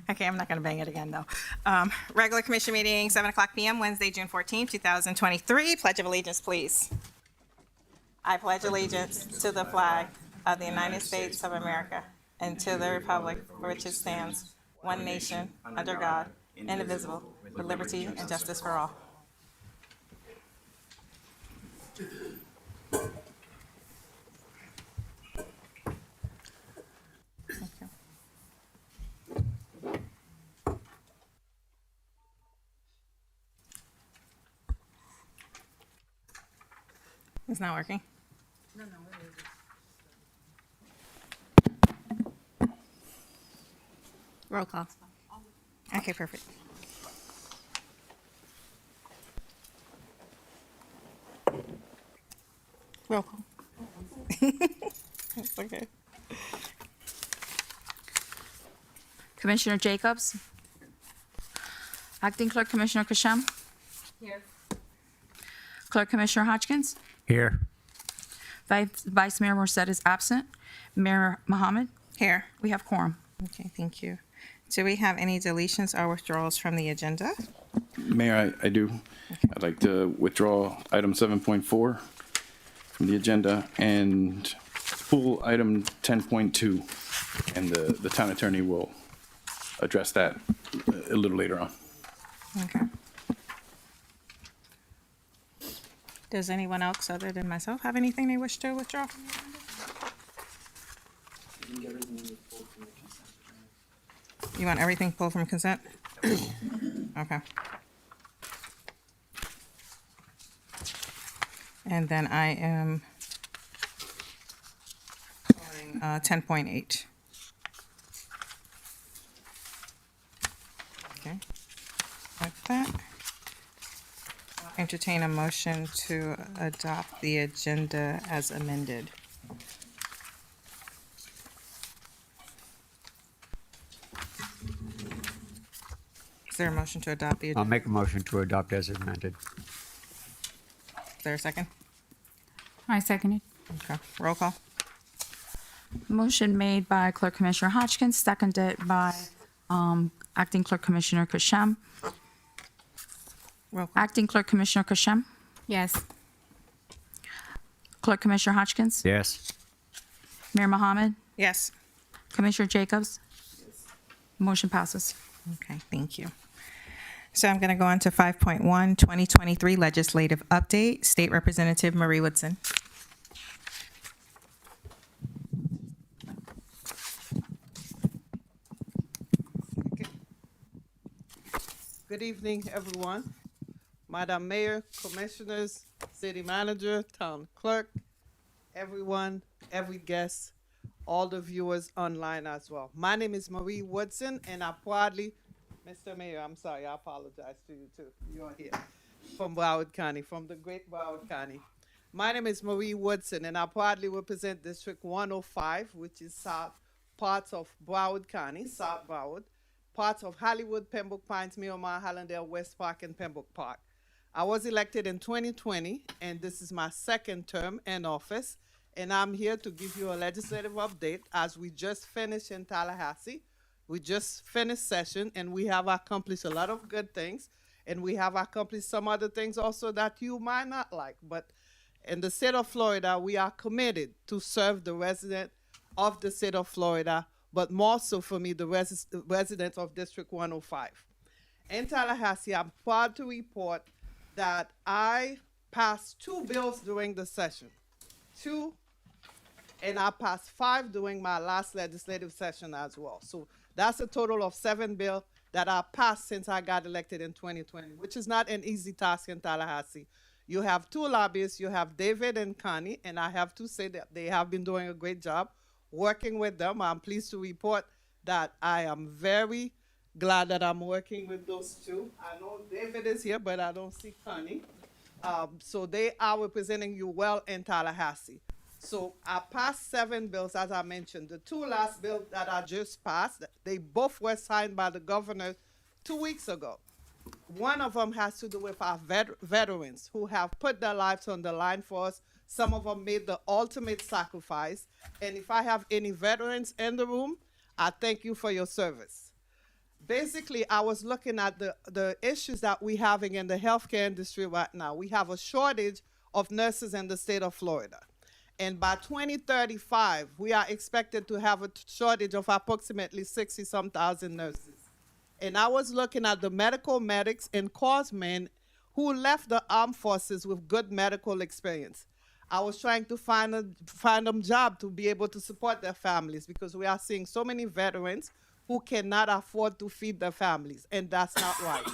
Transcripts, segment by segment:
Okay, I'm not going to bang it again, though. Regular commission meeting, 7 o'clock p.m., Wednesday, June 14th, 2023. Pledge of allegiance, please. I pledge allegiance to the flag of the United States of America and to the republic for which it stands, one nation, under God, indivisible, with liberty and justice for all. Thank you. It's not working. Roll call. Okay, perfect. Roll call. It's okay. Commissioner Jacobs? Acting Clerk Commissioner Kasham? Here. Clerk Commissioner Hodgkins? Here. Vice Mayor Morset is absent. Mayor Mohammed? Here. We have quorum. Okay, thank you. Do we have any deletions or withdrawals from the agenda? Mayor, I do. I'd like to withdraw item 7.4 from the agenda and pull item 10.2, and the town attorney will address that a little later on. Okay. Does anyone else other than myself have anything they wish to withdraw from the agenda? You want everything pulled from consent? Okay. And then I am pulling 10.8. Okay. Like that. I'll entertain a motion to adopt the agenda as amended. Is there a motion to adopt the I'll agenda? make a motion to adopt as amended. Is there a second? I second it. Okay, roll call. Motion made by Clerk Commissioner Hodgkins, seconded by Acting Clerk Commissioner Kasham. Roll call. Acting Clerk Commissioner Kasham? Yes. Clerk Commissioner Hodgkins? Yes. Mayor Mohammed? Yes. Commissioner Jacobs? Motion passes. Okay, thank you. So I'm going to go on to 5.1, 2023 Legislative Update. State Representative Marie Woodson. Good evening, everyone. Madam Mayor, Commissioners, City Manager, Town Clerk, everyone, every guest, all the viewers online as well. My name is Marie Woodson, and I proudly, Mr. Mayor, I'm sorry, I apologize to you too. You're here from Broward County, from the great Broward County. My name is Marie Woodson, and I proudly represent District 105, which is south parts of Broward County, South Broward, parts of Hollywood, Pembroke Pines, Miramar, Hallandale, West Park, and Pembroke Park. I was elected in 2020, and this is my second term in office, and I'm here to give you a legislative update as we just finished in Tallahassee. We just finished session, and we have accomplished a lot of good things, and we have accomplished some other things also that you might not like. But in the state of Florida, we are committed to serve the resident of the state of Florida, but more so for me, the residents of District 105. In Tallahassee, I'm proud to report that I passed 2 bills during the session. 2, and I passed 5 during my last legislative session as well. So that's a total of 7 bills that I passed since I got elected in 2020, which is not an easy task in Tallahassee. You have 2 lobbyists, you have David and Connie, and I have to say that they have been doing a great job working with them. I'm pleased to report that I am very glad that I'm working with those 2. I know David is here, but I don't see Connie. So they are representing you well in Tallahassee. So I passed 7 bills, as I mentioned. The 2 last bills that I just passed, they both were signed by the governor 2 weeks ago. One of them has to do with our veterans who have put their lives on the line for us. Some of them made the ultimate sacrifice. And if I have any veterans in the room, I thank you for your service. Basically, I was looking at the issues that we're having in the healthcare industry right now. We have a shortage of nurses in the state of Florida. And by 2035, we are expected to have a shortage of approximately 60-some thousand nurses. And I was looking at the medics and corpsmen who left the armed forces with good medical experience. I was trying to find them job to be able to support their families, because we are seeing so many veterans who cannot afford to feed their families, and that's not right.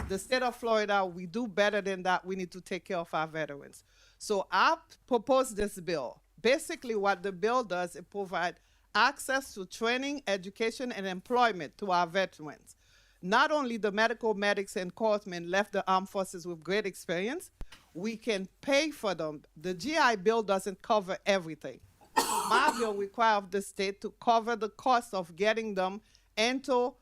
The state of Florida, we do better than that. We need to take care of our veterans. So I proposed this bill. Basically, what the bill does, it provides access to training, education, and employment to our veterans. Not only the medics and corpsmen left the armed forces with great experience, we can pay for them. The GI Bill doesn't cover everything. My bill requires the state to cover the cost of getting them into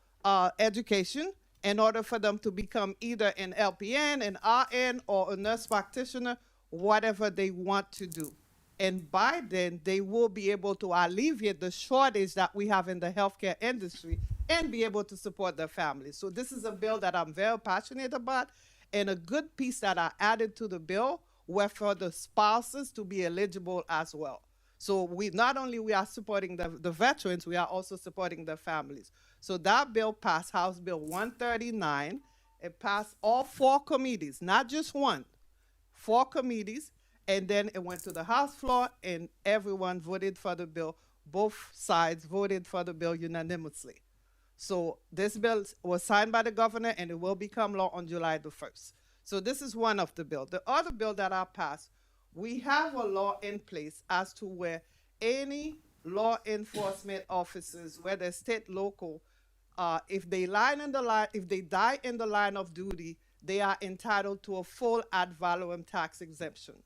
education in order for them to become either an LPN, an RN, or a nurse practitioner, whatever they want to do. And by then, they will be able to alleviate the shortage that we have in the healthcare industry and be able to support their families. So this is a bill that I'm very passionate about, and a good piece that I added to the bill were for the spouses to be eligible as well. So we not only we are supporting the veterans, we are also supporting their families. So that bill passed House Bill 139. It passed all 4 committees, not just one, 4 committees. And then it went to the House floor, and everyone voted for the bill. Both sides voted for the bill unanimously. So this bill was signed by the governor, and it will become law on July the 1st. So this is one of the bills. The other bill that I passed, we have a law in place as to where any law enforcement officers, whether state, local, if they die in the line of duty, they are entitled to a full ad valorem tax exemption.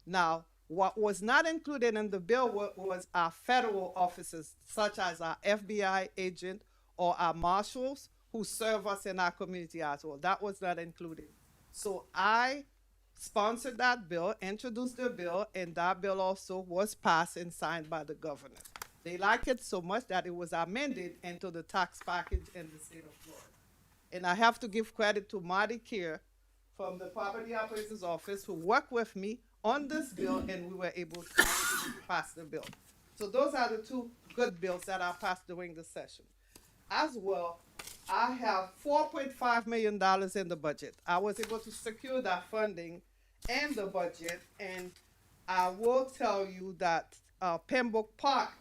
Now, what was not included in the bill was our federal officers, such as our FBI agent or our marshals who serve us in our community as well. That was not included. So I sponsored that bill, introduced the bill, and that bill also was passed and signed by the governor. They like it so much that it was amended into the tax package in the state of Florida. And I have to give credit to Marty Keir from the Property Appraiser's Office who worked with me on this bill, and we were able to pass the bill. So those are the 2 good bills that I passed during the session. As well, I have $4.5 million in the budget. I was able to secure that funding and the budget, and I will tell you that Pembroke Park,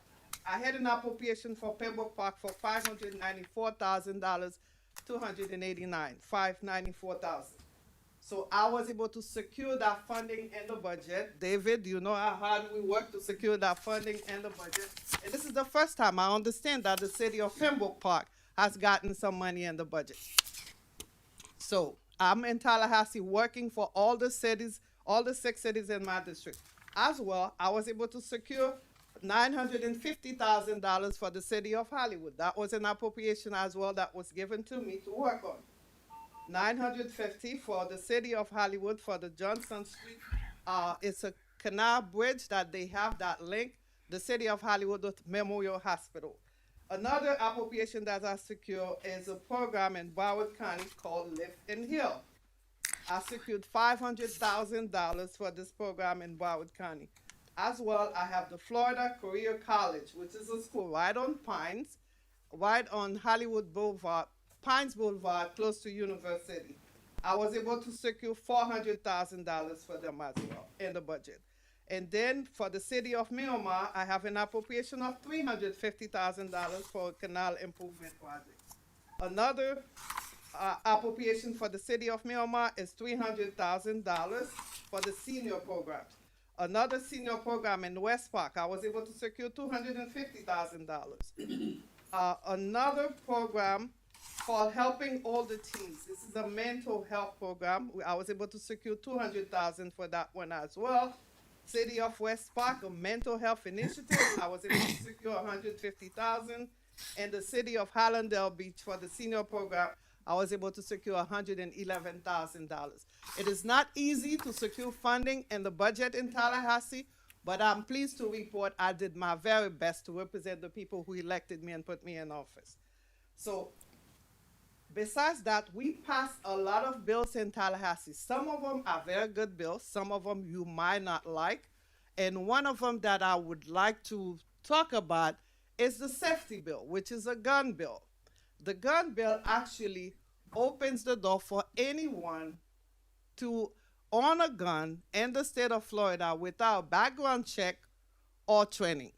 I had an appropriation for Pembroke Park for $594,000, $594,000. So I was able to secure that funding in the budget. David, you know how hard we work to secure that funding in the budget. And this is the first time I understand that the city of Pembroke Park has gotten some money in the budget. So I'm in Tallahassee working for all the cities, all the 6 cities in my district. As well, I was able to secure $950,000 for the city of Hollywood. That was an appropriation as well that was given to me to work on. $950 for the city of Hollywood for the Johnson Street. It's a canal bridge that they have that link the city of Hollywood with Memorial Hospital. Another appropriation that I secure is a program in Broward County called Lift and Heal. I secured $500,000 for this program in Broward County. As well, I have the Florida Career College, which is a school right on Pines, right on Hollywood Boulevard, Pines Boulevard, close to University. I was able to secure $400,000 for them as well in the budget. And then for the city of Miramar, I have an appropriation of $350,000 for a canal improvement project. Another appropriation for the city of Miramar is $300,000 for the senior program. Another senior program in West Park, I was able to secure $250,000. Another program called Helping Older Teens. This is a mental health program. I was able to secure $200,000 for that one as well. City of West Park, a mental health initiative. I was able to secure $150,000. And the city of Hallandale Beach for the senior program, I was able to secure $111,000. It is not easy to secure funding in the budget in Tallahassee, But I'm pleased to report I did my very best to represent the people who elected me and put me in office. So besides that, we passed a lot of bills in Tallahassee. Some of them are very good bills. Some of them you might not like. And one of them that I would like to talk about is the safety bill, which is a gun bill. The gun bill actually opens the door for anyone to own a gun in the state of Florida without background check or training.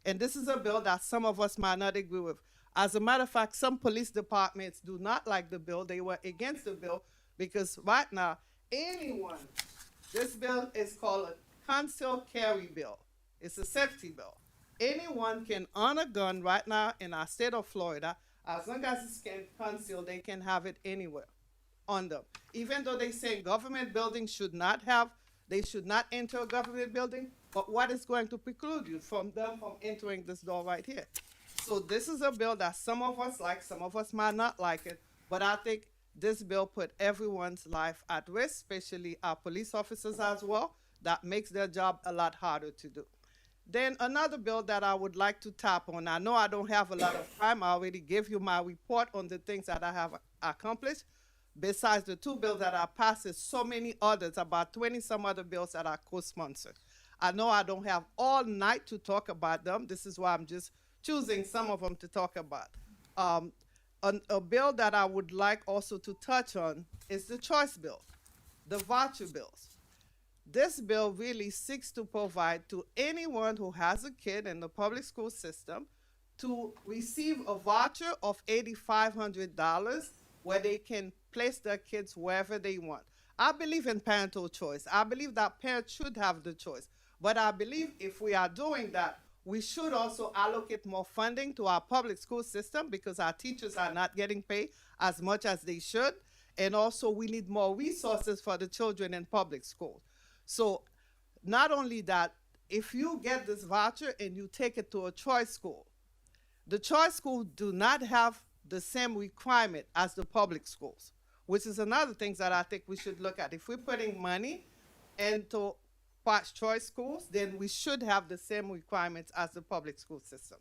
And this is a bill that some of us might not agree with. As a matter of fact, some police departments do not like the bill. They were against the bill because right now, anyone, this bill is called a concealed carry bill. It's a safety bill. Anyone can own a gun right now in our state of Florida. As long as it's concealed, they can have it anywhere on them. Even though they say government buildings should not have, they should not enter a government building, but what is going to preclude you from them from entering this door right here? So this is a bill that some of us like, some of us might not like it, but I think this bill put everyone's life at risk, especially our police officers as well. That makes their job a lot harder to do. Then another bill that I would like to tap on, I know I don't have a lot of time, I already gave you my report on the things that I have accomplished. Besides the two bills that I passed, there's so many others, about 20 some other bills that are co-sponsored. I know I don't have all night to talk about them. This is why I'm just choosing some of them to talk about. A bill that I would like also to touch on is the choice bill, the voucher bills. This bill really seeks to provide to anyone who has a kid in the public school system to receive a voucher of $8,500 where they can place their kids wherever they want. I believe in parental choice. I believe that parents should have the choice. But I believe if we are doing that, we should also allocate more funding to our public school system because our teachers are not getting paid as much as they should. And also we need more resources for the children in public schools. So not only that, if you get this voucher and you take it to a choice school, the choice schools do not have the same requirement as the public schools, which is another thing that I think we should look at. If we're putting money into choice schools, then we should have the same requirements as the public school system.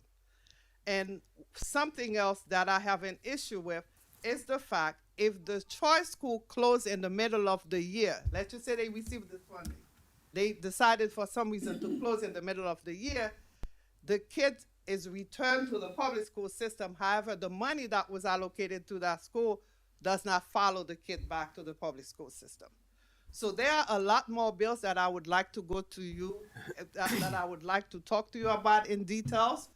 And something else that I have an issue with is the fact if the choice school closed in the middle of the year, let's just say they received this funding, they decided for some reason to close in the middle of the year, the kid is returned to the public school system. However, the money that was allocated to that school does not follow the kid back to the public school system. So there are a lot more bills that I would like to go to you, that I would like to talk to you about in details,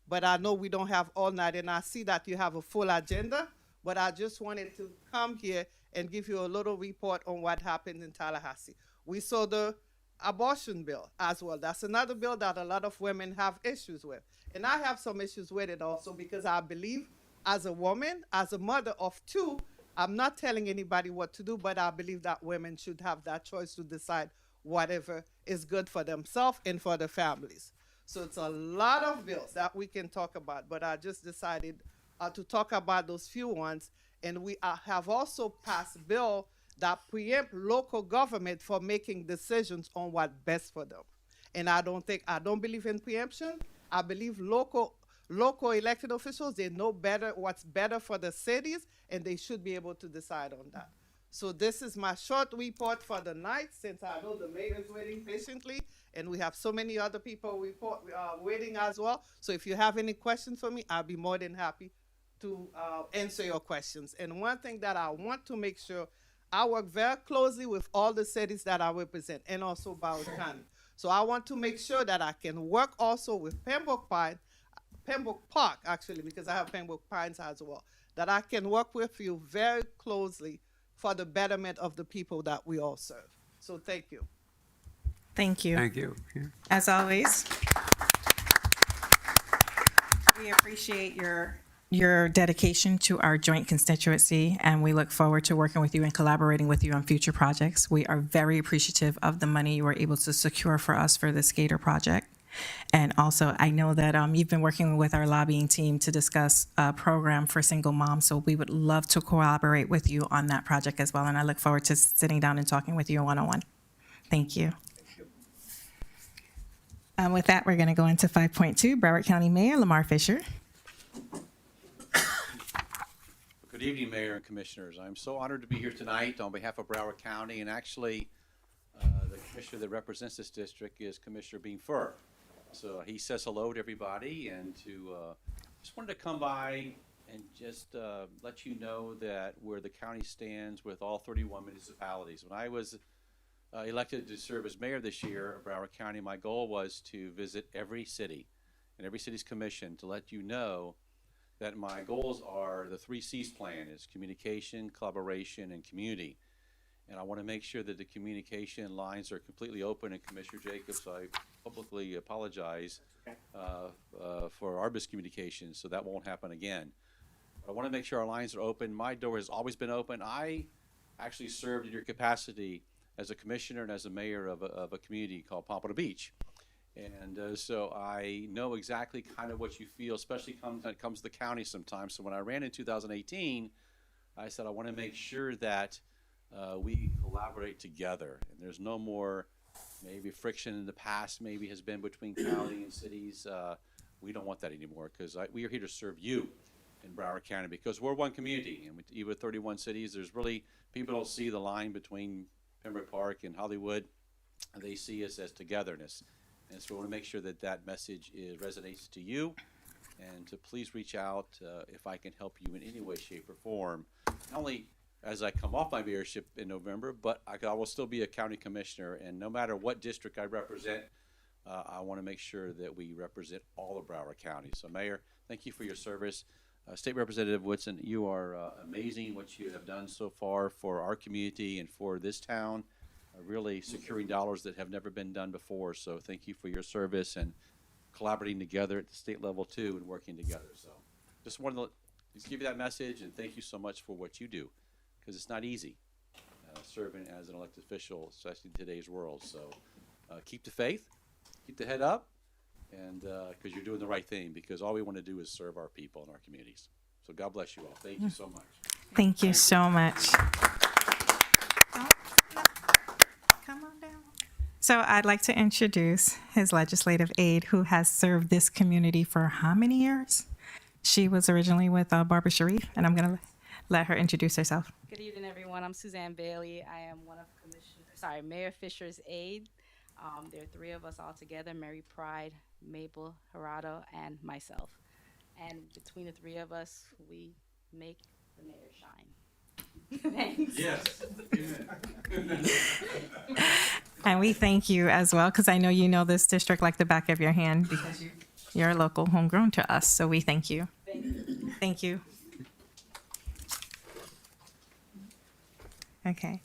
but I know we don't have all night, and I see that you have a full agenda, but I just wanted to come here and give you a little report on what happened in Tallahassee. We saw the abortion bill as well. That's another bill that a lot of women have issues with. And I have some issues with it also because I believe as a woman, as a mother of two, I'm not telling anybody what to do, but I believe that women should have that choice to decide whatever is good for themselves and for their families. So it's a lot of bills that we can talk about, but I just decided to talk about those few ones. And we have also passed a bill that preempt local government for making decisions on what's best for them. And I don't believe in preemption. I believe local elected officials, they know better what's better for the cities, and they should be able to decide on that. So this is my short report for the night, since I know the mayor is waiting patiently, and we have so many other people waiting as well. So if you have any questions for me, I'll be more than happy to answer your questions. And one thing that I want to make sure, I work very closely with all the cities that I represent, and also Broward County. So I want to make sure that I can work also with Pembroke Park, actually, because I have Pembroke Pines as well, that I can work with you very closely for the betterment of the people that we all serve. So thank you. Thank you. Thank you. Yeah. As always, we appreciate your dedication to our joint constituency, and we look forward to working with you and collaborating with you on future projects. We are very appreciative of the money you were able to secure for us for the Skater project. And also, I know that you've been working with our lobbying team to discuss a program for single moms, so we would love to collaborate with you on that project as well, and I look forward to sitting down and talking with you one-on-one. Thank you. With that, we're going to go into 5.2, Broward County Mayor Lamar Fisher. Good evening, Mayor and Commissioners. I'm so honored to be here tonight on behalf of Broward County, and actually, the commissioner that represents this district is Commissioner Bean Fur. So he says hello to everybody, and just wanted to come by and just let you know that where the county stands with all 31 municipalities. When I was elected to serve as mayor this year of Broward County, my goal was to visit every city and every city's commission to let you know that my goals are the 3 C's plan is communication, collaboration, and community. And I want to make sure that the communication lines are completely open. And Commissioner Jacobs, I publicly apologize for our miscommunication, so that won't happen again. I want to make sure our lines are open. My door has always been open. I actually served in your capacity as a commissioner and as a mayor of a community called Pompano Beach. And so I know exactly kind of what you feel, especially when it comes to the county sometimes. So when I ran in 2018, I said I want to make sure that we collaborate together. And there's no more maybe friction in the past maybe has been between county and cities. We don't want that anymore because we are here to serve you in Broward County because we're one community. And even with 31 cities, there's really, people don't see the line between Pembroke Park and Hollywood. They see us as togetherness. And so I want to make sure that that message resonates to you, and to please reach out if I can help you in any way, shape, or form. Not only as I come off my mayorship in November, but I will still be a county commissioner, and no matter what district I represent, I want to make sure that we represent all of Broward County. So, Mayor, thank you for your service. State Representative Woodson, you are amazing what you have done so far for our community and for this town. Really securing dollars that have never been done before. So thank you for your service and collaborating together at the state level too and working together. So just wanted to just give you that message and thank you so much for what you do because it's not easy serving as an elected official, especially in today's world. So keep the faith, keep the head up, and because you're doing the right thing because all we want to do is serve our people and our communities. So God bless you all. Thank you so much. Thank you so much. Come on down. So I'd like to introduce his legislative aide who has served this community for how many years? She was originally with Barbara Sharif, and I'm going to let her introduce herself. Good evening, everyone. I'm Suzanne Bailey. I am one of Mayor Fisher's aide. There are 3 of us all together, Mary Pride, Mabel Gerardo, and myself. And between the 3 of us, we make the mayor shine. Thanks. Yes. And we thank you as well, because I know you know this district like the back of your hand because you're a local homegrown to us. So we thank you. Thank you. Thank you. Okay.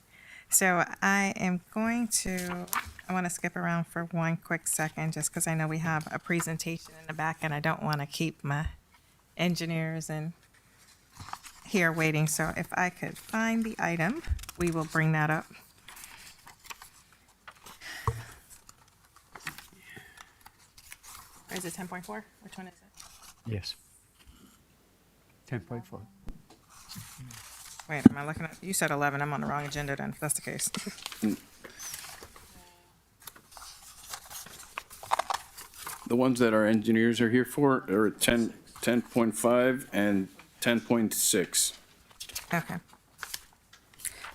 So I want to skip around for one quick second just because I know we have a presentation in the back and I don't want to keep my engineers and here waiting. So if I could find the item, we will bring that up. Or is it 10.4? Which one is it? Yes. 10.4. Wait, am I looking at, you said 11. I'm on the wrong agenda then, if that's the case. The ones that our engineers are here for are 10.5 and 10.6. Okay.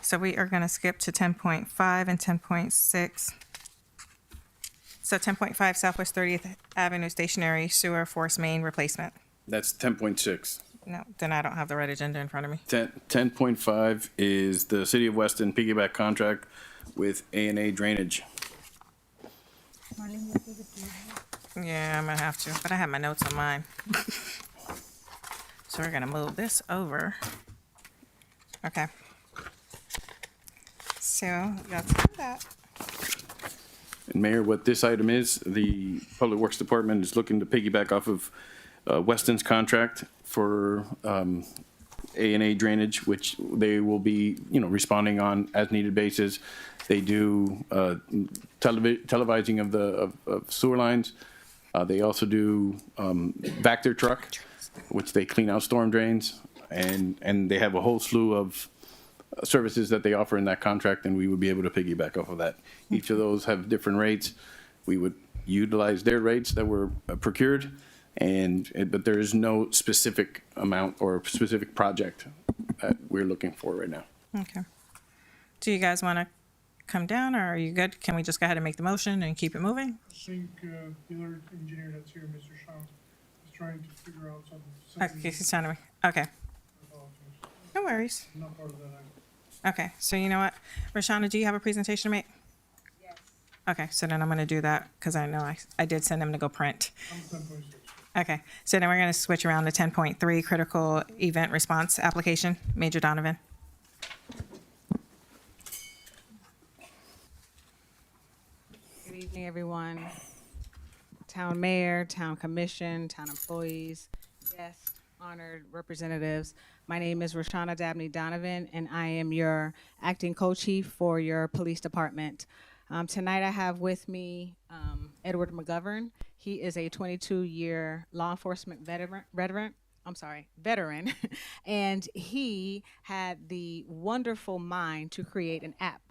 So we are going to skip to 10.5 and 10.6. So 10.5 Southwest 30th Avenue Stationary Sewer Force Main Replacement. That's 10.6. No, then I don't have the right agenda in front of me. 10.5 is the City of Weston piggyback contract with A&A Drainage. Yeah, I'm going to have to, but I have my notes on mine. So we're going to move this over. Okay. So y'all see that. And Mayor, what this item is, the Public Works Department is looking to piggyback off of Weston's contract for A&A drainage, which they will be, responding on as needed basis. They do televising of sewer lines. They also do Vector truck, which they clean out storm drains, and they have a whole slew of services that they offer in that contract, and we would be able to piggyback off of that. Each of those have different rates. We would utilize their rates that were procured, but there is no specific amount or specific project that we're looking for right now. Okay. Do you guys want to come down, or are you good? Can we just go ahead and make the motion and keep it moving? I think the other engineer that's here, Mr. Shaw, is trying to figure out something. Okay, he's telling me. Okay, no worries. I'm not part of that item. Okay, so you know what? Rashana, do you have a presentation to make? Yes. Okay, so then I'm going to do that because I know I did send them to go print. I'm 10.6. Okay, so then we're going to switch around to 10.3, critical event response application. Major Donovan. Good evening, everyone. Town mayor, town commission, town employees, guests, honored representatives. My name is Rashana Dabney Donovan, and I am your acting co-chief for your police department. Tonight I have with me Edward McGovern. He is a 22-year law enforcement veteran, and he had the wonderful mind to create an app.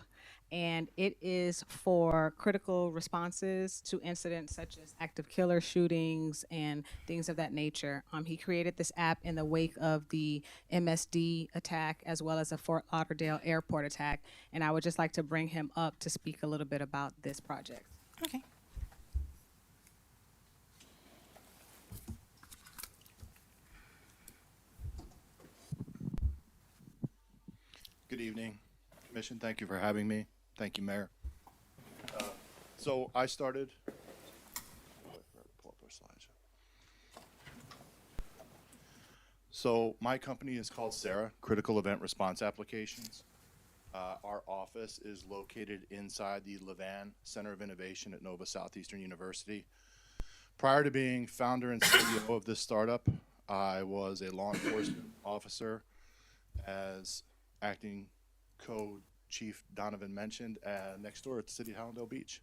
And it is for critical responses to incidents such as active killer shootings and things of that nature. He created this app in the wake of the MSD attack as well as a Fort Lauderdale airport attack. And I would just like to bring him up to speak a little bit about this project. Okay. Good evening, Commission. Thank you for having me. Thank you, Mayor. So I started. Pull up our slides. So my company is called Sarah, Critical Event Response Applications. Our office is located inside the Levan Center of Innovation at Nova Southeastern University. Prior to being founder and CEO of this startup, I was a law enforcement officer, as acting co-chief Donovan mentioned, next door at the city of Hallandale Beach.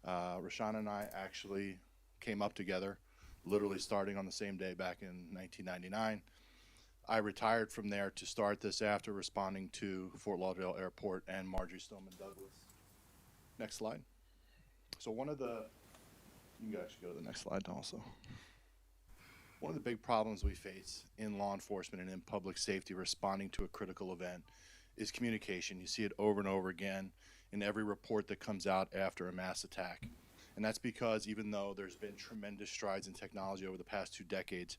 Rashana and I actually came up together, literally starting on the same day back in 1999. I retired from there to start this after responding to Fort Lauderdale Airport and Marjorie Stoneman Douglas. Next slide. So you can actually go to the next slide also. One of the big problems we face in law enforcement and in public safety responding to a critical event is communication. You see it over and over again in every report that comes out after a mass attack. And that's because even though there's been tremendous strides in technology over the past 2 decades,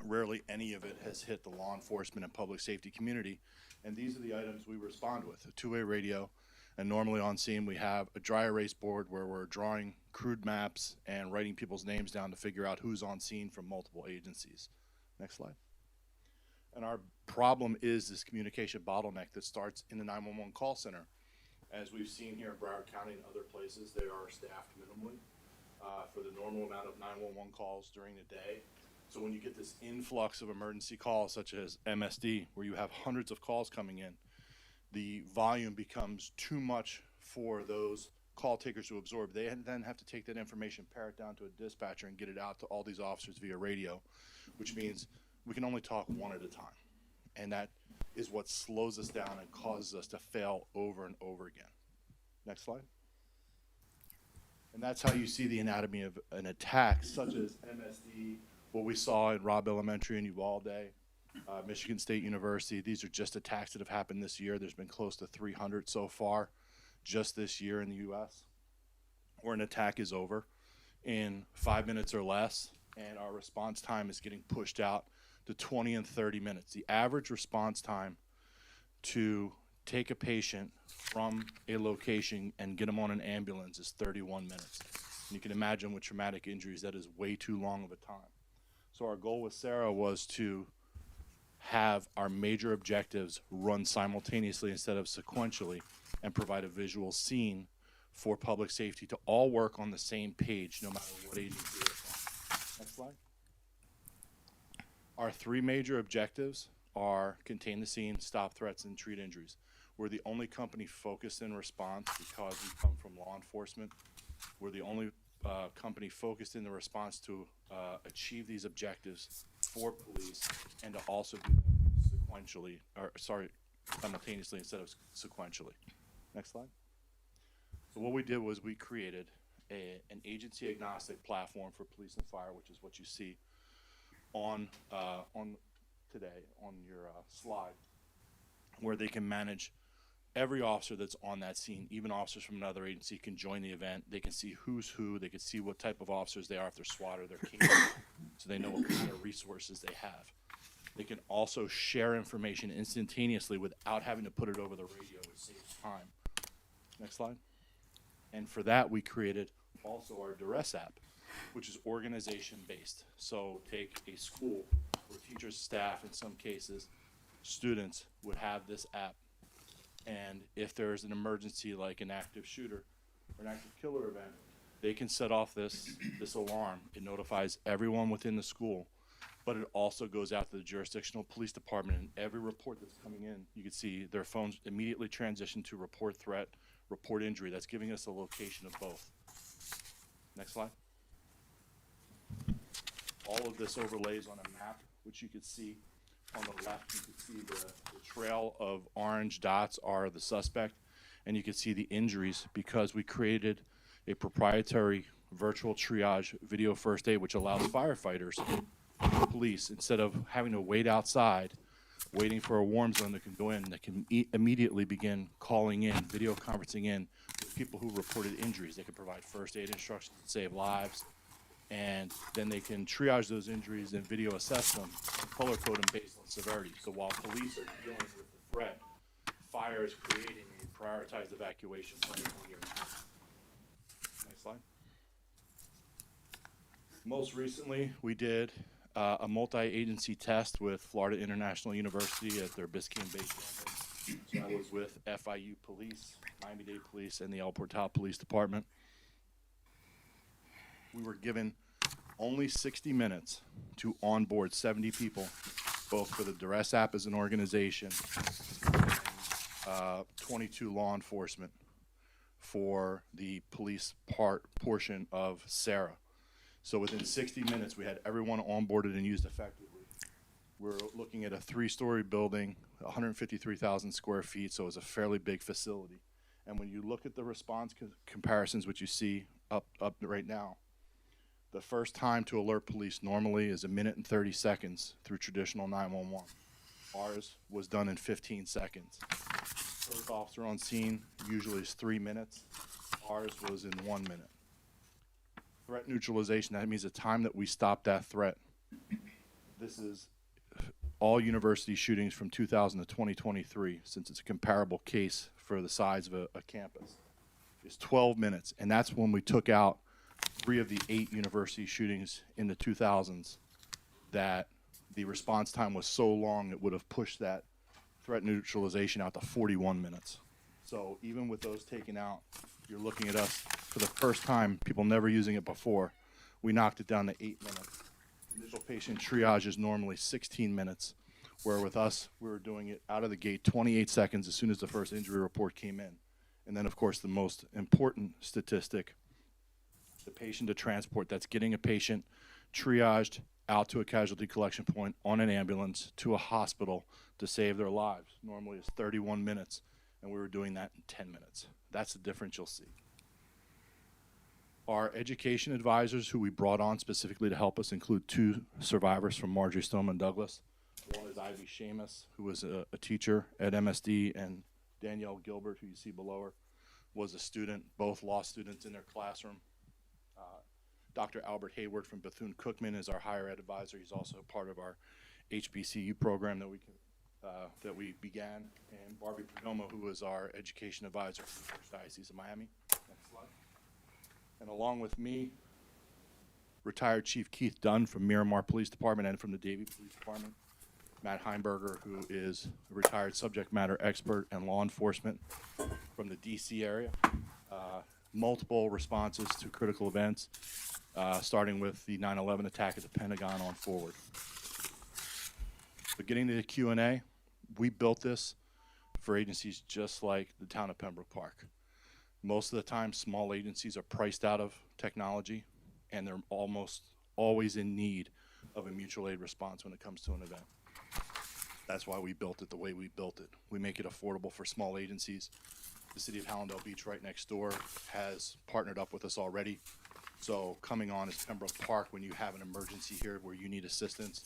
rarely any of it has hit the law enforcement and public safety community. And these are the items we respond with: a 2-way radio, and normally on scene we have a dry erase board where we're drawing crude maps and writing people's names down to figure out who's on scene from multiple agencies. Next slide. And our problem is this communication bottleneck that starts in the 911 call center. As we've seen here in Broward County and other places, they are staffed minimally for the normal amount of 911 calls during the day. So when you get this influx of emergency calls such as MSD, where you have hundreds of calls coming in, the volume becomes too much for those call takers to absorb. They then have to take that information, pare it down to a dispatcher, and get it out to all these officers via radio, which means we can only talk one at a time. And that is what slows us down and causes us to fail over and over again. Next slide. And that's how you see the anatomy of an attack such as MSD, what we saw in Robb Elementary in Uvalde, Michigan State University. These are just attacks that have happened this year. There's been close to 300 so far just this year in the U.S., where an attack is over in 5 minutes or less, and our response time is getting pushed out to 20 and 30 minutes. The average response time to take a patient from a location and get them on an ambulance is 31 minutes. And you can imagine with traumatic injuries, that is way too long of a time. So our goal with Sarah was to have our major objectives run simultaneously instead of sequentially, and provide a visual scene for public safety to all work on the same page, no matter what agency they're from. Next slide. Our 3 major objectives are contain the scene, stop threats, and treat injuries. We're the only company focused in response because we come from law enforcement. We're the only company focused in the response to achieve these objectives for police, and to also do them simultaneously instead of sequentially. Next slide. So what we did was we created an agency agnostic platform for police and fire, which is what you see on today on your slide, where they can manage every officer that's on that scene. Even officers from another agency can join the event. They can see who's who. They can see what type of officers they are, if they're SWAT or they're King, so they know what kind of resources they have. They can also share information instantaneously without having to put it over the radio. It saves time. Next slide. And for that, we created also our Duress app, which is organization-based. So take a school where teachers, staff, in some cases, students would have this app. And if there's an emergency like an active shooter or an active killer event, they can set off this alarm. It notifies everyone within the school, but it also goes out to the jurisdictional police department, and every report that's coming in, you can see their phones immediately transition to report threat, report injury. That's giving us a location of both. Next slide. All of this overlays on a map, which you can see on the left. You can see the trail of orange dots are the suspect, and you can see the injuries because we created a proprietary virtual triage video first aid, which allows firefighters, police, instead of having to wait outside, waiting for a warm zone that can go in, that can immediately begin calling in, video conferencing in with people who reported injuries. They can provide first aid instructions to save lives, and then they can triage those injuries and video assess them and color code them based on severity. So while police are dealing with the threat, fire is creating a prioritized evacuation plan here. Next slide. Most recently, we did a multi-agency test with Florida International University at their Biscayne Bay campus. So I was with FIU Police, Miami-Dade Police, and the El Portal Police Department. We were given only 60 minutes to onboard 70 people, both for the Duress app as an organization, and 22 law enforcement for the police portion of Sarah. So within 60 minutes, we had everyone onboarded and used effectively. We're looking at a 3-story building, 153,000 square feet, so it's a fairly big facility. And when you look at the response comparisons, which you see up right now, the first time to alert police normally is 1 minute and 30 seconds through traditional 911. Ours was done in 15 seconds. First officer on scene usually is 3 minutes. Ours was in 1 minute. Threat neutralization, that means the time that we stop that threat. This is all university shootings from 2000 to 2023, since it's a comparable case for the size of a campus. It's 12 minutes, and that's when we took out 3 of the 8 university shootings in the 2000s that the response time was so long it would have pushed that threat neutralization out to 41 minutes. So even with those taken out, you're looking at us for the first time, people never using it before, we knocked it down to 8 minutes. Initial patient triage is normally 16 minutes, where with us, we were doing it out of the gate 28 seconds as soon as the first injury report came in. And then, of course, the most important statistic, the patient to transport, that's getting a patient triaged out to a casualty collection point on an ambulance to a hospital to save their lives. Normally it's 31 minutes, and we were doing that in 10 minutes. That's the difference you'll see. Our education advisors who we brought on specifically to help us include 2 survivors from Marjorie Stoneman Douglas. One is Ivy Seamus, who was a teacher at MSD, and Danielle Gilbert, who you see below her, was a student, both law students in their classroom. Dr. Albert Hayward from Bethune-Cookman is our higher ed advisor. He's also part of our HBCU program that we began, and Barbie Perdomo, who is our education advisor for the First Diocese of Miami. Next slide. And along with me, retired Chief Keith Dunn from Miramar Police Department and from the Davie Police Department. Matt Heimberger, who is a retired subject matter expert and law enforcement from the DC area. Multiple responses to critical events, starting with the 9/11 attack at the Pentagon on forward. But getting to the Q&A, we built this for agencies just like the town of Pembroke Park. Most of the time, small agencies are priced out of technology, and they're almost always in need of a mutual aid response when it comes to an event. That's why we built it the way we built it. We make it affordable for small agencies. The city of Hallandale Beach right next door has partnered up with us already. So coming on is Pembroke Park when you have an emergency here where you need assistance.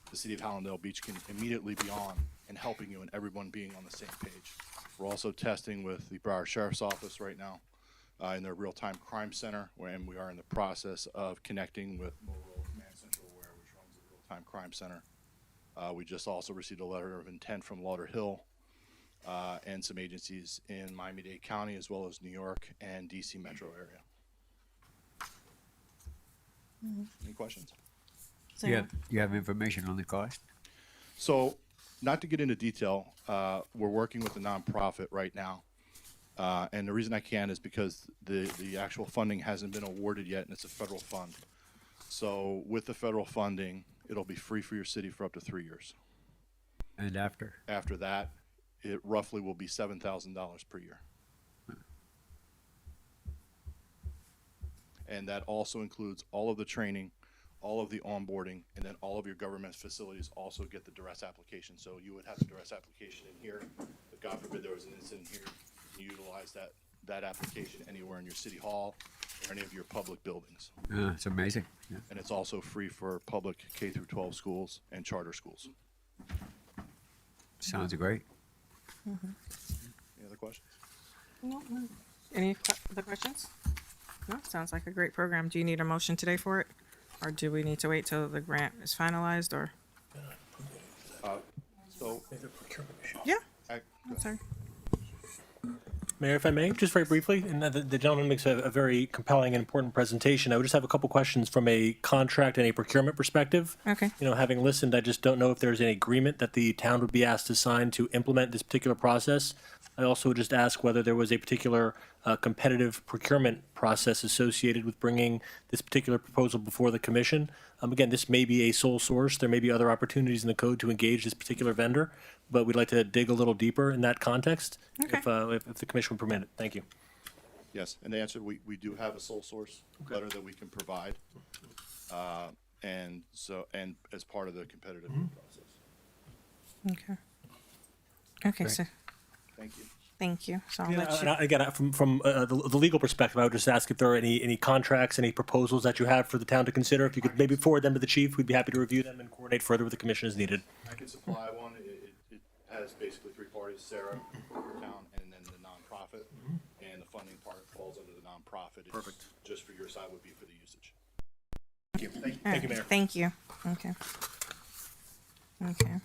The city of Hallandale Beach can immediately be on and helping you and everyone being on the same page. We're also testing with the Broward Sheriff's Office right now in their real-time crime center, and we are in the process of connecting with Mobile Command Central, which runs the real-time crime center. We just also received a letter of intent from Lauderhill and some agencies in Miami-Dade County, as well as New York and DC metro area. Any questions? You have information on the cost? So, not to get into detail, we're working with a nonprofit right now. And the reason I can is because the actual funding hasn't been awarded yet, and it's a federal fund. So with the federal funding, it'll be free for your city for up to 3 years. And after? After that, it roughly will be $7,000 per year. And that also includes all of the training, all of the onboarding, and then all of your government facilities also get the duress application. So you would have the duress application in here. If God forbid there was an incident here, you utilize that application anywhere in your city hall or any of your public buildings. It's amazing. Yeah. And it's also free for public K through 12 schools and charter schools. Sounds great. Any other questions? No. Any other questions? No, sounds like a great program. Do you need a motion today for it? Or do we need to wait till the grant is finalized, or? So, Yeah, I- I'm sorry. Mayor, if I may, just very briefly, and the gentleman makes a very compelling and important presentation. I would just have a couple questions from a contract and a procurement perspective. Okay. You know, having listened, I just don't know if there's any agreement that the town would be asked to sign to implement this particular process. I also would just ask whether there was a particular competitive procurement process associated with bringing this particular proposal before the commission. Again, this may be a sole source. There may be other opportunities in the code to engage this particular vendor, but we'd like to dig a little deeper in that context if the commission would permit it. Thank you. yes, and the answer, we do have a sole source letter that we can provide. And as part of the competitive process. Okay. Okay, so, Thank you. thank you. So I'll Yeah, let and you. again, from the legal perspective, I would just ask if there are any contracts, any proposals that you have for the town to consider. If you could maybe forward them to the chief, we'd be happy to review them and coordinate further with the commission as needed. I can supply one. It has basically three parties, Sarah, your town, and then the nonprofit. And the funding part falls under the nonprofit. Perfect. Just for your side would be for the usage. Thank you. Thank you, Mayor. Thank you. Okay. Okay.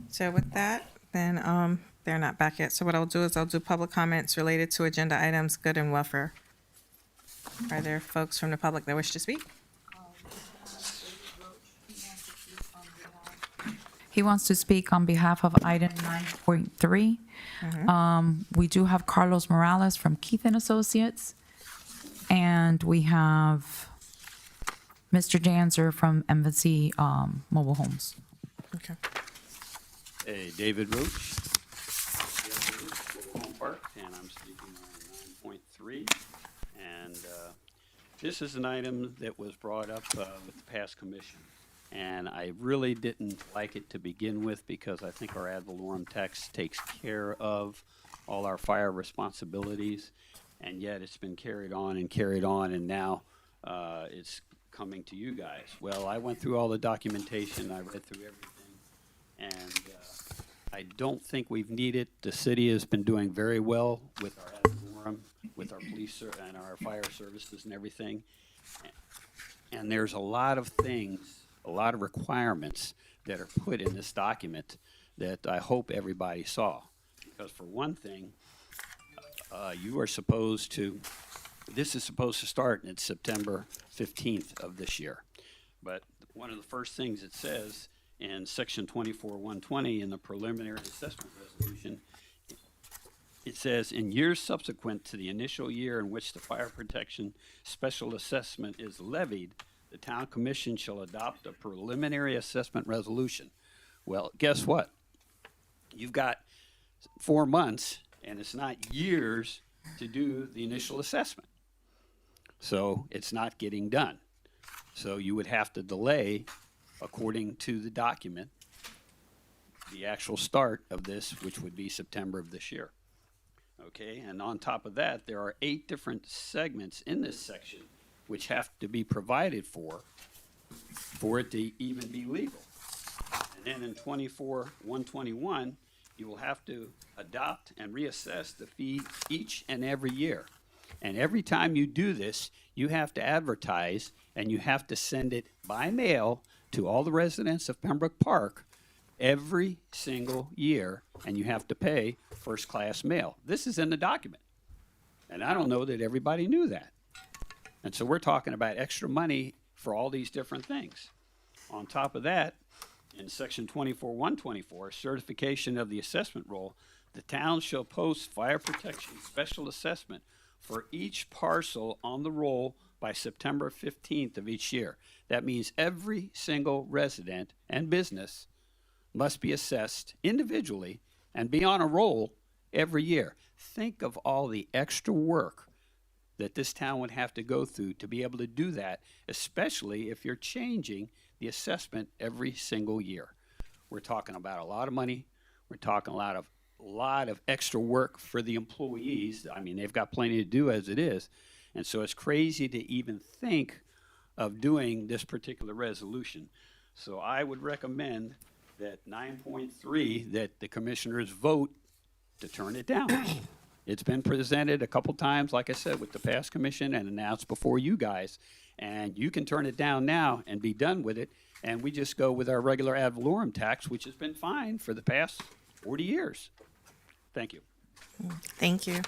So with that, then, they're not back yet. So what I'll do is I'll do public comments related to agenda items, good and welfare. Are there folks from the public that wish to speak? He wants to speak on behalf of item 9.3. We do have Carlos Morales from Keith and Associates, and we have Mr. Danzer from Embassy Mobile Homes. Okay. Hey, David Roach, Home Park, and I'm speaking on 9.3. And this is an item that was brought up with the past commission. And I really didn't like it to begin with because I think our ad valorem text takes care of all our fire responsibilities. And yet it's been carried on, and now it's coming to you guys. Well, I went through all the documentation, I read through everything, and I don't think we've needed. The city has been doing very well with our ad valorem, with our police and our fire services and everything. And there's a lot of things, a lot of requirements that are put in this document that I hope everybody saw. Because for one thing, you are supposed to, this is supposed to start in September 15th of this year. But one of the first things it says in section 24-120 in the preliminary assessment resolution, it says, in years subsequent to the initial year in which the fire protection special assessment is levied, the town commission shall adopt a preliminary assessment resolution. Well, guess what? You've got 4 months, and it's not years to do the initial assessment. So it's not getting done. So you would have to delay, according to the document, the actual start of this, which would be September of this year. Okay, and on top of that, there are 8 different segments in this section which have to be provided for it to even be legal. And then in 24-121, you will have to adopt and reassess the fee each and every year. And every time you do this, you have to advertise and you have to send it by mail to all the residents of Pembroke Park every single year, and you have to pay first-class mail. This is in the document. And I don't know that everybody knew that. And so we're talking about extra money for all these different things. On top of that, in section 24-124, certification of the assessment roll, the town shall post fire protection special assessment for each parcel on the roll by September 15th of each year. That means every single resident and business must be assessed individually and be on a roll every year. Think of all the extra work that this town would have to go through to be able to do that, especially if you're changing the assessment every single year. We're talking about a lot of money. We're talking a lot of extra work for the employees. I mean, they've got plenty to do as it is. And so it's crazy to even think of doing this particular resolution. So I would recommend that 9.3, that the commissioners vote to turn it down. It's been presented a couple times, like I said, with the past commission and announced before you guys. And you can turn it down now and be done with it. And we just go with our regular ad valorem tax, which has been fine for the past 40 years. Thank you. Thank you.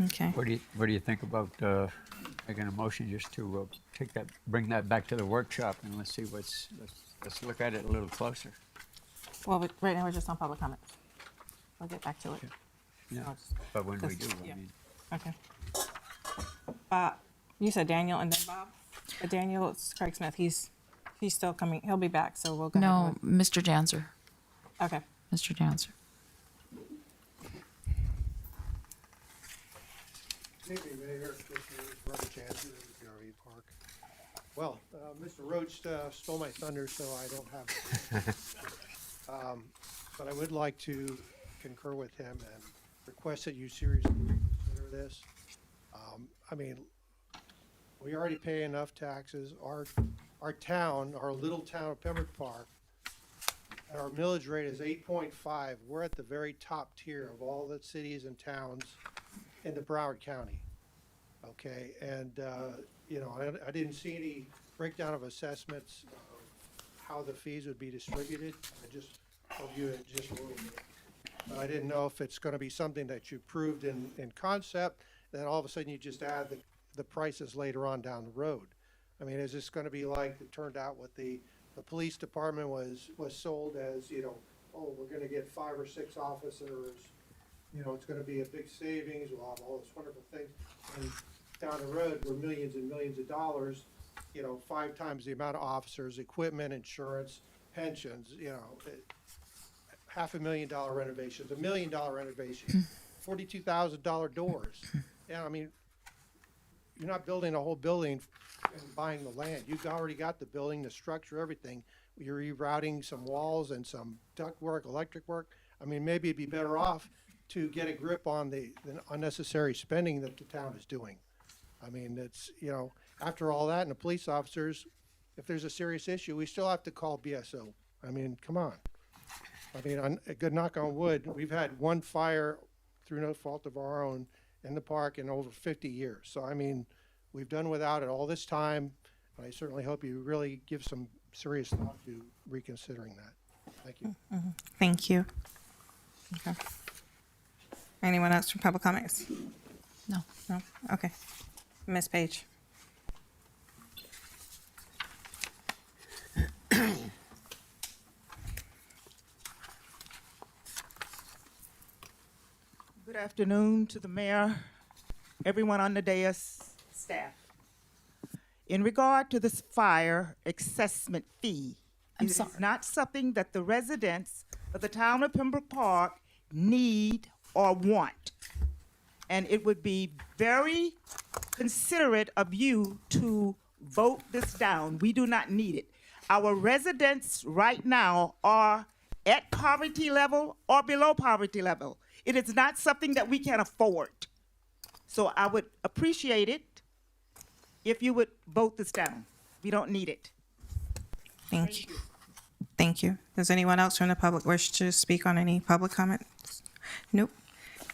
Okay. What do you think about making a motion just to bring that back to the workshop, and let's look at it a little closer. Well, right now we're just on public comments. We'll get back to it. Yeah. So- But when we do, Yeah. I mean, Okay. You said Daniel and then Bob? But Daniel, it's Craig Smith. He's still coming. He'll be back, so we'll go No, ahead. Mr. Janser. Okay. Mr. Janser. Good evening, Mayor, Commissioners, Robert Jansen, PRV Park. Well, Mr. Roach stole my thunder, so I don't have. But I would like to concur with him and request that you seriously reconsider this. I mean, we already pay enough taxes. Our town, our little town of Pembroke Park, our millage rate is 8.5. We're at the very top tier of all the cities and towns in the Broward County. Okay, and, you know, I didn't see any breakdown of assessments, how the fees would be distributed. I just reviewed it just a little bit. But I didn't know if it's gonna be something that you proved in concept, then all of a sudden you just add the prices later on down the road. I mean, is this gonna be like it turned out with the police department was sold as, you know, oh, we're gonna get 5 or 6 officers, you know, it's gonna be a big savings, we'll have all this wonderful things. And down the road, we're millions and millions of dollars, you know, 5 times the amount of officers, equipment, insurance, pensions, you know, $500,000 renovations, $1 million renovation, $42,000 doors. Yeah, I mean, you're not building a whole building and buying the land. You've already got the building, the structure, everything. You're rerouting some walls and some duct work, electric work. I mean, maybe it'd be better off to get a grip on the unnecessary spending that the town is doing. I mean, it's, you know, after all that, and the police officers, if there's a serious issue, we still have to call BSO. I mean, come on. I mean, a good knock on wood, we've had one fire through no fault of our own in the park in over 50 years. So, I mean, we've done without it all this time. And I certainly hope you really give some serious thought to reconsidering that. Thank you. Thank you. Okay. Anyone else from public comments? No. No? Okay. Ms. Page. Good afternoon to the mayor, everyone on the dais, staff. In regard to this fire assessment fee, it is not something that the residents of the town of Pembroke Park need or want. And it would be very considerate of you to vote this down. We do not need it. Our residents right now are at poverty level or below poverty level. It is not something that we can afford. So I would appreciate it if you would vote this down. We don't need it. Thank you. Thank you. Does anyone else from the public wish to speak on any public comments? Nope.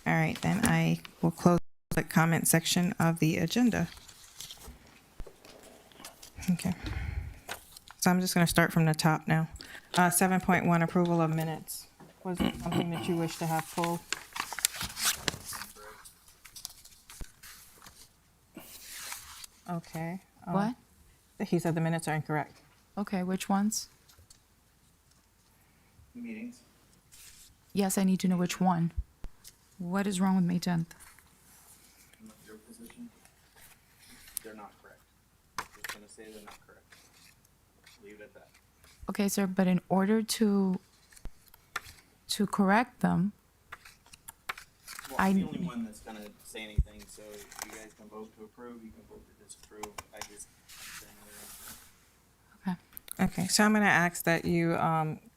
All right, then I will close the comment section of the agenda. Okay. So I'm just going to start from the top now. 7.1, approval of minutes. Was there something that you wish to have pulled? Okay. What? He said the minutes are incorrect. Okay, which ones? Meetings. Yes, I need to know which one. What is wrong with May 10th? Your position, they're not correct. Just gonna say they're not correct. Leave it at that. Okay, sir, but in order to correct them, Well, I- I'm the only one that's gonna say anything, so you guys can vote to approve, you can vote to disapprove. I'm saying okay. Okay, so I'm going to ask that you,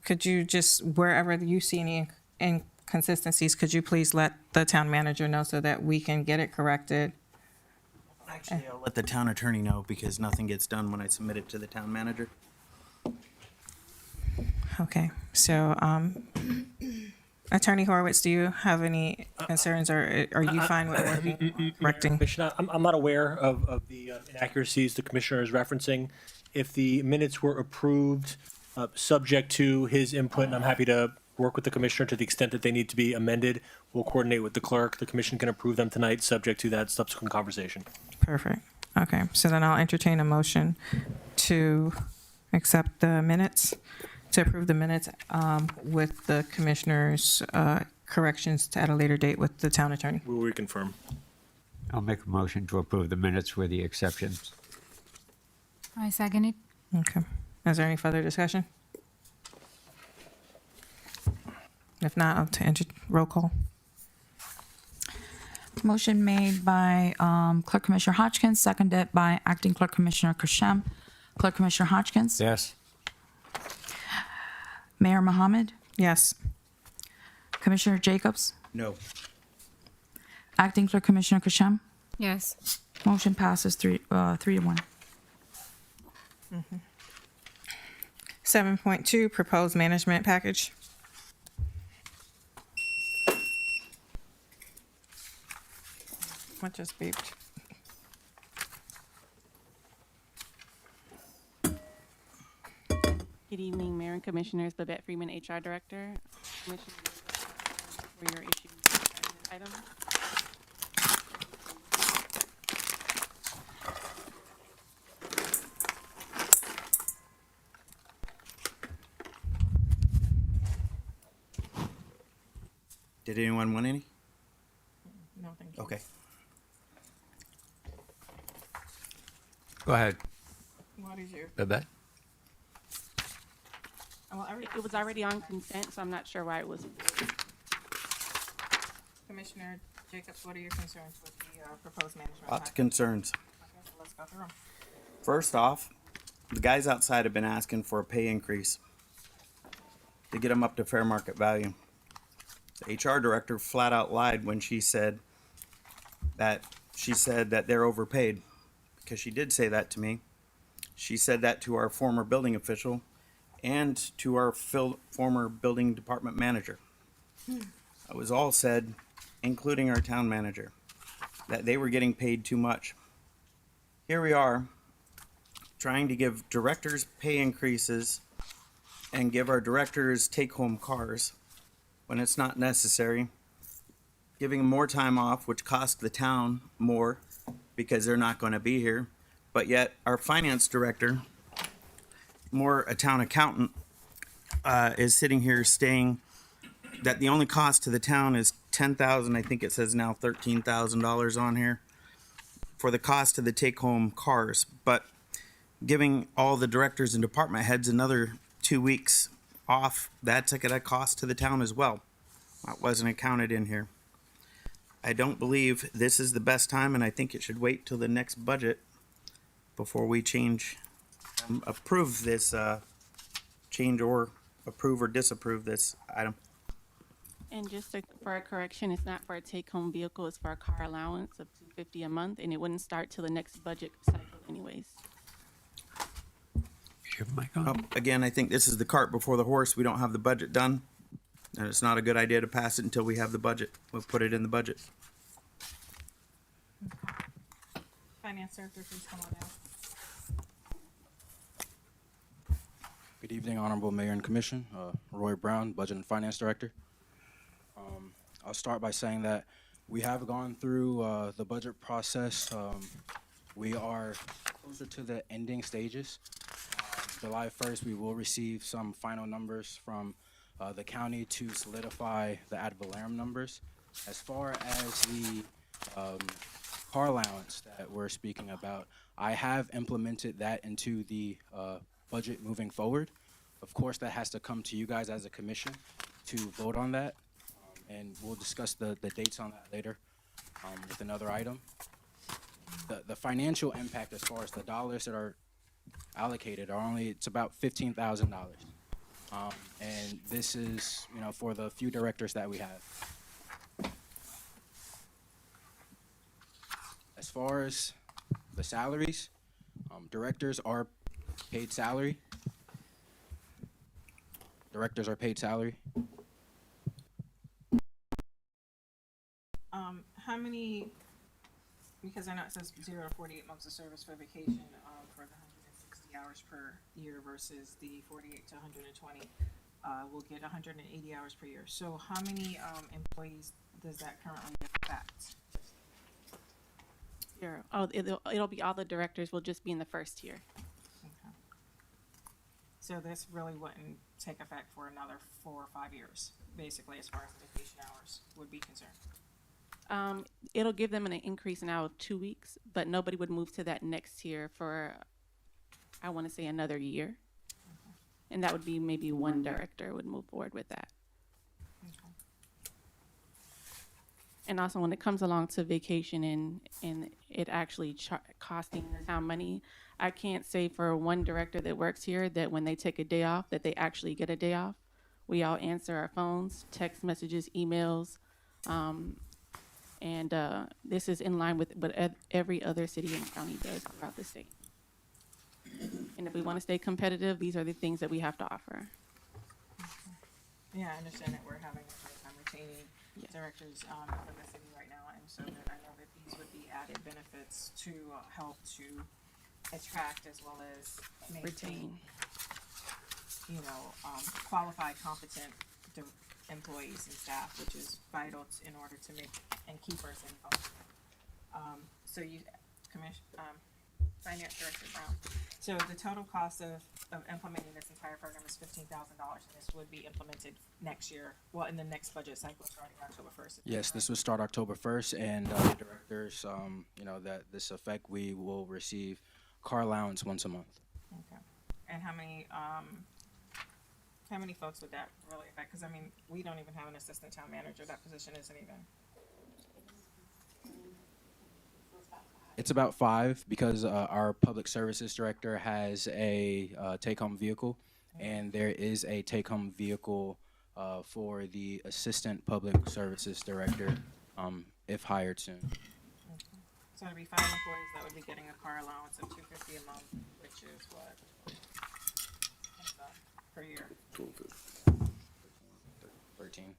could you just, wherever you see any inconsistencies, could you please let the town manager know so that we can get it corrected? Actually, I'll let the town attorney know because nothing gets done when I submit it to the town manager. Okay, so Attorney Horowitz, do you have any concerns or are you fine with working, correcting? Commissioner, I'm not aware of the inaccuracies the commissioner is referencing. If the minutes were approved, subject to his input, and I'm happy to work with the commissioner to the extent that they need to be amended, we'll coordinate with the clerk. The commission can approve them tonight, subject to that subsequent conversation. Perfect. Okay, so then I'll entertain a motion to accept the minutes, to approve the minutes with the commissioner's corrections at a later date with the town attorney. We'll reconfirm. I'll make a motion to approve the minutes with the exceptions. I second it. Okay. Is there any further discussion? If not, I'll enter roll call. Motion made by Clerk Commissioner Hodgkins, seconded by Acting Clerk Commissioner Kashem. Clerk Commissioner Hodgkins? Yes. Mayor Mohammed? Yes. Commissioner Jacobs? No. Acting Clerk Commissioner Kashem? Yes. Motion passes 3-1. 7.2, proposed management package. What just beeped? Good evening, Mayor and Commissioners. Babette Friedman, HR Director. Commissioners, for your issue item. Did anyone want any? No, thank you. Okay. Go ahead, What is your? Babette. It was already on consent, so I'm not sure why it was. Commissioner Jacobs, what are your concerns with the proposed management Lots of package? concerns. Okay, so let's go through them. First off, the guys outside have been asking for a pay increase to get them up to fair market value. The HR director flat out lied when she said that they're overpaid, because she did say that to me. She said that to our former building official and to our former building department manager. It was all said, including our town manager, that they were getting paid too much. Here we are, trying to give directors pay increases and give our directors take-home cars when it's not necessary, giving them more time off, which costs the town more because they're not going to be here, but yet our finance director, more a town accountant, is sitting here saying that the only cost to the town is $10,000. I think it says now $13,000 on here for the cost of the take-home cars, but giving all the directors and department heads another 2 weeks off, that's like a cost to the town as well. That wasn't accounted in here. I don't believe this is the best time, and I think it should wait till the next budget before we approve this change or approve or disapprove this item. And just for a correction, it's not for a take-home vehicle, it's for a car allowance of $250 a month, and it wouldn't start till the next budget cycle anyways. Your mic on? Again, I think this is the cart before the horse. We don't have the budget done, and it's not a good idea to pass it until we have the budget. We'll put it in the budget. Finance Director, please come on down. Good evening, Honorable Mayor and Commission. Roy Brown, Budget and Finance Director. I'll start by saying that we have gone through the budget process. We are closer to the ending stages. July 1st, we will receive some final numbers from the county to solidify the ad valorem numbers. As far as the car allowance that we're speaking about, I have implemented that into the budget moving forward. Of course, that has to come to you guys as a commission to vote on that, and we'll discuss the dates on that later with another item. The financial impact as far as the dollars that are allocated are only, it's about $15,000. And this is, you know, for the few directors that we have. As far as the salaries, directors are paid salary. Directors are paid salary. How many, because I know it says 0 to 48 months of service for vacation, for the 160 hours per year versus the 48 to 120, will get 180 hours per year. So how many, employees does that currently affect? It'll be all the directors will just be in the first tier. Okay. So this really wouldn't take effect for another 4 or 5 years, basically, as far as vacation hours would be concerned. It'll give them an increase now of 2 weeks, but nobody would move to that next tier for, I want to say, another year. Okay. And that would be maybe one director would move forward with that. Okay. And also when it comes along to vacation and it actually costing the town money, I can't say for one director that works here that when they take a day off, that they actually get a day off. We all answer our phones, text messages, emails, and this is in line with what every other city and county does throughout the state. And if we want to stay competitive, these are the things that we have to offer. Yeah, I understand that we're having a hard time retaining directors for the city right now, and so that I know that these would be added benefits to help to attract as well as maintain, you know, qualified, competent employees and staff, which is vital in order to make and keep our city functioning. So you, Finance Director Brown. So the total cost of implementing this entire program is $15,000, and this would be implemented next year, well, in the next budget cycle starting October 1st. Yes, this would start October 1st, and the directors, you know, that this effect, we will receive car allowance once a month. Okay. And how many folks would that really affect? Because I mean, we don't even have an assistant town manager. That position isn't even. It's about 5 because our public services director has a take-home vehicle, and there is a take-home vehicle for the assistant public services director if hired soon. Okay. So it'd be 5 employees that would be getting a car allowance of $250 a month, which is what? What's that per year? 13.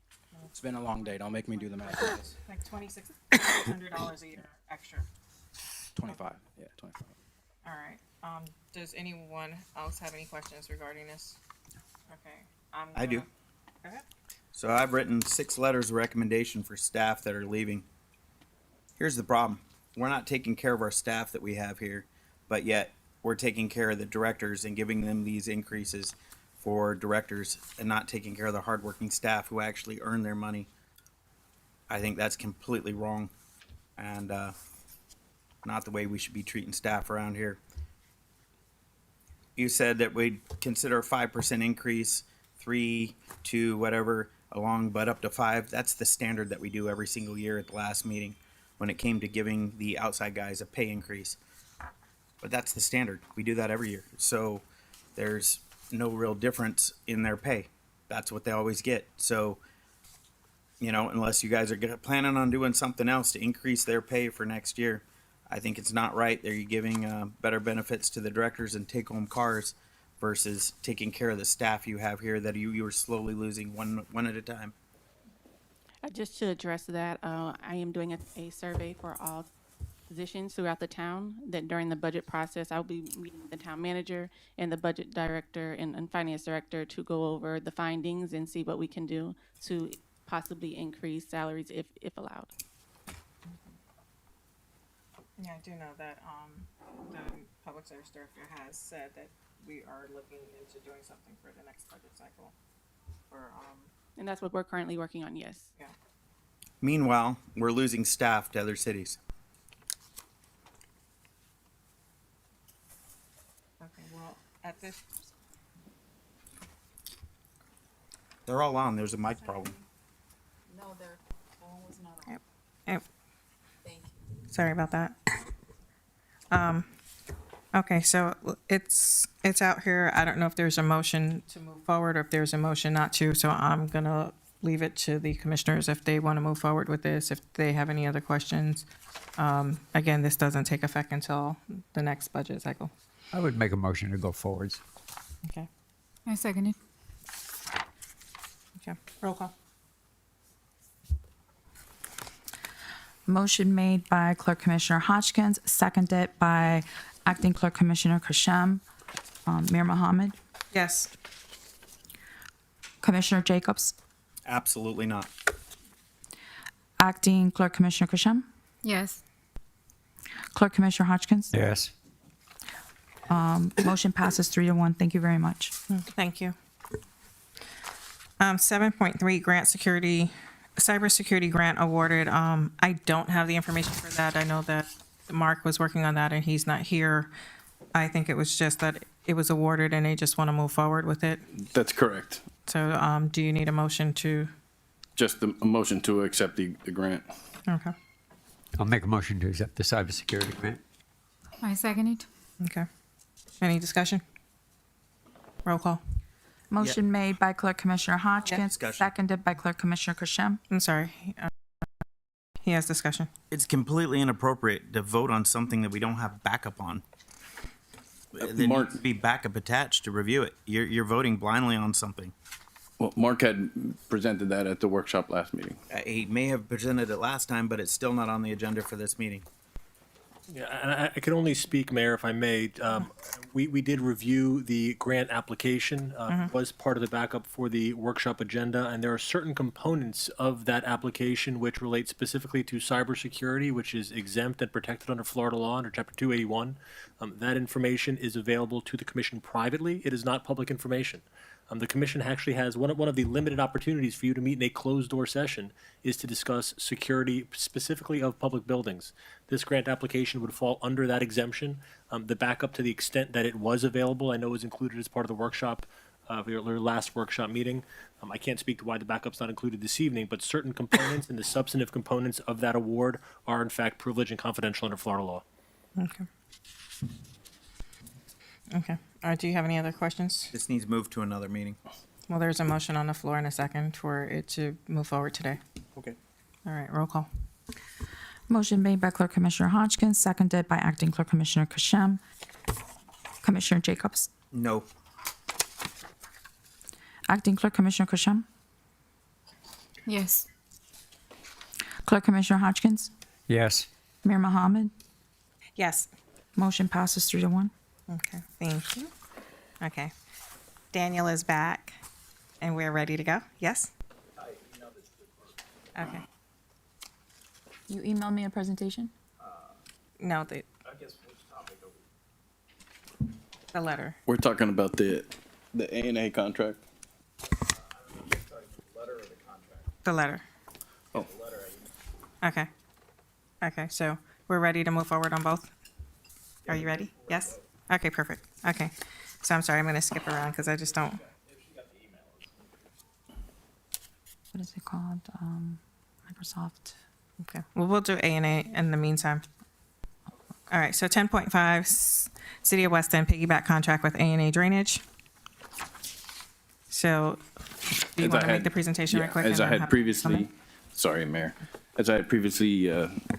It's been a long day. Don't make me do the math. Like $2,600 a year extra. 25. Yeah, 25. All right. Does anyone else have any questions regarding this? Okay. I do. Go ahead. So I've written 6 letters of recommendation for staff that are leaving. Here's the problem. We're not taking care of our staff that we have here, but yet we're taking care of the directors and giving them these increases for directors and not taking care of the hardworking staff who actually earn their money. I think that's completely wrong and not the way we should be treating staff around here. You said that we'd consider a 5% increase, 3 to whatever along, but up to 5. That's the standard that we do every single year at the last meeting when it came to giving the outside guys a pay increase. But that's the standard. We do that every year. So there's no real difference in their pay. that's what they always get. So, you know, unless you guys are planning on doing something else to increase their pay for next year, I think it's not right that you're giving better benefits to the directors and take-home cars versus taking care of the staff you have here that you are slowly losing one at a time. Just to address that, I am doing a survey for all positions throughout the town, that during the budget process, I'll be meeting with the town manager and the budget director and finance director to go over the findings and see what we can do to possibly increase salaries if allowed. Yeah, I do know that, the public service director has said that we are looking into doing something for the next budget cycle for, And that's what we're currently working on, yes. yeah. Meanwhile, we're losing staff to other cities. Okay, well, at this, They're all on. There's a mic problem. No, their phone was not Yep. Yep. Thank you. Sorry about that. Okay, so it's out here. I don't know if there's a motion to move forward or if there's a motion not to, so I'm gonna leave it to the commissioners if they want to move forward with this, if they have any other questions. Again, this doesn't take effect until the next budget cycle. I would make a motion to go forwards. Okay. I second it. Okay, roll call. Motion made by Clerk Commissioner Hodgkins, seconded by Acting Clerk Commissioner Kashem. Mayor Mohammed, Yes. Commissioner Jacobs, Absolutely not. Acting Clerk Commissioner Kashem, Yes. Clerk Commissioner Hodgkins. Yes. Motion passes 3-1. Thank you very much. Thank you. 7.3 grant security, cybersecurity grant awarded. I don't have the information for that. I know that Mark was working on that and he's not here. I think it was just that it was awarded and they just want to move forward with it. That's correct. So, do you need a motion to, Just a motion to accept the grant. okay, I'll make a motion to accept the cybersecurity grant. I second it. okay. Any discussion? Roll call. Motion made by Clerk Commissioner Hodgkins, Discussion. seconded by Clerk Commissioner Kashem. I'm sorry. He has discussion. It's completely inappropriate to vote on something that we don't have backup on. There Mark- needs to be backup attached to review it. You're voting blindly on something. Well, Mark had presented that at the workshop last meeting. He may have presented it last time, but it's still not on the agenda for this meeting. Yeah, and I can only speak, Mayor, if I may. We did review the grant application, was part of the backup for the workshop agenda, and there are certain components of that application which relate specifically to cybersecurity, which is exempt and protected under Florida law under Chapter 281. That information is available to the commission privately. It is not public information. The commission actually has one of the limited opportunities for you to meet in a closed-door session is to discuss security specifically of public buildings. This grant application would fall under that exemption. The backup, to the extent that it was available, I know was included as part of the workshop, your last workshop meeting. I can't speak to why the backup's not included this evening, but certain components and the substantive components of that award are in fact privileged and confidential under Florida law. Okay. Okay. Do you have any other questions? This needs moved to another meeting. Well, there's a motion on the floor in a second for it to move forward today. Okay. All right, roll call. Motion made by Clerk Commissioner Hodgkins, seconded by Acting Clerk Commissioner Kashem. Commissioner Jacobs, No. Acting Clerk Commissioner Kashem, Yes. Clerk Commissioner Hodgkins, Yes. Mayor Mohammed. Yes. Motion passes 3-1. Okay, thank you. Okay. Daniel is back and we're ready to go. Yes? Okay. You emailed me a presentation? No, the letter. We're talking about the A&A contract. The letter. Oh. Okay. Okay, so we're ready to move forward on both? Are you ready? Yes? Okay, perfect. Okay. So I'm sorry, I'm going to skip around because I just don't. What is it called? Microsoft. Okay. Well, we'll do A&A in the meantime. All right, so 10.5, City of West End piggyback contract with A&A Drainage. So, do you As want I to make had- the presentation right yeah, quick? As and I then had have- previously, sorry, Mayor, as I had previously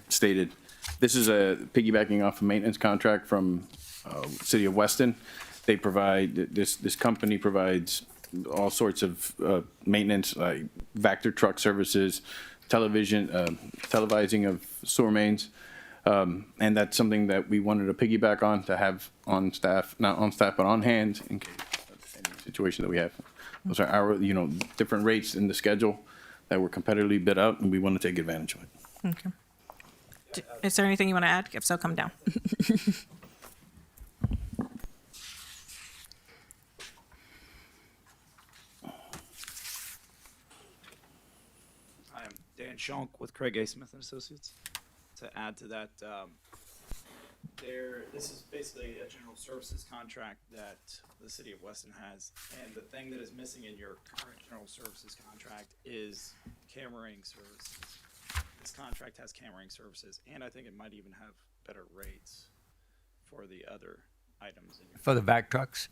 stated, this is a piggybacking off a maintenance contract from City of Weston. They provide, this company provides all sorts of maintenance, like Vector truck services, televising of sewer mains. And that's something that we wanted to piggyback on, to have on staff, not on staff, but on hand in case of any situation that we have. Those are our, different rates in the schedule that were competitively bid out, and we want to take advantage of it. Okay. Is there anything you want to add? If so, come down. Hi, I'm Dan Schonk with Craig A. Smith and Associates. To add to that, this is basically a general services contract that the city of Weston has, and the thing that is missing in your current general services contract is cameraing services. This contract has cameraing services, and I think it might even have better rates for the other items in your. For the vac trucks,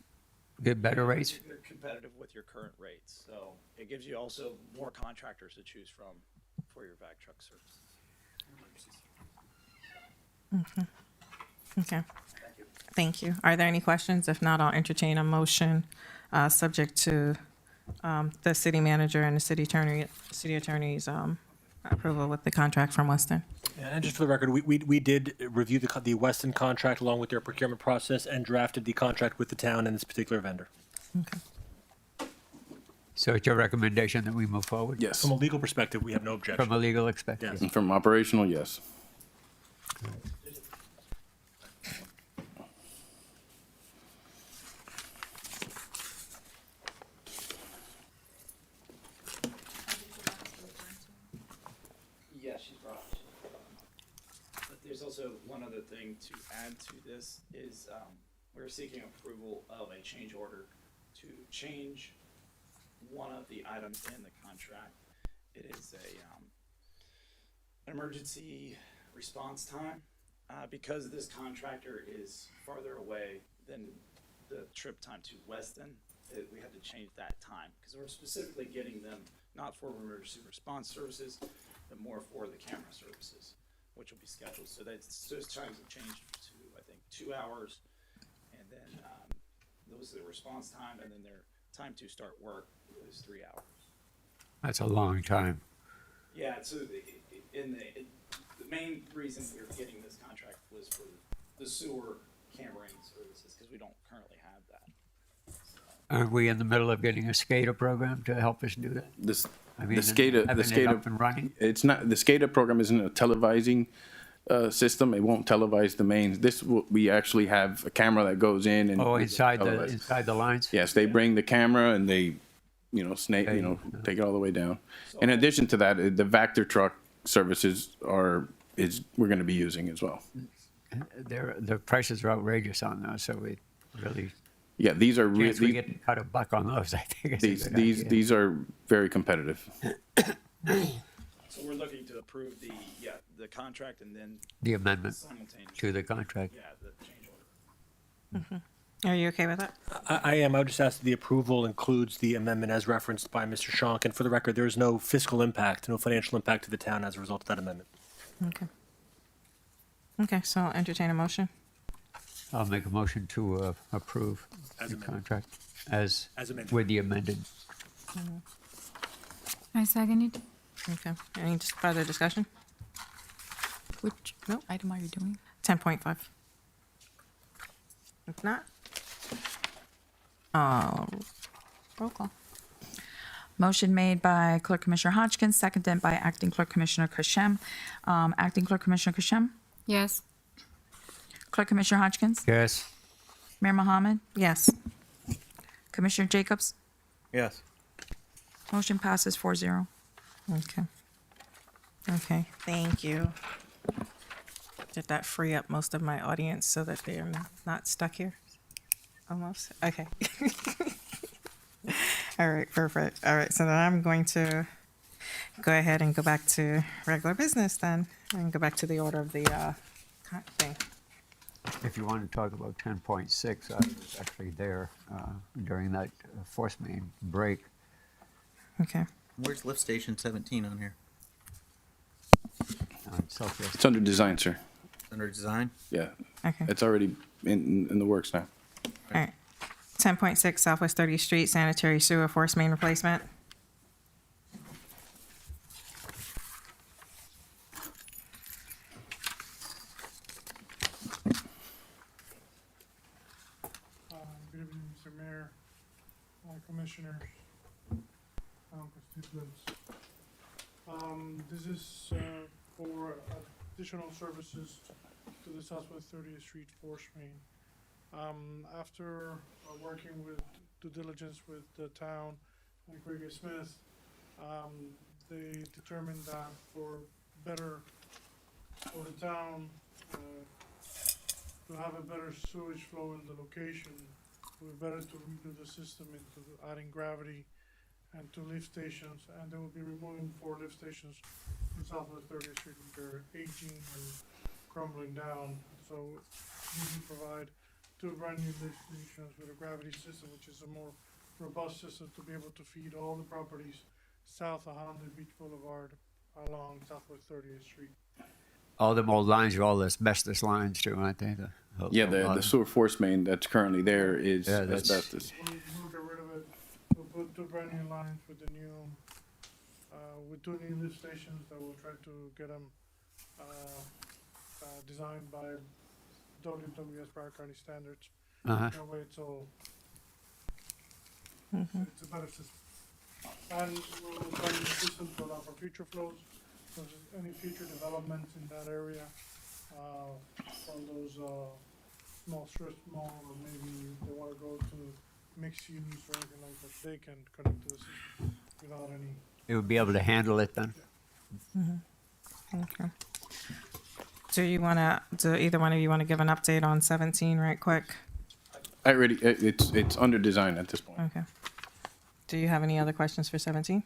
get better rates? They're competitive with your current rates, so it gives you also more contractors to choose from for your vac truck services. Okay. Thank you. Are there any questions? If not, I'll entertain a motion subject to the city manager and the city attorney's approval with the contract from Weston. And just for the record, we did review the Weston contract along with their procurement process and drafted the contract with the town and this particular vendor. So it's your recommendation that we move forward? Yes. From a legal perspective, we have no objection. From a legal perspective? Yes. And from operational, yes. Yeah, she's brought. But there's also one other thing to add to this is we're seeking approval of a change order to change one of the items in the contract. It is an emergency response time. Because this contractor is farther away than the trip time to Weston, we had to change that time because we're specifically getting them not for emergency response services, but more for the camera services, which will be scheduled. So those times have changed to, I think, 2 hours, and then those are the response time, and then their time to start work is 3 hours. That's a long time. Yeah, so the main reason we were getting this contract was for the sewer cameraing services, because we don't currently have that. Are we in the middle of getting a SCADA program to help us do that? I mean, The SCADA, having it up and running? it's not, the SCADA program isn't a televising system. It won't televise the mains. We actually have a camera that goes in and. Oh, inside televise. the lines? Yes, they bring the camera and they, take it all the way down. In addition to that, the Vector truck services we're gonna be using as well. The prices are outrageous on those, so we really, Yeah, these are chance we really, get to cut a buck on those, I think. is a good idea. these are very competitive. So we're looking to approve the contract and then The amendment simultaneously. to the contract. Yeah, the change order. Are you okay with that? I am. I would just ask that the approval includes the amendment as referenced by Mr. Schonk. And for the record, there is no fiscal impact, no financial impact to the town as a result of that amendment. Okay. Okay, so I'll entertain a motion. I'll make a motion to approve As the amended. contract as amended. with the amended. I second it. Okay. Any further discussion? Which item are you doing? 10.5. If not, roll call. Motion made by Clerk Commissioner Hodgkins, seconded by Acting Clerk Commissioner Kashem. Acting Clerk Commissioner Kashem? Yes. Clerk Commissioner Hodgkins? Yes. Mayor Mohammed? Yes. Commissioner Jacobs? Yes. Motion passes 4-0. Okay. Okay, thank you. Did that free up most of my audience so that they are not stuck here? Almost? Okay. All right, perfect. All right, so then I'm going to go ahead and go back to regular business then, and go back to the order of the thing. If you want to talk about 10.6, I was actually there during that force main break. Okay. Where's lift station 17 on here? Southwest. It's under design, sir. Under design? Yeah. Okay. It's already in the works now. All right. 10.6 Southwest 30th Street sanitary sewer force main replacement. Good evening, Mr. Mayor, Commissioners, constituents. This is for additional services to the Southwest 30th Street force main. After working with due diligence with the town and Craig Smith, they determined that for the town to have a better sewage flow in the location, it would be better to redo the system into adding gravity and 2 lift stations, and they will be removing 4 lift stations in Southwest 30th Street, which are aging and crumbling down. So we will provide 2 brand new lift stations with a gravity system, which is a more robust system to be able to feed all the properties south of Honda Beach Boulevard along Southwest 30th Street. All them old lines are all asbestos lines too, aren't they? Yeah, the sewer force main that's currently there is Yeah, that's- asbestos. We'll get rid of it. We'll put 2 brand new lines with the new, with 2 new lift stations that we'll try to get them, designed by WWS Broward County standards. Uh-huh. That way it's all, Mhm. it's a better system. And we'll design the system to allow for future flows, so if there's any future developments in that area, from those, small strip mall, or maybe they wanna go to mixed use or anything like that, they can connect to the system without any. It would be able to handle it then? Okay. Do either one of you want to give an update on 17 right quick? It's under design at this point. Okay. Do you have any other questions for 17?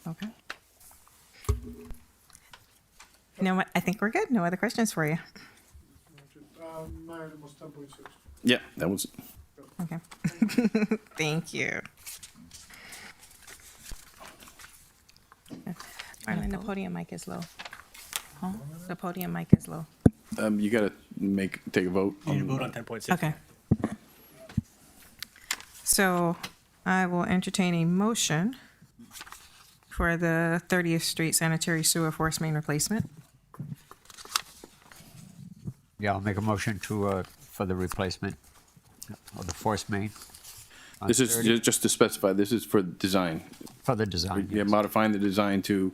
Okay. No, I think we're good. No other questions for you. My item was 10.6. Yeah, that was. Okay. Thank you. Marlon, the podium mic is low. Huh? The podium mic is low. You gotta take a vote. You need to vote on 10.6. Okay. So I will entertain a motion for the 30th Street sanitary sewer force main replacement. Yeah, I'll make a motion to, for the replacement of the force main. on This is 30. just to specify, this is for design. For the design, Yeah, modifying the design to,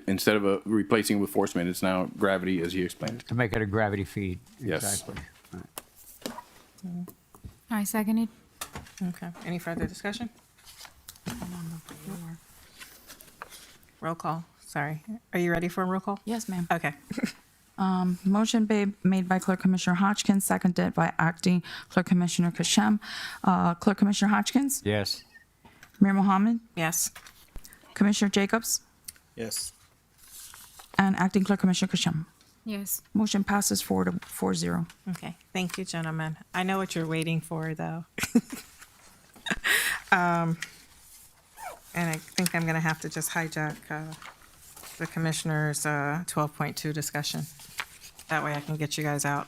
instead of replacing with force main, it's now gravity, as he explained. To make it a gravity feed. Yes. Exactly. Right. I seconded. Okay. Any further discussion? Roll call. Sorry. Are you ready for a roll call? Yes, ma'am. Okay. Motion made by Clerk Commissioner Hodgkins, seconded by Acting Clerk Commissioner Kashem. Clerk Commissioner Hodgkins? Yes. Mayor Mohammed? Yes. Commissioner Jacobs? Yes. And Acting Clerk Commissioner Kashem? Yes. Motion passes 4-0. Okay. Thank you, gentlemen. I know what you're waiting for, though. And I think I'm going to have to just hijack the commissioner's 12.2 discussion. That way I can get you guys out.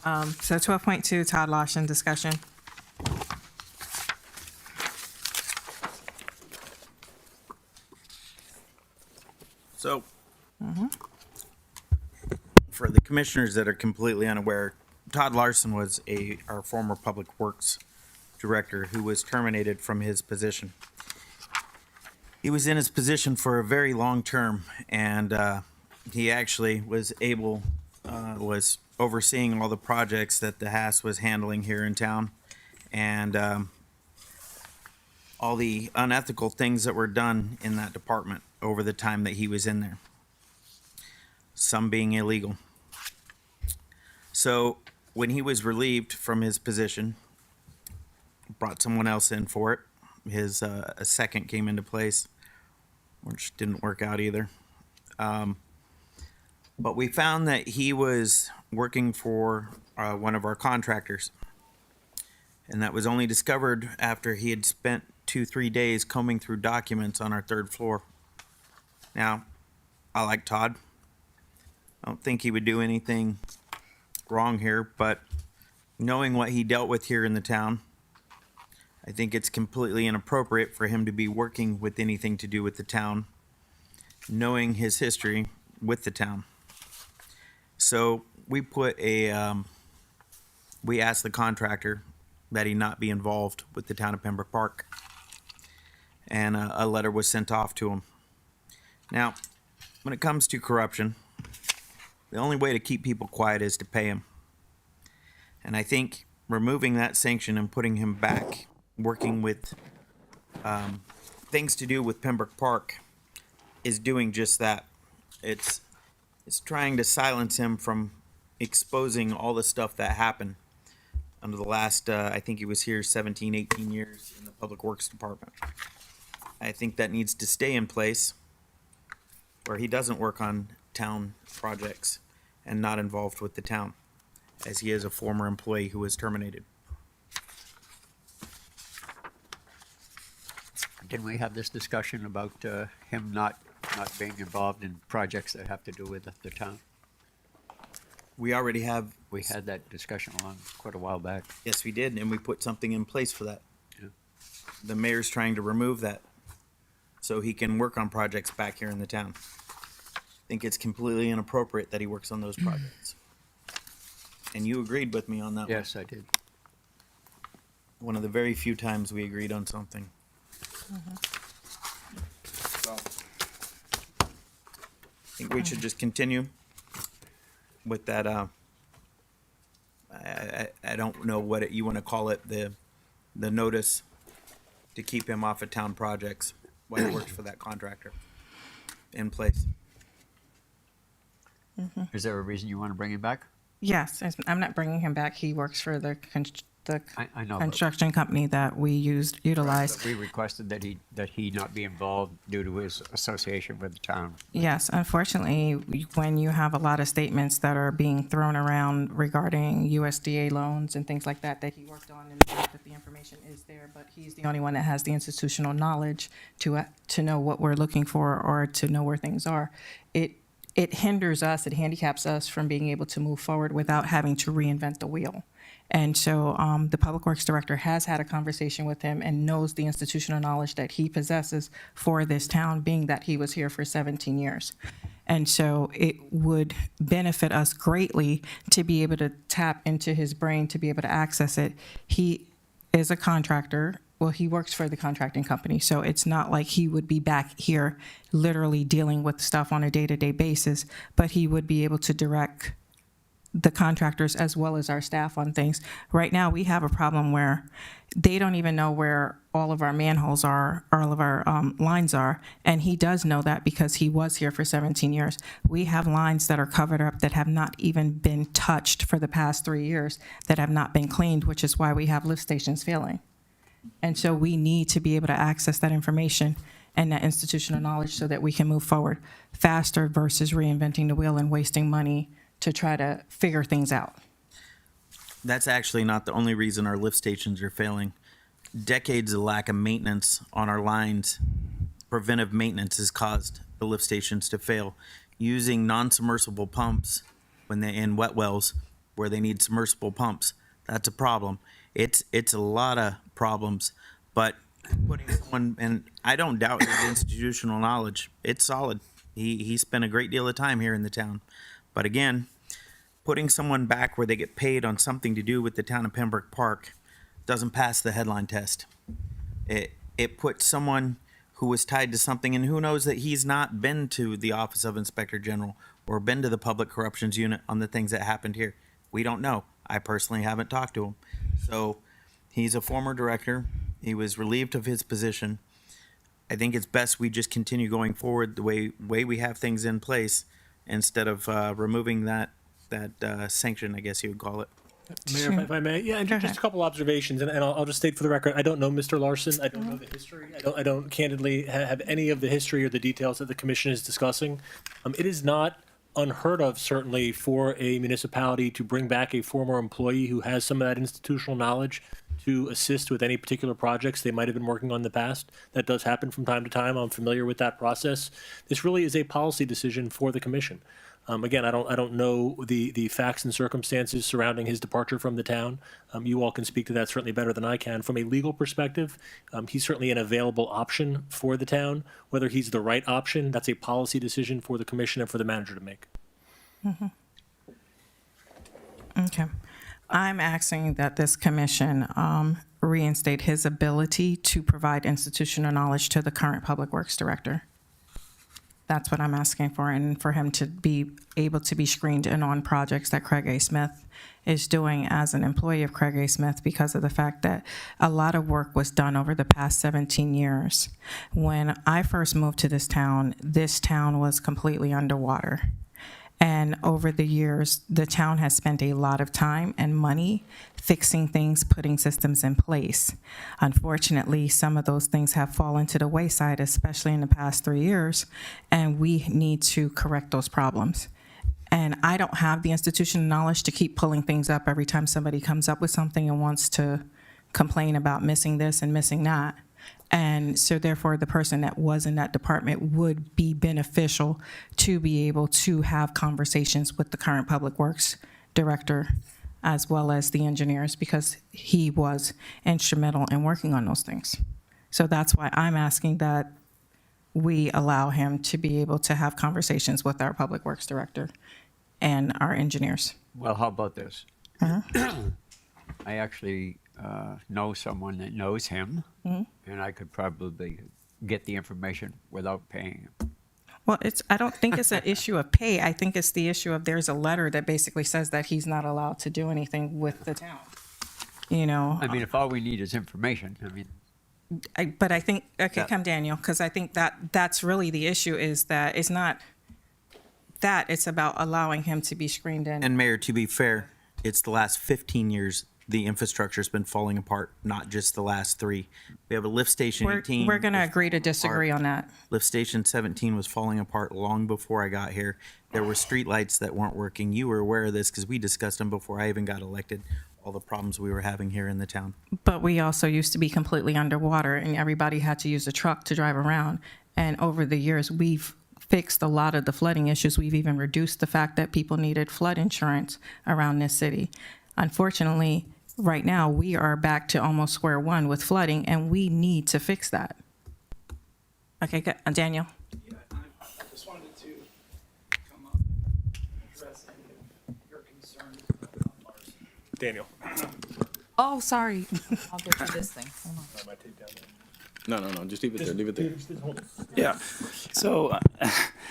So 12.2, Todd Lawson discussion. So, for the commissioners that are completely unaware, Todd Larson was our former Public Works Director who was terminated from his position. He was in his position for a very long term, and he actually was was overseeing all the projects that the HAS was handling here in town, and all the unethical things that were done in that department over the time that he was in there, some being illegal. So when he was relieved from his position, brought someone else in for it. His a second came into place, which didn't work out either. But we found that he was working for one of our contractors. And that was only discovered after he had spent 2-3 days combing through documents on our 3rd floor. Now, I like Todd. I don't think he would do anything wrong here, but knowing what he dealt with here in the town, I think it's completely inappropriate for him to be working with anything to do with the town, knowing his history with the town. So we put we asked the contractor that he not be involved with the town of Pembroke Park. And a letter was sent off to him. Now, when it comes to corruption, the only way to keep people quiet is to pay them. And I think removing that sanction and putting him back working with things to do with Pembroke Park is doing just that. It's trying to silence him from exposing all the stuff that happened under the last, I think he was here 17, 18 years in the Public Works Department. I think that needs to stay in place where he doesn't work on town projects and not involved with the town, as he is a former employee who was terminated. Didn't we have this discussion about him not being involved in projects that have to do with the town? We already have. We had that discussion along quite a while back. Yes, we did, and we put something in place for that. Yeah. The mayor's trying to remove that so he can work on projects back here in the town. I think it's completely inappropriate that he works on those projects. And you agreed with me on that. Yes, I did. One of the very few times we agreed on something. So, I think we should just continue with that. I don't know what you want to call it, the notice to keep him off of town projects while he works for that contractor in place. Is there a reason you want to bring him back? Yes, I'm not bringing him back. He works for the I know, construction company that we utilized. but we requested that he not be involved due to his association with the town. Yes, unfortunately, when you have a lot of statements that are being thrown around regarding USDA loans and things like that he worked on, and the fact that the information is there, but he's the only one that has the institutional knowledge to know what we're looking for or to know where things are. It hinders us, it handicaps us from being able to move forward without having to reinvent the wheel. And so the Public Works Director has had a conversation with him and knows the institutional knowledge that he possesses for this town, being that he was here for 17 years. And so it would benefit us greatly to be able to tap into his brain, to be able to access it. He is a contractor. Well, he works for the contracting company, so it's not like he would be back here literally dealing with stuff on a day-to-day basis, but he would be able to direct the contractors as well as our staff on things. Right now, we have a problem where they don't even know where all of our manholes are, all of our lines are, and he does know that because he was here for 17 years. We have lines that are covered up that have not even been touched for the past 3 years, that have not been cleaned, which is why we have lift stations failing. And so we need to be able to access that information and that institutional knowledge so that we can move forward faster versus reinventing the wheel and wasting money to try to figure things out. That's actually not the only reason our lift stations are failing. Decades of lack of maintenance on our lines, preventive maintenance, has caused the lift stations to fail. Using non-submersible pumps when they're in wet wells where they need submersible pumps, that's a problem. It's a lot of problems, but putting someone, and I don't doubt his institutional knowledge, it's solid. He spent a great deal of time here in the town. But again, putting someone back where they get paid on something to do with the town of Pembroke Park doesn't pass the headline test. It puts someone who was tied to something, and who knows that he's not been to the Office of Inspector General or been to the Public Corruptions Unit on the things that happened here. We don't know. I personally haven't talked to him. So he's a former director. He was relieved of his position. I think it's best we just continue going forward the way we have things in place instead of removing that sanction, I guess you would call it. Mayor, if I may, yeah, and just a couple observations, and I'll just state for the record, I don't know Mr. Larson. I don't know the history. I don't candidly have any of the history or the details that the commission is discussing. It is not unheard of, certainly, for a municipality to bring back a former employee who has some of that institutional knowledge to assist with any particular projects they might have been working on in the past. That does happen from time to time. I'm familiar with that process. This really is a policy decision for the commission. Again, I don't know the facts and circumstances surrounding his departure from the town. You all can speak to that certainly better than I can. From a legal perspective, he's certainly an available option for the town. Whether he's the right option, that's a policy decision for the commission and for the manager to make. Okay. I'm asking that this commission reinstate his ability to provide institutional knowledge to the current Public Works Director. That's what I'm asking for, and for him to be able to be screened in on projects that Craig A. Smith is doing as an employee of Craig A. Smith, because of the fact that a lot of work was done over the past 17 years. When I first moved to this town was completely underwater. And over the years, the town has spent a lot of time and money fixing things, putting systems in place. Unfortunately, some of those things have fallen to the wayside, especially in the past 3 years, and we need to correct those problems. And I don't have the institutional knowledge to keep pulling things up every time somebody comes up with something and wants to complain about missing this and missing that. And so therefore, the person that was in that department would be beneficial to be able to have conversations with the current Public Works Director as well as the engineers, because he was instrumental in working on those things. So that's why I'm asking that we allow him to be able to have conversations with our Public Works Director and our engineers. Well, how about this? I actually know someone that knows him, and I could probably get the information without paying him. Well, I don't think it's an issue of pay. I think it's the issue of there's a letter that basically says that he's not allowed to do anything with the town. You know? I mean, if all we need is information, I mean. But I think, okay, Yeah. come Daniel, because I think that's really the issue, is that it's not that, it's about allowing him to be screened in. And Mayor, to be fair, it's the last 15 years the infrastructure's been falling apart, not just the last 3. We have a lift station 18. We're going to agree to disagree on that. Lift station 17 was falling apart long before I got here. There were street lights that weren't working. You were aware of this because we discussed them before I even got elected, all the problems we were having here in the town. But we also used to be completely underwater, and everybody had to use a truck to drive around. And over the years, we've fixed a lot of the flooding issues. We've even reduced the fact that people needed flood insurance around this city. Unfortunately, right now, we are back to almost square one with flooding, and we need to fix that. Okay, good. Daniel? Yeah, I just wanted to come up and address any of your concerns about Larson. Daniel. Oh, sorry. I'll get you this thing. Hold on. No, just leave it there, leave it there. Yeah, so.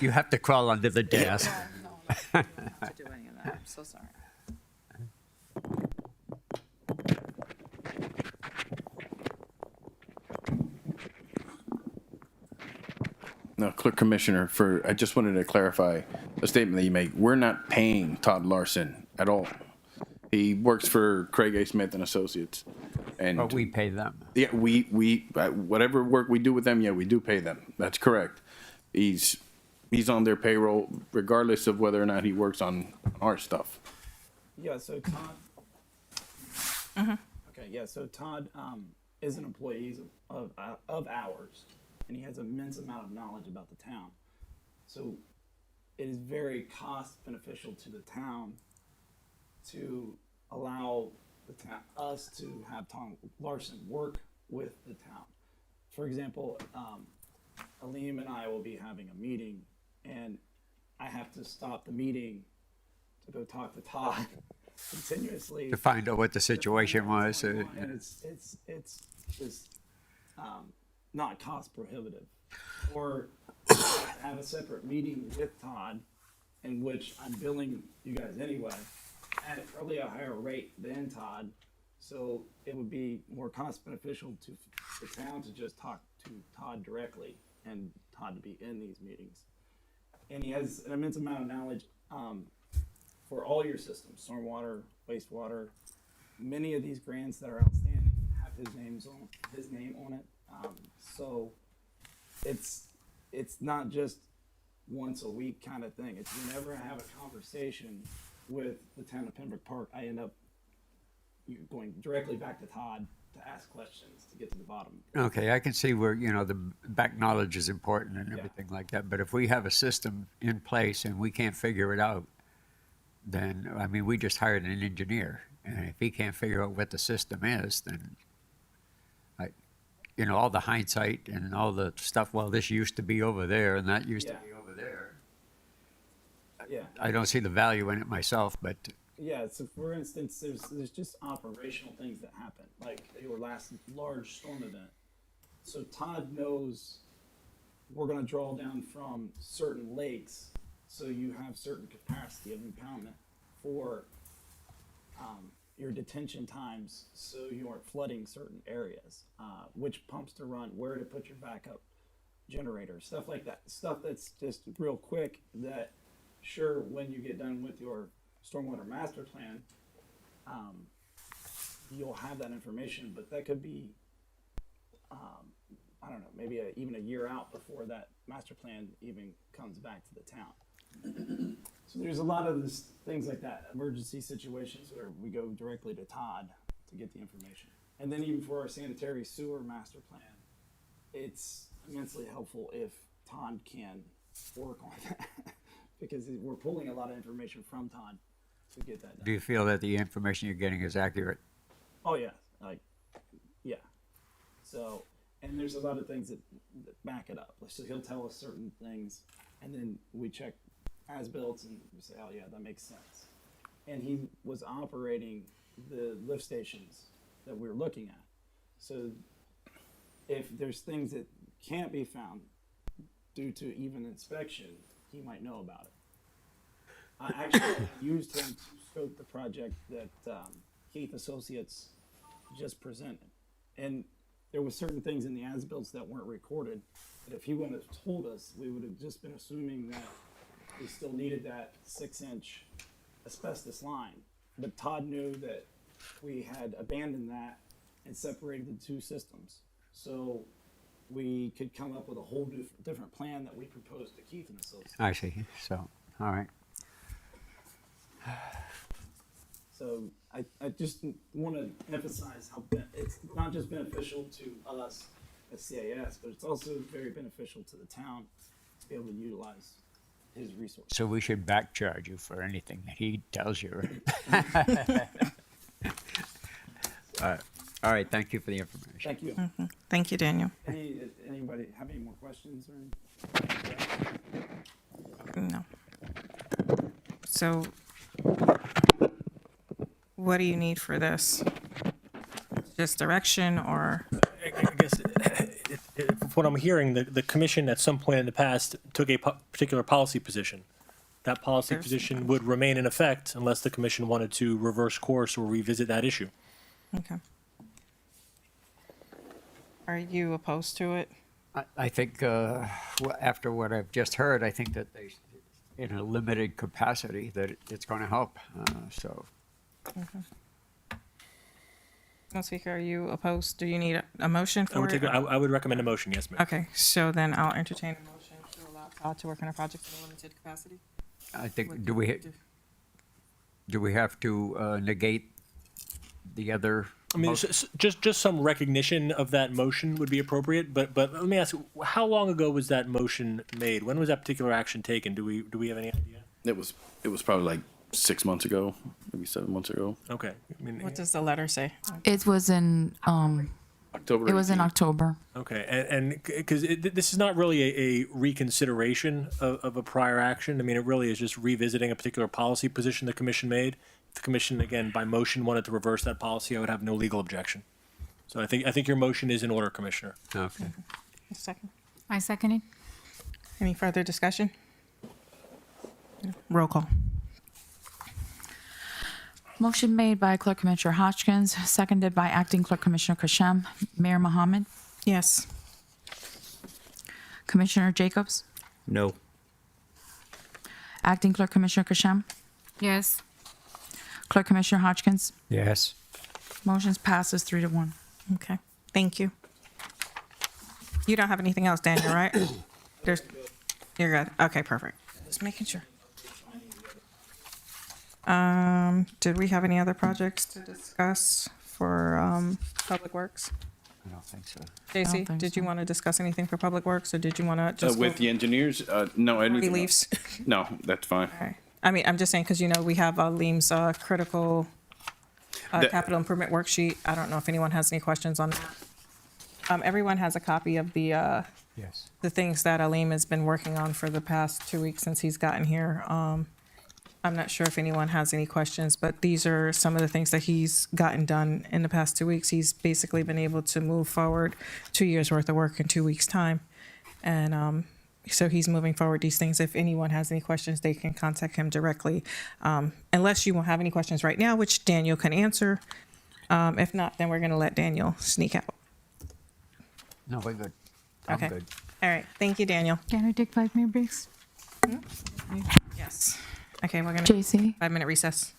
You have to crawl under the desk. No, I don't have to do any of that. I'm so sorry. No, Clerk Commissioner, I just wanted to clarify a statement that you make. We're not paying Todd Larson at all. He works for Craig A. Smith and Associates. And But we pay them. yeah, we whatever work we do with them, yeah, we do pay them. That's correct. He's on their payroll regardless of whether or not he works on our stuff. Yeah, so Todd. Okay, yeah, so Todd is an employee of ours, and he has an immense amount of knowledge about the town. So it is very cost beneficial to the town to allow us to have Tom Larson work with the town. For example, Aleem and I will be having a meeting, and I have to stop the meeting to go talk to Todd continuously To find out what the situation was. and it's just not cost prohibitive. Or have a separate meeting with Todd in which I'm billing you guys anyway at probably a higher rate than Todd, so it would be more cost beneficial to the town to just talk to Todd directly and Todd to be in these meetings. And he has an immense amount of knowledge for all your systems, stormwater, wastewater. Many of these grants that are outstanding have his name on it. So it's not just once a week kind of thing. It's whenever I have a conversation with the town of Pembroke Park, I end up going directly back to Todd to ask questions to get to the bottom. Okay, I can see where, the back knowledge is important and Yeah. everything like that, but if we have a system in place and we can't figure it out, then, I mean, we just hired an engineer, and if he can't figure out what the system is, then, all the hindsight and all the stuff, well, this used to be over there and that used to be over there. Yeah. I don't see the value in it myself, but Yeah, so for instance, there's just operational things that happen, like your last large storm event. So Todd knows we're gonna draw down from certain lakes, so you have certain capacity of impoundment for your detention times, so you aren't flooding certain areas, which pumps to run, where to put your backup generator, stuff like that. Stuff that's just real quick that, sure, when you get done with your stormwater master plan, you'll have that information, but that could be, I don't know, maybe even a year out before that master plan even comes back to the town. So there's a lot of this, things like that, emergency situations where we go directly to Todd to get the information. And then even for our sanitary sewer master plan, it's immensely helpful if Todd can work on that because we're pulling a lot of information from Todd to get that done. do you feel that the information you're getting is accurate? Oh yeah, yeah. So, and there's a lot of things that back it up. So he'll tell us certain things, and then we check as-built and we say, oh yeah, that makes sense. And he was operating the lift stations that we were looking at. So if there's things that can't be found due to even inspection, he might know about it. I actually used him to scope the project that Keith Associates just presented. And there were certain things in the as-bills that weren't recorded, but if he wouldn't have told us, we would have just been assuming that we still needed that 6-inch asbestos line. But Todd knew that we had abandoned that and separated the two systems. So we could come up with a whole different plan that we proposed to Keith and Associates. I see, so, all right. So I just want to emphasize how it's not just beneficial to us as CAS, but it's also very beneficial to the town to be able to utilize his resources. So we should back charge you for anything that he tells you, right? All right, thank you for the information. Thank you. Thank you, Daniel. Anybody have any more questions or? No. So, what do you need for this? Just direction or? I guess from what I'm hearing, the commission at some point in the past took a particular policy position. That policy position would remain in effect unless the commission wanted to reverse course or revisit that issue. Okay. Are you opposed to it? I think after what I've just heard, I think that they, in a limited capacity, that it's going to help. So, Council Speaker, are you opposed? Do you need a motion for it? I would recommend a motion, yes, ma'am. Okay, so then I'll entertain a motion to allow Todd to work on a project in a limited capacity. I think do we have to negate the other? I mean, just some recognition of that motion would be appropriate. But let me ask, how long ago was that motion made? When was that particular action taken? Do we have any idea? It was probably like 6 months ago, maybe 7 months ago. Okay. I mean, What does the letter say? It was in October. It was in October. Okay, and because this is not really a reconsideration of a prior action. I mean, it really is just revisiting a particular policy position the commission made. If the commission, again, by motion wanted to reverse that policy, I would have no legal objection. So I think your motion is in order, Commissioner. Okay. A second. I seconded. Any further discussion? Roll call. Motion made by Clerk Commissioner Hodgkins, seconded by Acting Clerk Commissioner Kashem. Mayor Mohammed, Yes. Commissioner Jacobs, No. Acting Clerk Commissioner Kashem, Yes. Clerk Commissioner Hodgkins. Yes. Motion passes 3-1. Okay, thank you. You don't have anything else, Daniel, right? There's, You're good. Okay, perfect. Just making sure. Did we have any other projects to discuss for Public Works? I don't think so. JC, think did you so. want to discuss anything for Public Works, or did you want to just With go- the engineers, no, anything. leaves? No, that's fine. All right. I mean, I'm just saying, because, you know, we have Liam's critical The- capital improvement worksheet. I don't know if anyone has any questions on that. Everyone has a copy of the Yes. the things that Aleem has been working on for the past 2 weeks since he's gotten here. I'm not sure if anyone has any questions, but these are some of the things that he's gotten done in the past 2 weeks. He's basically been able to move forward 2 years worth of work in 2 weeks' time. And so he's moving forward these things. If anyone has any questions, they can contact him directly. Unless you won't have any questions right now, which Daniel can answer. If not, then we're going to let Daniel sneak out. No, we're good. I'm Okay. good. All right. Thank you, Daniel. Can we take 5 minute breaks? Yes. Okay, we're going to JC, 5-minute recess.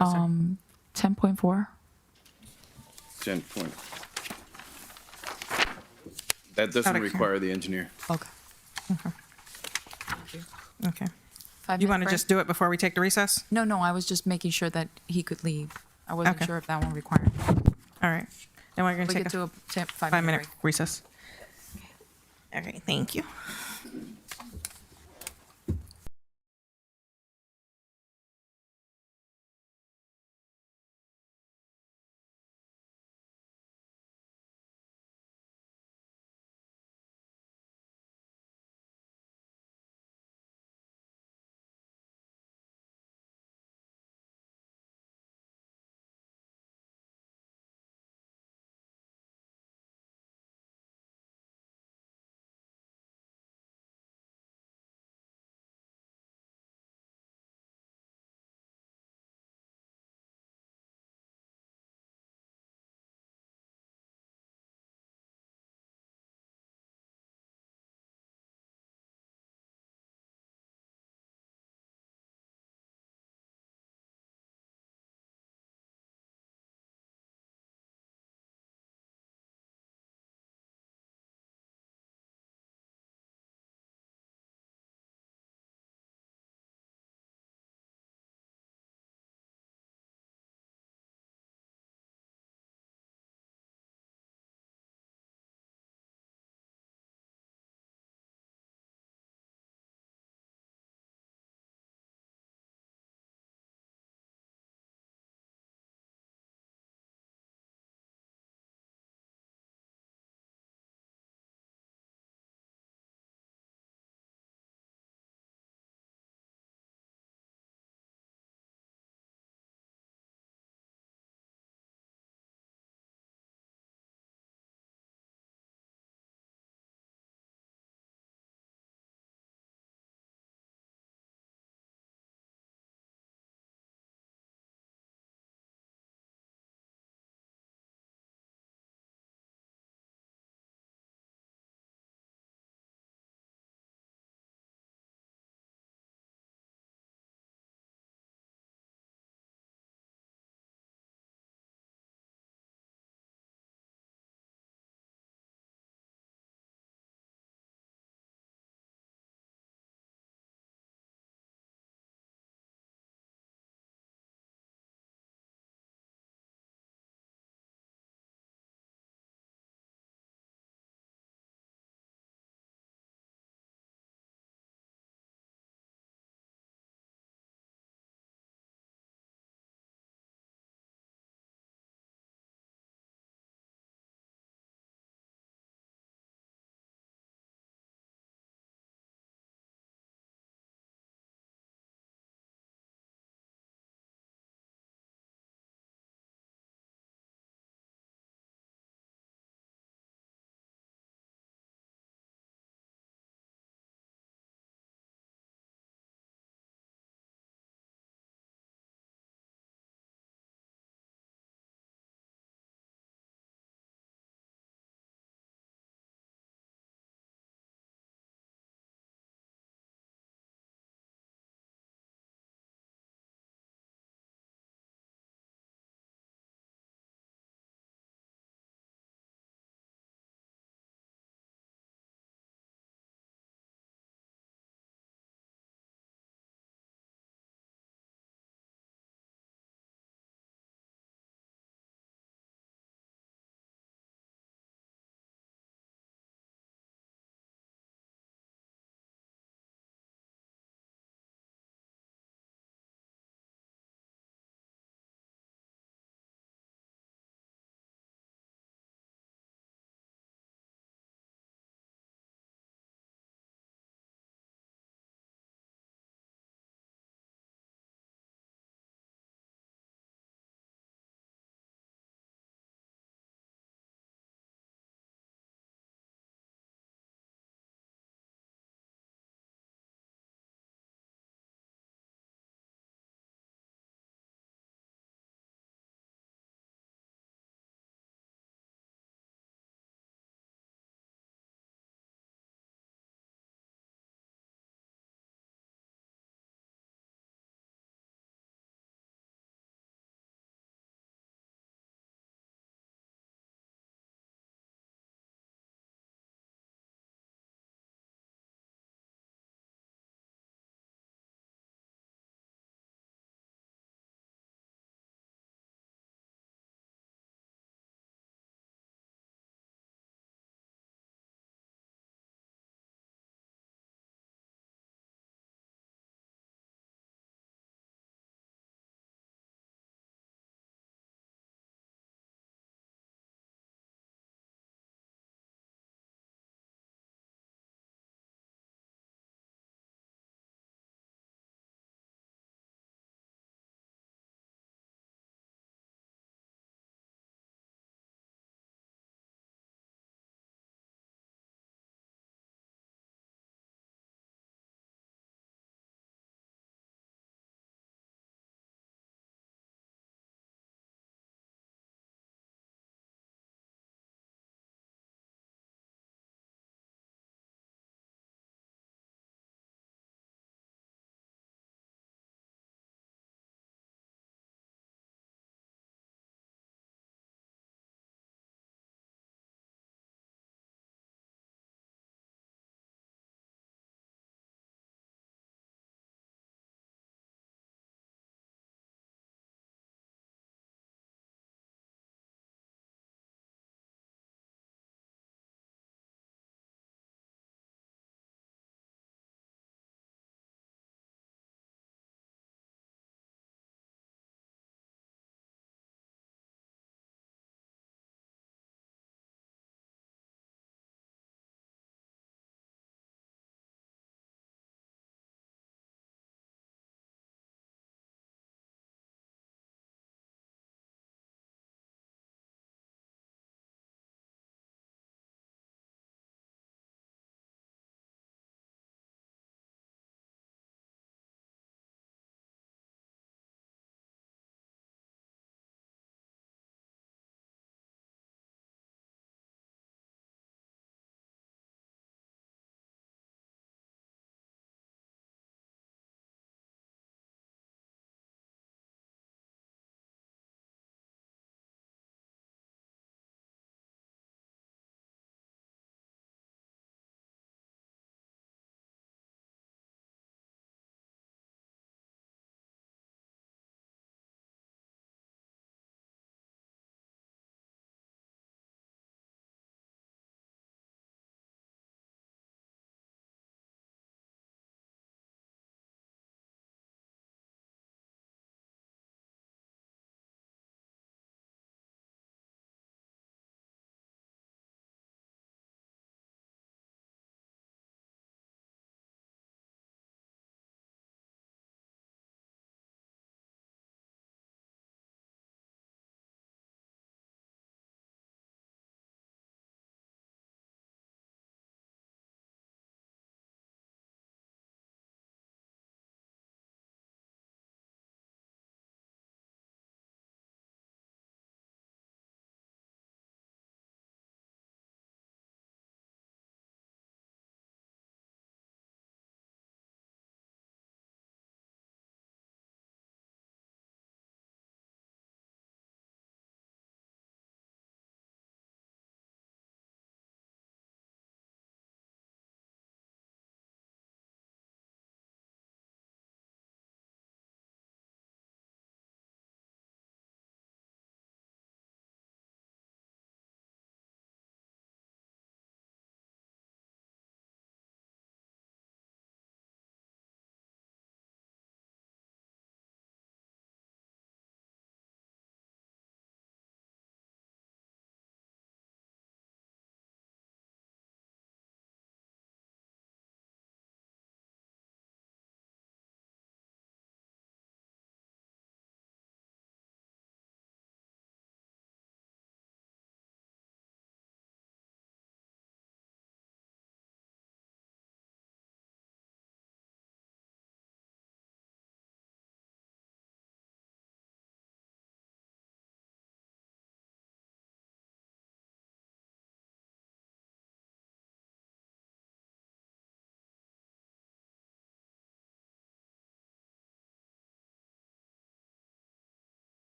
10.4. 10 point. That doesn't Out of require the engineer. Okay. Okay. 5 You minute want to break? just do it before we take the recess? No, no, I was just making sure that he could leave. I wasn't Okay. sure if that one required. All right. Then we're going to We take could a do a 5 5-minute minute break. recess. Okay, thank you.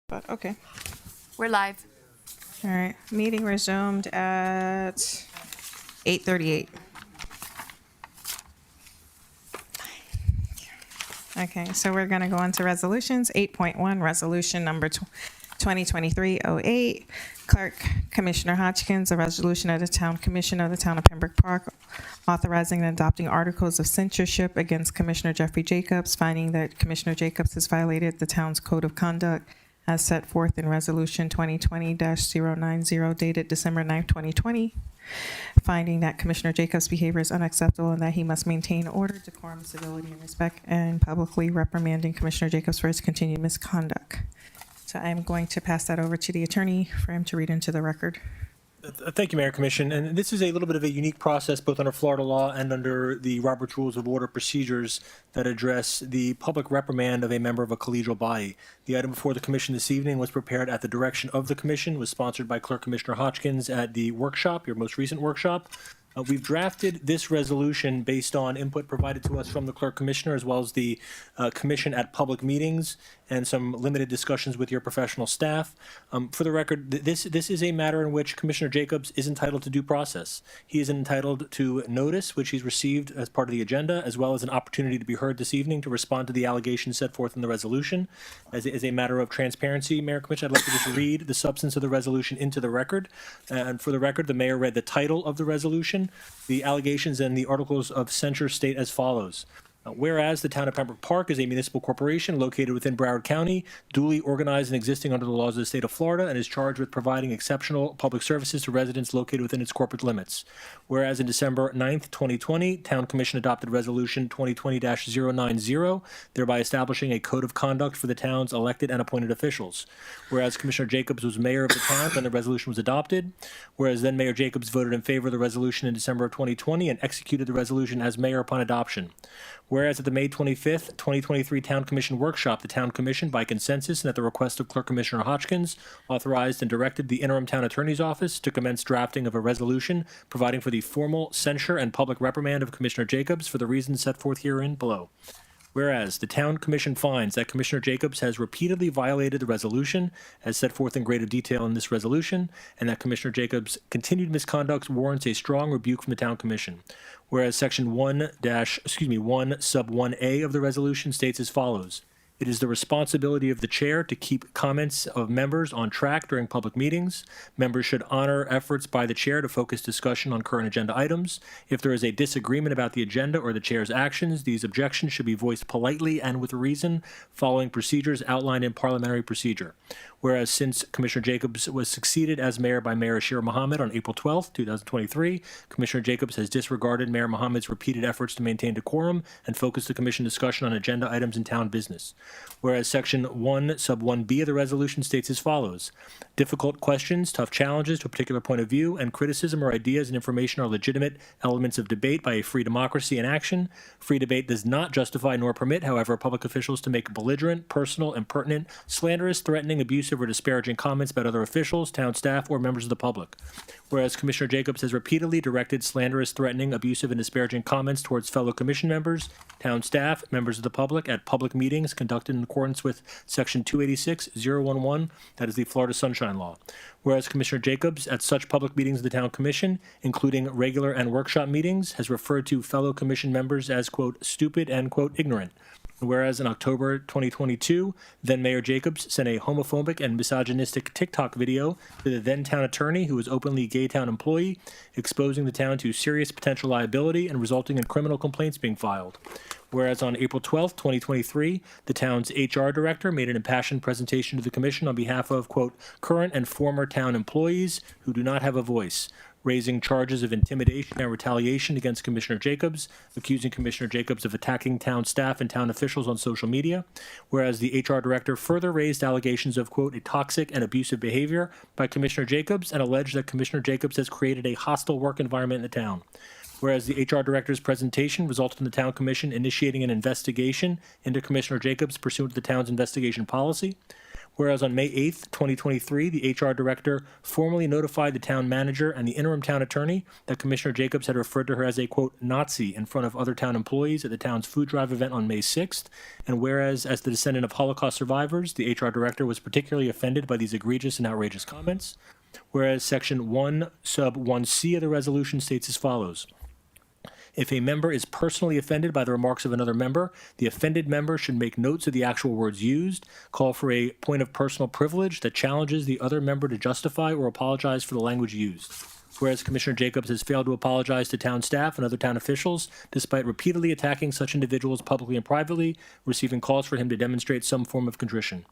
but okay. We're live. All right, meeting resumed at 8:38. Okay, so we're gonna go on to resolutions. 8.1, resolution number 2023-08. Clerk Commissioner Hodgkins, a resolution of the Town Commission of the Town of Pembroke Park authorizing and adopting articles of censorship against Commissioner Jeffrey Jacobs, finding that Commissioner Jacobs has violated the town's code of conduct as set forth in Resolution 2020-090 dated December 9th, 2020, finding that Commissioner Jacobs' behavior is unacceptable and that he must maintain order, decorum, civility, and respect, and publicly reprimanding Commissioner Jacobs for his continued misconduct. So I am going to pass that over to the attorney for him to read into the record. Thank you, Mayor Commission. And this is a little bit of a unique process, both under Florida law and under the Robert's Rules of Order procedures that address the public reprimand of a member of a collegial body. The item before the commission this evening was prepared at the direction of the commission, was sponsored by Clerk Commissioner Hodgkins at the workshop, your most recent workshop. We've drafted this resolution based on input provided to us from the Clerk Commissioner, as well as the commission at public meetings and some limited discussions with your professional staff. For the record, this is a matter in which Commissioner Jacobs is entitled to due process. He is entitled to notice, which he's received as part of the agenda, as well as an opportunity to be heard this evening to respond to the allegations set forth in the resolution. As a matter of transparency, Mayor Commissioner, I'd like to just read the substance of the resolution into the record. And for the record, the mayor read the title of the resolution. The allegations and the articles of censure state as follows. Whereas the town of Pembroke Park is a municipal corporation located within Broward County, duly organized and existing under the laws of the state of Florida, and is charged with providing exceptional public services to residents located within its corporate limits. Whereas in December 9th, 2020, Town Commission adopted Resolution 2020-090, thereby establishing a code of conduct for the town's elected and appointed officials. Whereas Commissioner Jacobs was mayor of the town when the resolution was adopted. Whereas then Mayor Jacobs voted in favor of the resolution in December of 2020 and executed the resolution as mayor upon adoption. Whereas at the May 25th, 2023 Town Commission workshop, the Town Commission, by consensus and at the request of Clerk Commissioner Hodgkins, authorized and directed the interim town attorney's office to commence drafting of a resolution providing for the formal censure and public reprimand of Commissioner Jacobs for the reasons set forth herein below. Whereas the Town Commission finds that Commissioner Jacobs has repeatedly violated the resolution as set forth in greater detail in this resolution, and that Commissioner Jacobs' continued misconduct warrants a strong rebuke from the Town Commission. Whereas Section 1 sub 1A of the resolution states as follows. It is the responsibility of the chair to keep comments of members on track during public meetings. Members should honor efforts by the chair to focus discussion on current agenda items. If there is a disagreement about the agenda or the chair's actions, these objections should be voiced politely and with reason, following procedures outlined in parliamentary procedure. Whereas since Commissioner Jacobs was succeeded as mayor by Mayor Ashir Mohammed on April 12, 2023, Commissioner Jacobs has disregarded Mayor Mohammed's repeated efforts to maintain decorum and focus the commission discussion on agenda items in town business. Whereas Section 1 sub 1B of the resolution states as follows. Difficult questions, tough challenges to a particular point of view, and criticism or ideas and information are legitimate elements of debate by a free democracy in action. Free debate does not justify nor permit, however, public officials to make belligerent, personal, impertinent, slanderous, threatening, abusive, or disparaging comments about other officials, town staff, or members of the public. Whereas Commissioner Jacobs has repeatedly directed slanderous, threatening, abusive, and disparaging comments towards fellow commission members, town staff, members of the public at public meetings conducted in accordance with Section 286-011, that is the Florida Sunshine Law. Whereas Commissioner Jacobs, at such public meetings of the Town Commission, including regular and workshop meetings, has referred to fellow commission members as, quote, stupid and, quote, ignorant. Whereas in October 2022, then Mayor Jacobs sent a homophobic and misogynistic TikTok video to the then town attorney, who was openly a gay town employee, exposing the town to serious potential liability and resulting in criminal complaints being filed. Whereas on April 12, 2023, the town's HR director made an impassioned presentation to the commission on behalf of, quote, current and former town employees who do not have a voice, raising charges of intimidation and retaliation against Commissioner Jacobs, accusing Commissioner Jacobs of attacking town staff and town officials on social media, whereas the HR director further raised allegations of, quote, a toxic and abusive behavior by Commissioner Jacobs and alleged that Commissioner Jacobs has created a hostile work environment in the town. Whereas the HR director's presentation resulted in the Town Commission initiating an investigation into Commissioner Jacobs pursuant to the town's investigation policy. Whereas on May 8th, 2023, the HR director formally notified the town manager and the interim town attorney that Commissioner Jacobs had referred to her as a, quote, Nazi in front of other town employees at the town's food drive event on May 6th. And whereas, as the descendant of Holocaust survivors, the HR director was particularly offended by these egregious and outrageous comments. Whereas Section 1, Sub 1C of the resolution states as follows. If a member is personally offended by the remarks of another member, the offended member should make notes of the actual words used, call for a point of personal privilege that challenges the other member to justify or apologize for the language used. Whereas Commissioner Jacobs has failed to apologize to town staff and other town officials, despite repeatedly attacking such individuals publicly and privately, receiving calls for him to demonstrate some form of contrition.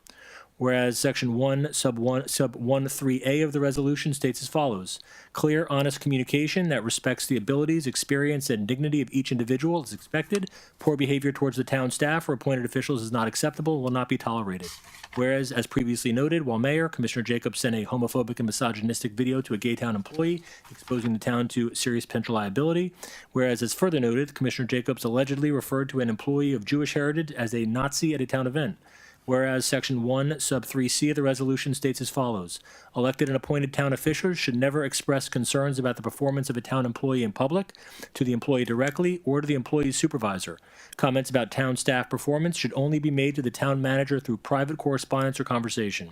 Whereas Section 1, Sub 13A of the resolution states as follows. Clear, honest communication that respects the abilities, experience, and dignity of each individual is expected. Poor behavior towards the town staff or appointed officials is not acceptable and will not be tolerated. Whereas, as previously noted, while mayor, Commissioner Jacobs sent a homophobic and misogynistic video to a gay town employee, exposing the town to serious potential liability. Whereas, as further noted, Commissioner Jacobs allegedly referred to an employee of Jewish heritage as a Nazi at a town event. Whereas Section 1, Sub 3C of the resolution states as follows. Elected and appointed town officials should never express concerns about the performance of a town employee in public, to the employee directly, or to the employee's supervisor. Comments about town staff performance should only be made to the town manager through private correspondence or conversation.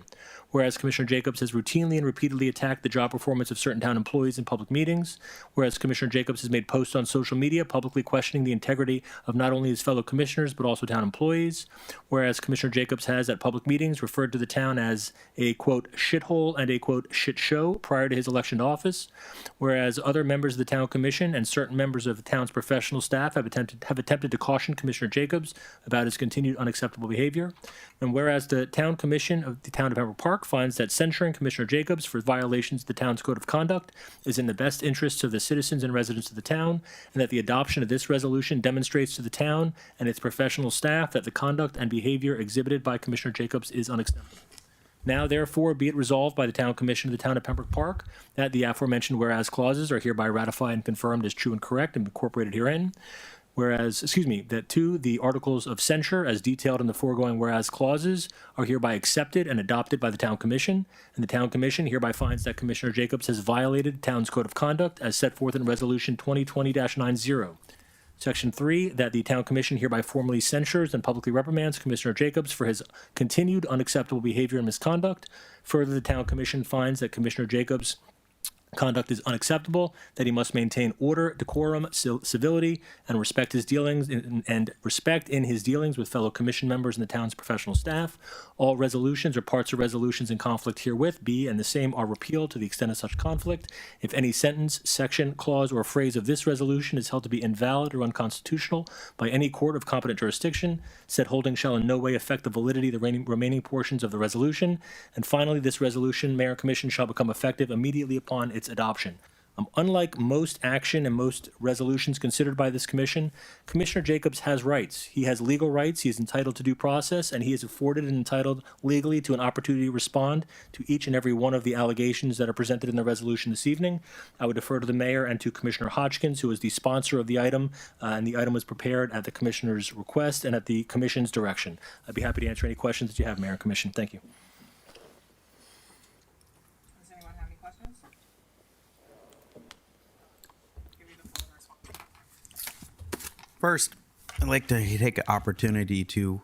Whereas Commissioner Jacobs has routinely and repeatedly attacked the job performance of certain town employees in public meetings. Whereas Commissioner Jacobs has made posts on social media publicly questioning the integrity of not only his fellow commissioners, but also town employees. Whereas Commissioner Jacobs has, at public meetings, referred to the town as a, quote, shithole and a, quote, shit show prior to his election to office. Whereas other members of the town commission and certain members of the town's professional staff have attempted to caution Commissioner Jacobs about his continued unacceptable behavior. And whereas the town commission of the town of Pembroke Park finds that censuring Commissioner Jacobs for violations of the town's code of conduct is in the best interests of the citizens and residents of the town, and that the adoption of this resolution demonstrates to the town and its professional staff that the conduct and behavior exhibited by Commissioner Jacobs is unacceptable. Now, therefore, be it resolved by the Town Commission of the Town of Pembroke Park that the aforementioned whereas clauses are hereby ratified and confirmed as true and correct and incorporated herein. Whereas, that 2, the articles of censure as detailed in the foregoing whereas clauses are hereby accepted and adopted by the Town Commission, and the Town Commission hereby finds that Commissioner Jacobs has violated the town's code of conduct as set forth in Resolution 2020-90. Section 3, that the Town Commission hereby formally censures and publicly reprimands Commissioner Jacobs for his continued unacceptable behavior and misconduct. Further, the Town Commission finds that Commissioner Jacobs' conduct is unacceptable, that he must maintain order, decorum, civility, and respect his dealings and respect in his dealings with fellow commission members and the town's professional staff. All resolutions or parts of resolutions in conflict herewith be and the same are repealed to the extent of such conflict. If any sentence, section, clause, or phrase of this resolution is held to be invalid or unconstitutional by any court of competent jurisdiction, said holding shall in no way affect the validity of the remaining portions of the resolution. And finally, this resolution, Mayor and Commission, shall become effective immediately upon its adoption. Unlike most action and most resolutions considered by this commission, Commissioner Jacobs has rights. He has legal rights, he is entitled to due process, and he is afforded and entitled legally to an opportunity to respond to each and every one of the allegations that are presented in the resolution this evening. I would defer to the mayor and to Commissioner Hodgkins, who is the sponsor of the item, and the item was prepared at the commissioner's request and at the commission's direction. I'd be happy to answer any questions that you have, Mayor and Commission. Thank you. Does anyone have any questions? First, I'd like to take an opportunity to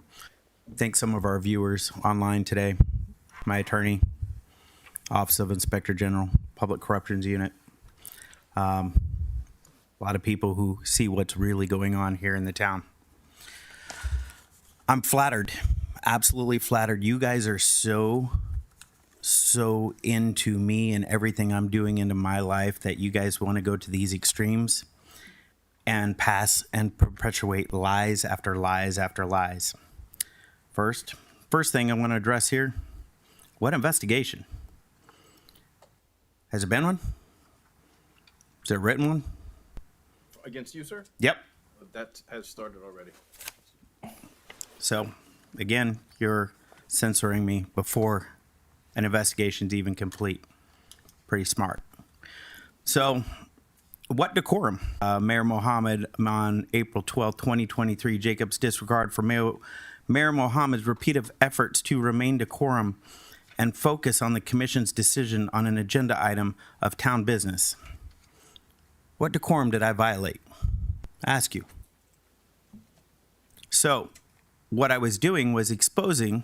thank some of our viewers online today. My attorney, Office of Inspector General, Public Corruptions Unit. A lot of people who see what's really going on here in the town. I'm flattered, absolutely flattered. You guys are so into me and everything I'm doing into my life that you guys want to go to these extremes and pass and perpetuate lies after lies after lies. First thing I want to address here, what investigation? Has it been one? Is there a written one? Against you, sir? Yep. That has started already. So, again, you're censoring me before an investigation's even complete. Pretty smart. So, what decorum? Mayor Mohammed on April 12, 2023, Jacobs' disregard for Mayor Mohammed's repeated efforts to remain decorum and focus on the commission's decision on an agenda item of town business. What decorum did I violate? I ask you. So, what I was doing was exposing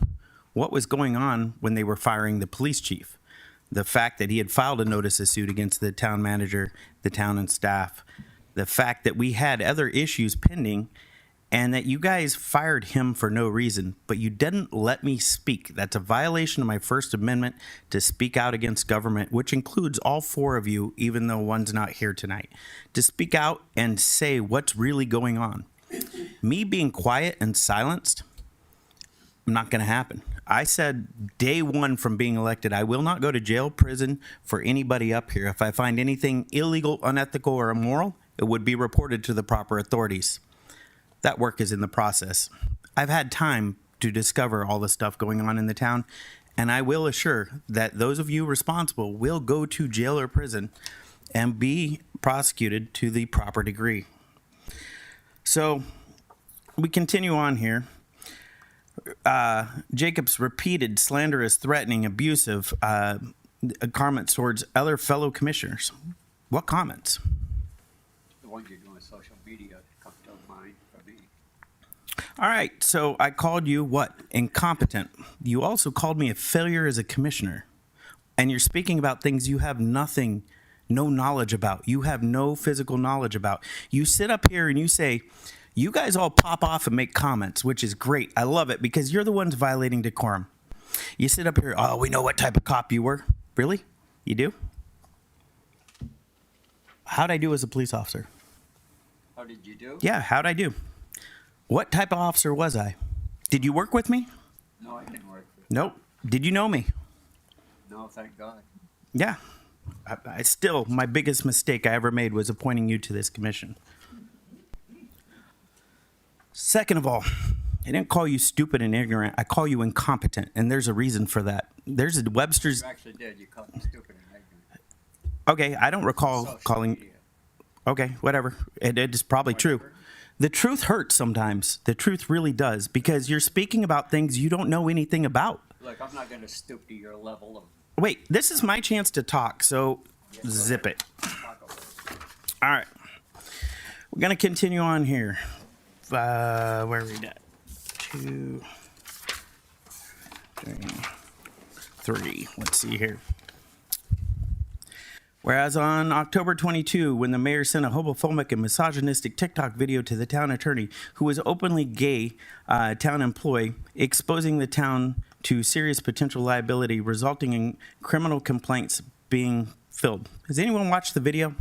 what was going on when they were firing the police chief. The fact that he had filed a notice of suit against the town manager, the town and staff, the fact that we had other issues pending, and that you guys fired him for no reason, but you didn't let me speak. That's a violation of my First Amendment to speak out against government, which includes all four of you, even though one's not here tonight, to speak out and say what's really going on. Me being quiet and silenced, not going to happen. I said day one from being elected, I will not go to jail, prison for anybody up here. If I find anything illegal, unethical, or immoral, it would be reported to the proper authorities. That work is in the process. I've had time to discover all the stuff going on in the town, and I will assure that those of you responsible will go to jail or prison and be prosecuted to the proper degree. So we continue on here. Jacob's repeated slanderous, threatening, abusive comments towards other fellow commissioners. What comments? The ones you're doing on social media come to mind for me. All right, so I called you what? Incompetent. You also called me a failure as a commissioner. And you're speaking about things you have no knowledge about. You have no physical knowledge about. You sit up here and you say, you guys all pop off and make comments, which is great. I love it because you're the ones violating decorum. You sit up here, oh, we know what type of cop you were. Really? You do? How'd I do as a police officer? How did you do? Yeah, how'd I do? What type of officer was I? Did you work with me? No, I didn't work with Nope. Did you know me? No, thank God. Yeah. I still, my biggest mistake I ever made was appointing you to this commission. Second of all, I didn't call you stupid and ignorant. I call you incompetent, and there's a reason for that. There's a Webster's. You actually did. You called me stupid and ignorant. Okay, I don't recall Social calling. media. Okay, whatever. It is probably true. The truth hurts sometimes. The truth really does because you're speaking about things you don't know anything about. Look, I'm not going to stoop to your level of. Wait, this is my chance to talk, so zip it. All right. We're going to continue on here. Where are we at? 2, 3. Let's see here. Whereas on October 22, when the mayor sent a homophobic and misogynistic TikTok video to the town attorney, who was openly gay town employee, exposing the town to serious potential liability, resulting in criminal complaints being filed. Has anyone watched the video?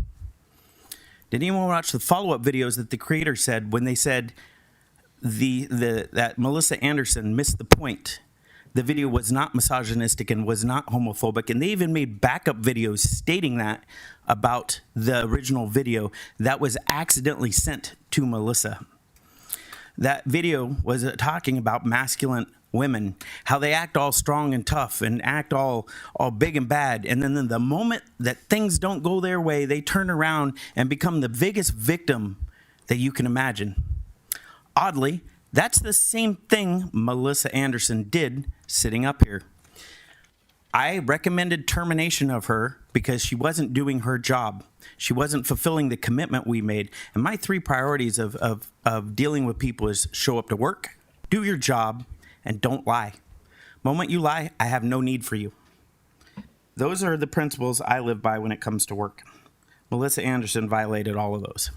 Did anyone watch the follow-up videos that the creator said when they said that Melissa Anderson missed the point? The video was not misogynistic and was not homophobic, and they even made backup videos stating that about the original video that was accidentally sent to Melissa. That video was talking about masculine women, how they act all strong and tough and act all big and bad, and then the moment that things don't go their way, they turn around and become the biggest victim that you can imagine. Oddly, that's the same thing Melissa Anderson did sitting up here. I recommended termination of her because she wasn't doing her job. She wasn't fulfilling the commitment we made. And my 3 priorities of dealing with people is show up to work, do your job, and don't lie. Moment you lie, I have no need for you. Those are the principles I live by when it comes to work. Melissa Anderson violated all of those.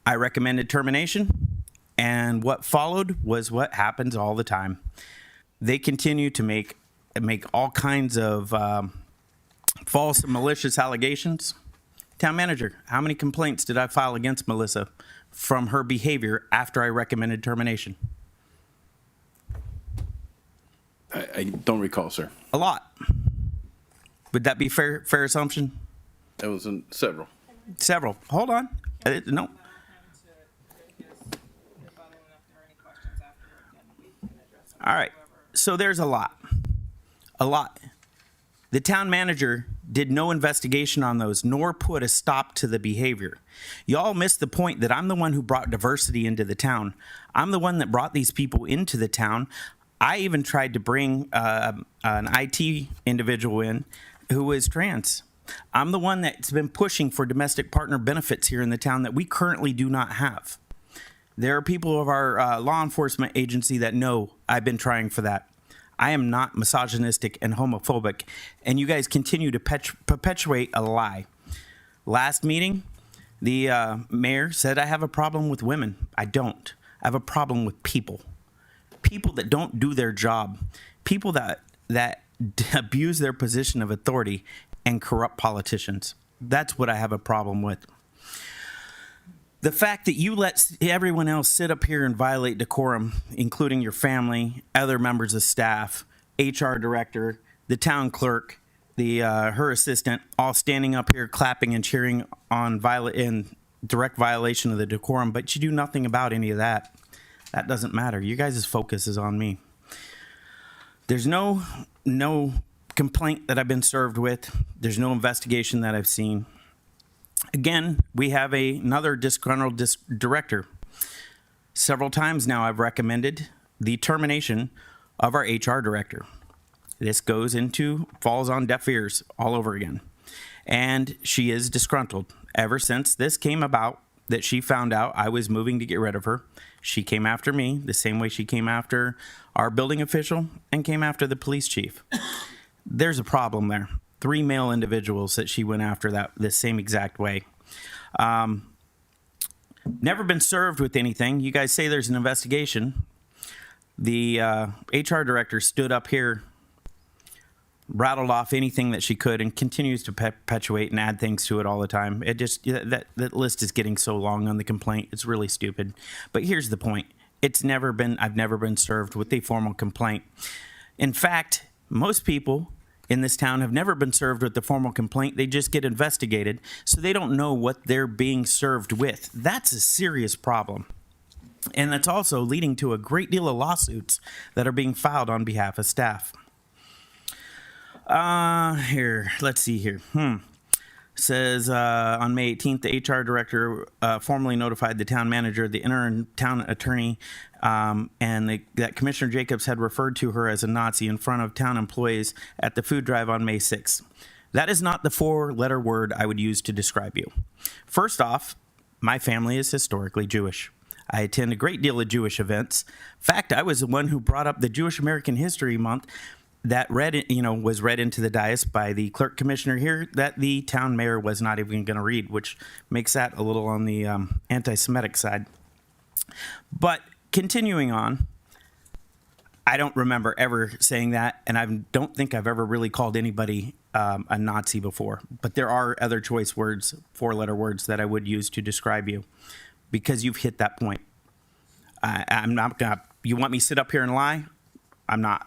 I recommended termination, and what followed was what happens all the time. They continue to make all kinds of false and malicious allegations. Town manager, how many complaints did I file against Melissa from her behavior after I recommended termination? I don't recall, sir. A lot. Would that be fair assumption? That was several. Several. Hold on. No. All right. So there's a lot. A lot. The town manager did no investigation on those, nor put a stop to the behavior. Y'all missed the point that I'm the one who brought diversity into the town. I'm the one that brought these people into the town. I even tried to bring an IT individual in who is trans. I'm the one that's been pushing for domestic partner benefits here in the town that we currently do not have. There are people of our law enforcement agency that know I've been trying for that. I am not misogynistic and homophobic, and you guys continue to perpetuate a lie. Last meeting, the mayor said I have a problem with women. I don't. I have a problem with people. People that don't do their job. People that abuse their position of authority and corrupt politicians. That's what I have a problem with. The fact that you let everyone else sit up here and violate decorum, including your family, other members of staff, HR director, the town clerk, her assistant, all standing up here clapping and cheering in direct violation of the decorum, but you do nothing about any of that. That doesn't matter. You guys' focus is on me. There's no complaint that I've been served with. There's no investigation that I've seen. Again, we have another disgruntled director. Several times now I've recommended the termination of our HR director. This falls on deaf ears all over again. And she is disgruntled. Ever since this came about, that she found out I was moving to get rid of her, she came after me the same way she came after our building official and came after the police chief. There's a problem there. 3 male individuals that she went after this same exact way. Never been served with anything. You guys say there's an investigation. The HR director stood up here, rattled off anything that she could, and continues to perpetuate and add things to it all the time. It just, that list is getting so long on the complaint. It's really stupid. But here's the point. I've never been served with a formal complaint. In fact, most people in this town have never been served with the formal complaint. They just get investigated, so they don't know what they're being served with. That's a serious problem. And that's also leading to a great deal of lawsuits that are being filed on behalf of staff. Let's see here. Says on May 18th, the HR director formally notified the town manager, the interim town attorney, and that Commissioner Jacobs had referred to her as a Nazi in front of town employees at the food drive on May 6th. That is not the 4-letter word I would use to describe you. First off, my family is historically Jewish. I attend a great deal of Jewish events. In fact, I was the one who brought up the Jewish American History Month that was read into the dais by the clerk commissioner here that the town mayor was not even going to read, which makes that a little on the anti-Semitic side. But continuing on, I don't remember ever saying that, and I don't think I've ever really called anybody a Nazi before. But there are other choice words, 4-letter words, that I would use to describe you, because you've hit that point. I'm not gonna. You want me to sit up here and lie? I'm not.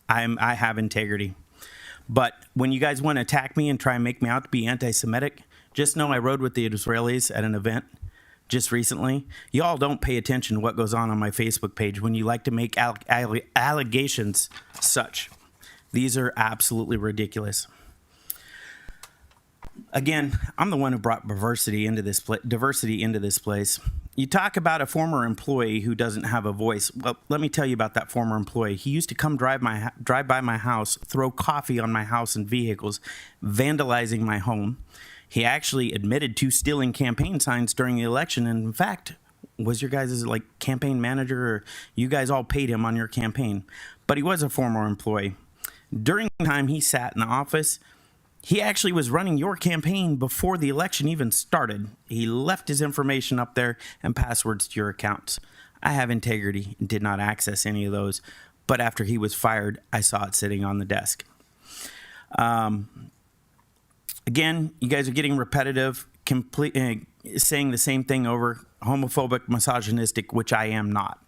I have integrity. But when you guys want to attack me and try and make me out to be anti-Semitic, just know I rode with the Israelis at an event just recently. Y'all don't pay attention to what goes on my Facebook page when you like to make allegations such. These are absolutely ridiculous. Again, I'm the one who brought diversity into this place. You talk about a former employee who doesn't have a voice. Well, let me tell you about that former employee. He used to come drive by my house, throw coffee on my house and vehicles, vandalizing my home. He actually admitted to stealing campaign signs during the election, and in fact, was your guys' campaign manager, or you guys all paid him on your campaign. But he was a former employee. During the time he sat in the office, he actually was running your campaign before the election even started. He left his information up there and passwords to your accounts. I have integrity and did not access any of those. But after he was fired, I saw it sitting on the desk. Again, you guys are getting repetitive, saying the same thing over, homophobic, misogynistic, which I am not.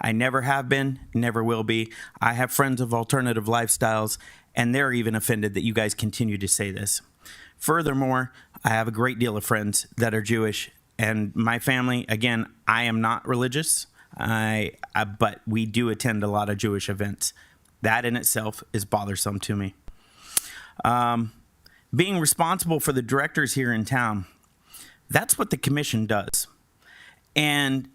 I never have been, never will be. I have friends of alternative lifestyles, and they're even offended that you guys continue to say this. Furthermore, I have a great deal of friends that are Jewish, and my family, again, I am not religious, but we do attend a lot of Jewish events. That in itself is bothersome to me. Being responsible for the directors here in town, that's what the commission does. And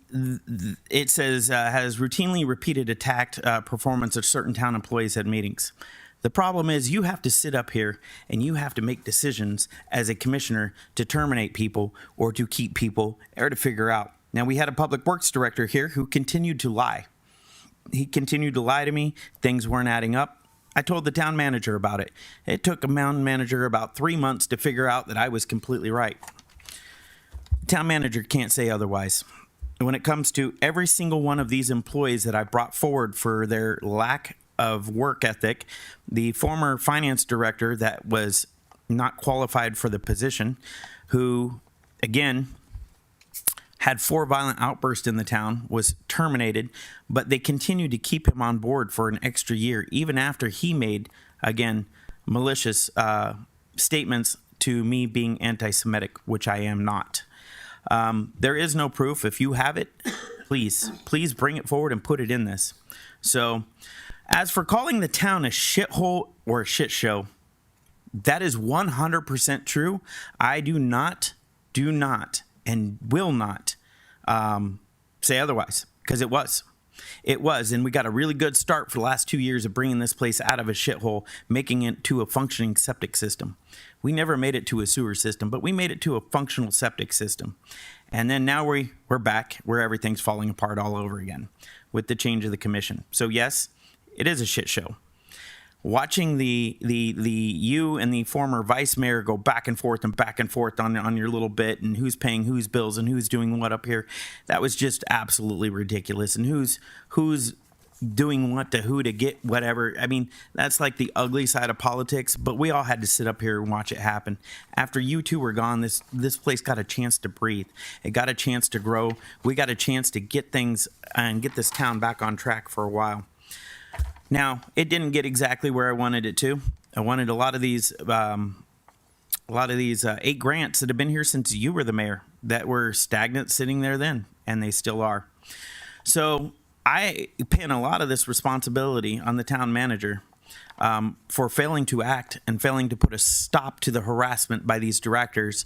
it says has routinely repeated attacked performance of certain town employees at meetings. The problem is you have to sit up here and you have to make decisions as a commissioner to terminate people or to keep people or to figure out. Now, we had a public works director here who continued to lie. He continued to lie to me. Things weren't adding up. I told the town manager about it. It took a town manager about 3 months to figure out that I was completely right. Town manager can't say otherwise. When it comes to every single one of these employees that I brought forward for their lack of work ethic, the former finance director that was not qualified for the position, who, again, had 4 violent outbursts in the town, was terminated, but they continued to keep him on board for an extra year, even after he made, again, malicious statements to me being anti-Semitic, which I am not. There is no proof. If you have it, please bring it forward and put it in this. So, as for calling the town a shithole or a shit show, that is 100% true. I do not, and will not say otherwise, because it was. It was, and we got a really good start for the last 2 years of bringing this place out of a shithole, making it to a functioning septic system. We never made it to a sewer system, but we made it to a functional septic system. And then now we're back where everything's falling apart all over again with the change of the commission. So yes, it is a shit show. Watching the you and the former vice mayor go back and forth on your little bit, and who's paying whose bills and who's doing what up here, that was just absolutely ridiculous. And who's doing what to who to get whatever. I mean, that's like the ugly side of politics, but we all had to sit up here and watch it happen. After you two were gone, this place got a chance to breathe. It got a chance to grow. We got a chance to get things and get this town back on track for a while. Now, it didn't get exactly where I wanted it to. I wanted a lot of these 8 grants that have been here since you were the mayor that were stagnant sitting there then, and they still are. So I pin a lot of this responsibility on the town manager for failing to act and failing to put a stop to the harassment by these directors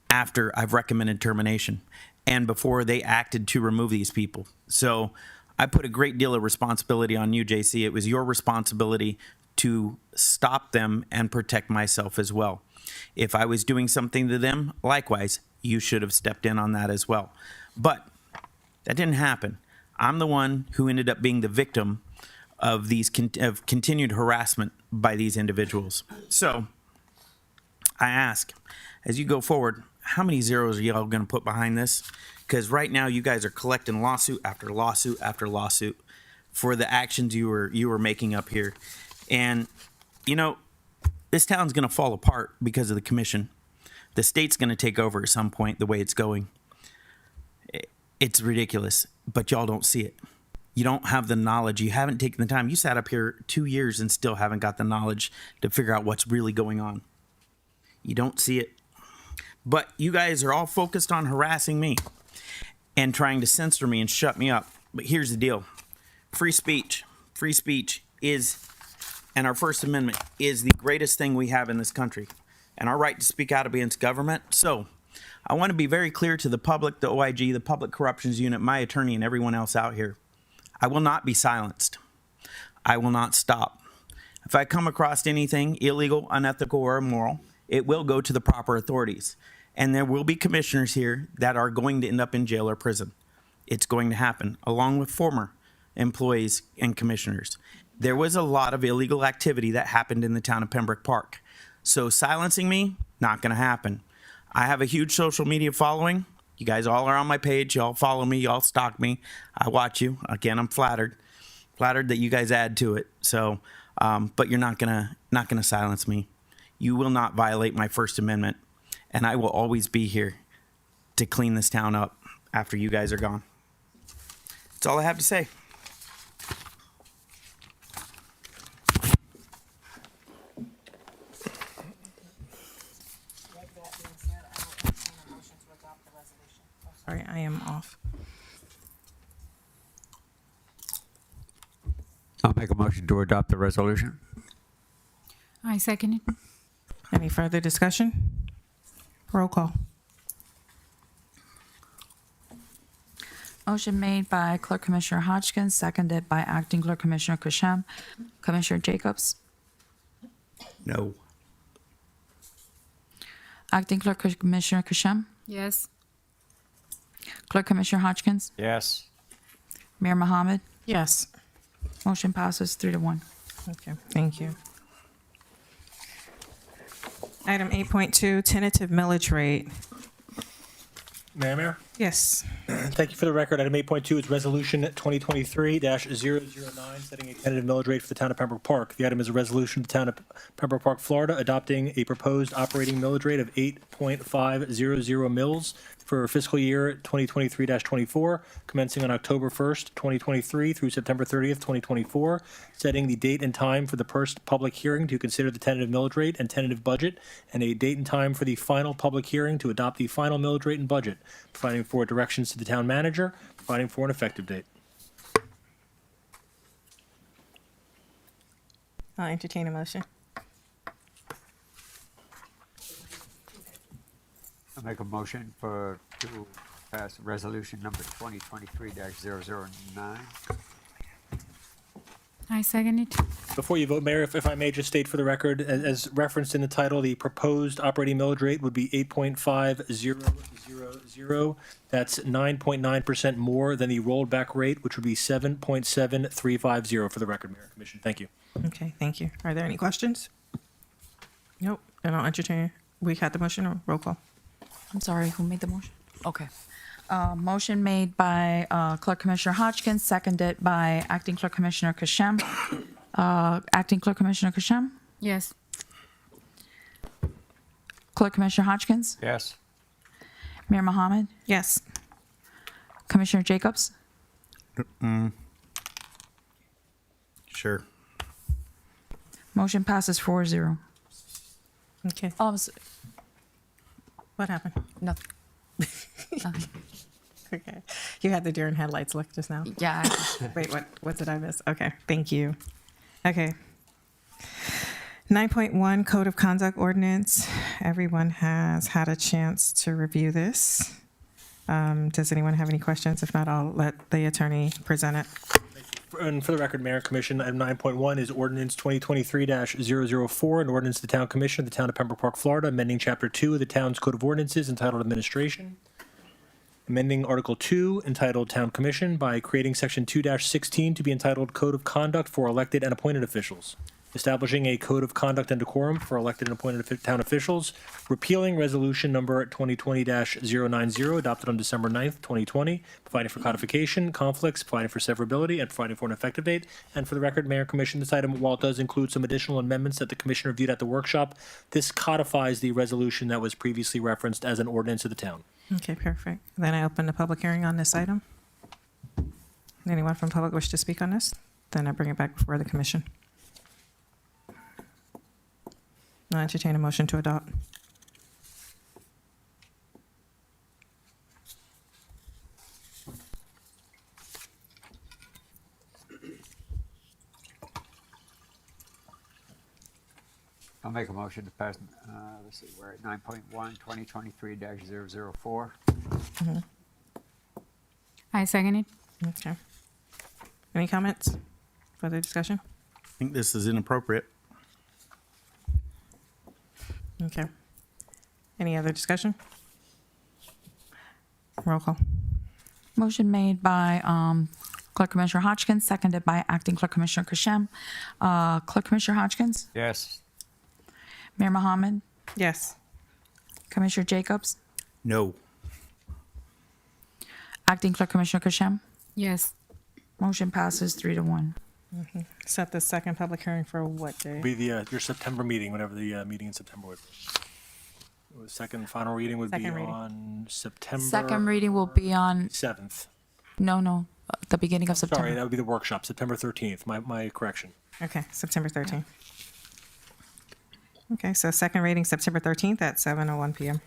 after I've recommended termination and before they acted to remove these people. So I put a great deal of responsibility on you, JC. It was your responsibility to stop them and protect myself as well. If I was doing something to them, likewise, you should have stepped in on that as well. But that didn't happen. I'm the one who ended up being the victim of these continued harassment by these individuals. So I ask, as you go forward, how many zeros are y'all going to put behind this? Because right now you guys are collecting lawsuit after lawsuit after lawsuit for the actions you were making up here. And, you know, this town's going to fall apart because of the commission. The state's going to take over at some point the way it's going. It's ridiculous, but y'all don't see it. You don't have the knowledge. You haven't taken the time. You sat up here 2 years and still haven't got the knowledge to figure out what's really going on. You don't see it. But you guys are all focused on harassing me and trying to censor me and shut me up. But here's the deal. Free speech is, and our First Amendment is the greatest thing we have in this country, and our right to speak out against government. So I want to be very clear to the public, the OIG, the Public Corruptions Unit, my attorney, and everyone else out here. I will not be silenced. I will not stop. If I come across anything illegal, unethical, or immoral, it will go to the proper authorities. And there will be commissioners here that are going to end up in jail or prison. It's going to happen, along with former employees and commissioners. There was a lot of illegal activity that happened in the town of Pembroke Park. So silencing me, not going to happen. I have a huge social media following. You guys all are on my page. Y'all follow me. Y'all stalk me. I watch you. Again, I'm flattered that you guys add to it. So, but you're not gonna silence me. You will not violate my First Amendment. And I will always be here to clean this town up after you guys are gone. That's all I have to say. Sorry, I am off. I'll make a motion to adopt the resolution. I second it. Any further discussion? Roll call. Motion made by Clerk Commissioner Hodgkins, seconded by Acting Clerk Commissioner Kusham. Commissioner Jacobs? No. Acting Clerk Commissioner Kusham? Yes. Clerk Commissioner Hodgkins? Yes. Mayor Mohammed? Yes. Motion passes 3-1. Okay, thank you. Item 8.2, tentative millage rate. Mayor? Yes. Thank you for the record. Item 8.2 is Resolution 2023-009, setting a tentative millage rate for the town of Pembroke Park. The item is a resolution of the town of Pembroke Park, Florida, adopting a proposed operating millage rate of 8.500 mils for fiscal year 2023-24, commencing on October 1st, 2023 through September 30th, 2024, setting the date and time for the first public hearing to consider the tentative millage rate and tentative budget, and a date and time for the final public hearing to adopt the final millage rate and budget, providing for directions to the town manager, providing for an effective date. I'll entertain a motion. I'll make a motion to pass resolution number 2023-009. I second it. Before you vote, Mayor, if I may just state for the record, as referenced in the title, the proposed operating millage rate would be 8.5000. That's 9.9% more than the rolled back rate, which would be 7.7350 for the record, Mayor and Commission. Thank you. Okay, thank you. Are there any questions? Nope, and I'll entertain. We had the motion or roll call? I'm sorry, who made the motion? Okay. Motion made by Clerk Commissioner Hodgkins, seconded by Acting Clerk Commissioner Kusham. Acting Clerk Commissioner Kusham? Yes. Clerk Commissioner Hodgkins? Yes. Mayor Mohammed? Yes. Commissioner Jacobs? Sure. Motion passes 4-0. Okay. What happened? Nothing. Okay. You had the deer in headlights look just now. Yeah. Wait, what did I miss? Okay, thank you. Okay. 9.1 Code of Conduct Ordinance. Everyone has had a chance to review this. Does anyone have any questions? If not, I'll let the attorney present it. And for the record, Mayor and Commission, item 9.1 is Ordinance 2023-004, an ordinance of the Town Commission of the Town of Pembroke Park, Florida, amending Chapter 2 of the Town's Code of Ordinances entitled Administration, amending Article 2 entitled Town Commission by creating Section 2-16 to be entitled Code of Conduct for Elected and Appointed Officials, establishing a Code of Conduct and Decorum for elected and appointed town officials, repealing Resolution Number 2020-090 adopted on December 9th, 2020, providing for codification, conflicts, providing for severability, and providing for an effective date. And for the record, Mayor and Commission, this item, while it does include some additional amendments that the Commission reviewed at the workshop, this codifies the resolution that was previously referenced as an ordinance of the town. Okay, perfect. Then I open the public hearing on this item. Anyone from public wish to speak on this? Then I bring it back before the commission. I'll entertain a motion to adopt. I'll make a motion to pass, let's see, we're at 9.1, 2023-004. I second it. Okay. Any comments? Further discussion? I think this is inappropriate. Okay. Any other discussion? Roll call. Motion made by Clerk Commissioner Hodgkins, seconded by Acting Clerk Commissioner Kusham. Clerk Commissioner Hodgkins? Yes. Mayor Mohammed? Yes. Commissioner Jacobs? No. Acting Clerk Commissioner Kusham? Yes. Motion passes 3-1. Set the second public hearing for what day? Be the your September meeting, whatever the meeting in September would be. The second and final reading would be Second reading. on September Second reading will be on, 7th. no, the beginning of September. Sorry, that would be the workshop, September 13th. My correction. Okay, September 13th. Okay, so second reading, September 13th at 7:01 p.m.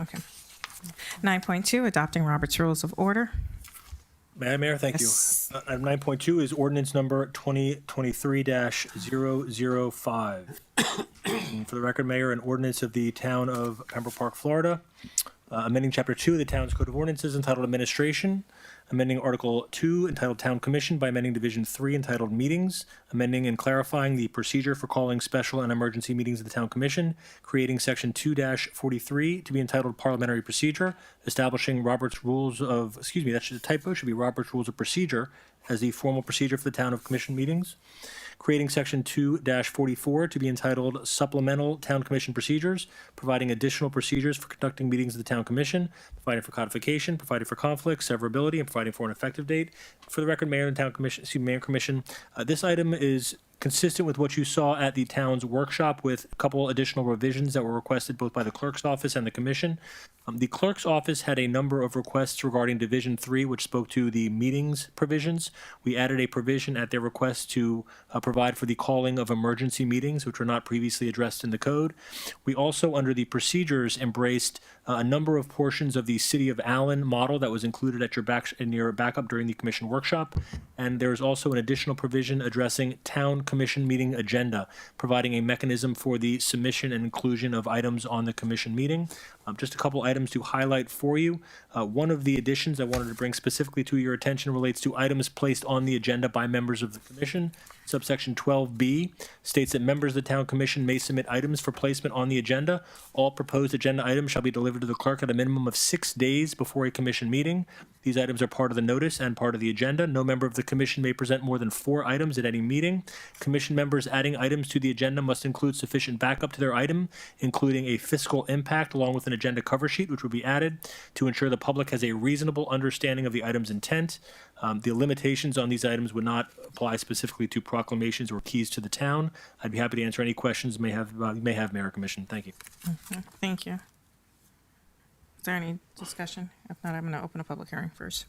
Okay. 9.2, adopting Robert's Rules of Order. Mayor, thank you. Item 9.2 is ordinance number 2023-005. And for the record, Mayor, an ordinance of the town of Pembroke Park, Florida, amending Chapter 2 of the town's Code of Ordinances entitled Administration, amending Article 2 entitled Town Commission by amending Division 3 entitled Meetings, amending and clarifying the procedure for calling special and emergency meetings of the Town Commission, creating Section 2-43 to be entitled Parliamentary Procedure, establishing Robert's Rules of, excuse me, that should a typo, should be Robert's Rules of Procedure as the formal procedure for the Town of Commission meetings, creating Section 2-44 to be entitled Supplemental Town Commission Procedures, providing additional procedures for conducting meetings of the Town Commission, providing for codification, providing for conflict, severability, and providing for an effective date. For the record, Mayor and Town Commission, excuse me, Mayor and Commission, this item is consistent with what you saw at the town's workshop with a couple additional revisions that were requested both by the clerk's office and the commission. The clerk's office had a number of requests regarding Division 3, which spoke to the meetings provisions. We added a provision at their request to provide for the calling of emergency meetings, which were not previously addressed in the code. We also, under the procedures, embraced a number of portions of the City of Allen model that was included at in your backup during the commission workshop. And there is also an additional provision addressing town commission meeting agenda, providing a mechanism for the submission and inclusion of items on the commission meeting. Just a couple items to highlight for you. One of the additions I wanted to bring specifically to your attention relates to items placed on the agenda by members of the commission. Subsection 12B states that members of the town commission may submit items for placement on the agenda. All proposed agenda items shall be delivered to the clerk at a minimum of 6 days before a commission meeting. These items are part of the notice and part of the agenda. No member of the commission may present more than 4 items at any meeting. Commission members adding items to the agenda must include sufficient backup to their item, including a fiscal impact along with an agenda cover sheet, which will be added to ensure the public has a reasonable understanding of the item's intent. The limitations on these items would not apply specifically to proclamations or keys to the town. I'd be happy to answer any questions you may have, Mayor or Commission. Thank you. Thank you. Is there any discussion? If not, I'm going to open a public hearing first.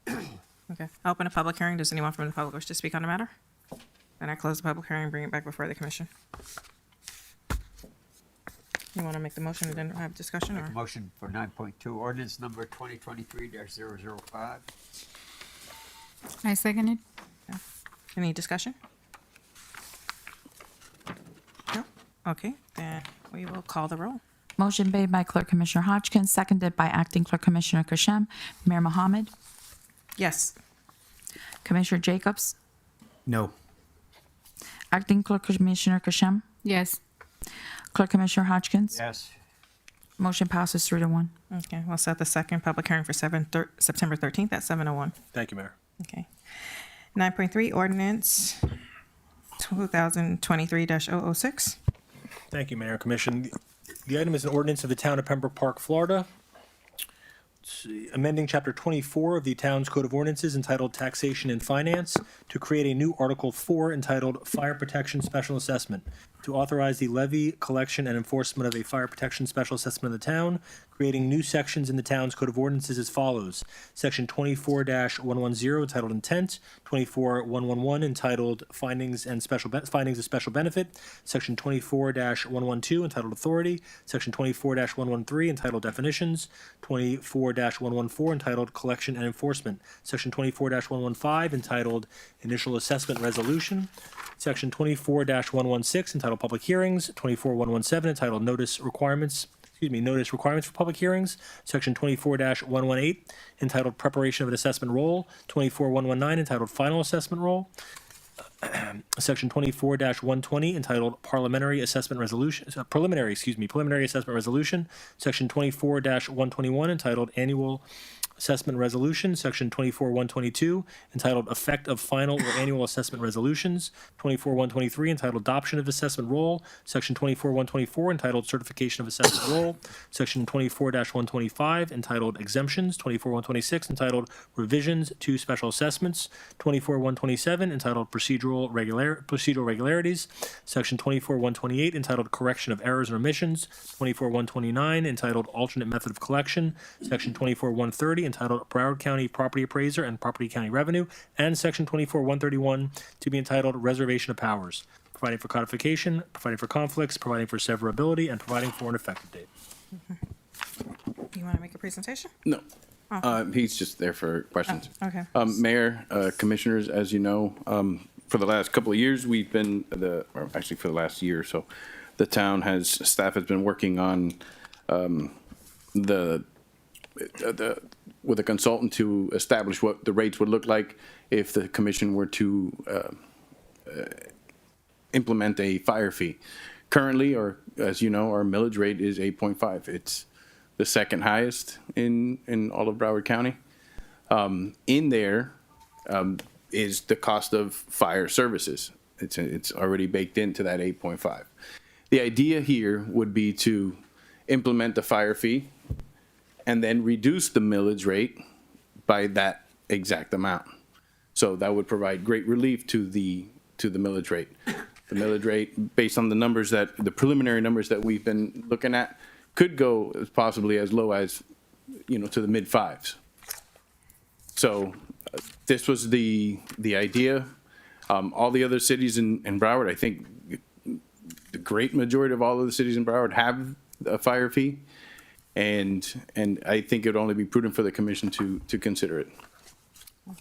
Okay, I'll open a public hearing. Does anyone from the public wish to speak on the matter? Then I close the public hearing and bring it back before the commission. You want to make the motion and then have discussion, or? Motion for 9.2, ordinance number 2023-005. I second it. Any discussion? No? Okay, then we will call the roll. Motion made by Clerk Commissioner Hodgkins, seconded by Acting Clerk Commissioner Kashem. Mayor Mohammed, Yes. Commissioner Jacobs, No. Acting Clerk Commissioner Kashem, Yes. Clerk Commissioner Hodgkins. Yes. Motion passes 3-1. Okay, we'll set the second public hearing for September 13th at 7:01. Thank you, Mayor. Okay. 9.3, ordinance 2023-006. Thank you, Mayor and Commission. The item is an ordinance of the town of Pembroke Park, Florida. Let's see, amending Chapter 24 of the town's Code of Ordinances entitled Taxation and Finance to create a new Article 4 entitled Fire Protection Special Assessment, to authorize the levy, collection, and enforcement of a fire protection special assessment of the town, creating new sections in the town's Code of Ordinances as follows. Section 24-110 entitled Intent, 24-111 entitled Findings of Special Benefit, Section 24-112 entitled Authority, Section 24-113 entitled Definitions, 24-114 entitled Collection and Enforcement, Section 24-115 entitled Initial Assessment Resolution, Section 24-116 entitled Public Hearings, 24-117 entitled Notice Requirements for Public Hearings, Section 24-118 entitled Preparation of an Assessment Roll, 24-119 entitled Final Assessment Roll, Section 24-120 entitled Preliminary Assessment Resolution, Section 24-121 entitled Annual Assessment Resolution, Section 24-122 entitled Effect of Final or Annual Assessment Resolutions, 24-123 entitled Adoption of Assessment Roll, Section 24-124 entitled Certification of Assessment Roll, Section 24-125 entitled Exemptions, 24-126 entitled Revisions to Special Assessments, 24-127 entitled Procedural Regularities, Section 24-128 entitled Correction of Errors and Omissions, 24-129 entitled Alternate Method of Collection, Section 24-130 entitled Broward County Property Appraiser and Property County Revenue, and Section 24-131 to be entitled Reservation of Powers, providing for codification, providing for conflicts, providing for severability, and providing for an effective date. You want to make a presentation? No. He's just there for questions. Okay. Mayor, commissioners, as you know, for the last couple of years, we've been or actually for the last year or so, staff has been working on with a consultant to establish what the rates would look like if the commission were to implement a fire fee. Currently, or as you know, our millage rate is 8.5. It's the second highest in all of Broward County. In there is the cost of fire services. It's already baked into that 8.5. The idea here would be to implement the fire fee and then reduce the millage rate by that exact amount. So that would provide great relief to the millage rate. The millage rate, based on the preliminary numbers that we've been looking at, could go possibly as low as, to the mid fives. So this was the idea. All the other cities in Broward, I think the great majority of all of the cities in Broward have a fire fee. And I think it would only be prudent for the commission to consider it.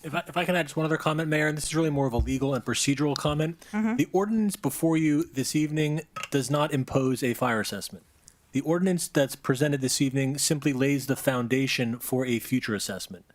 If I can add just one other comment, Mayor, and this is really more of a legal and procedural comment. The ordinance before you this evening does not impose a fire assessment. The ordinance that's presented this evening simply lays the foundation for a future assessment.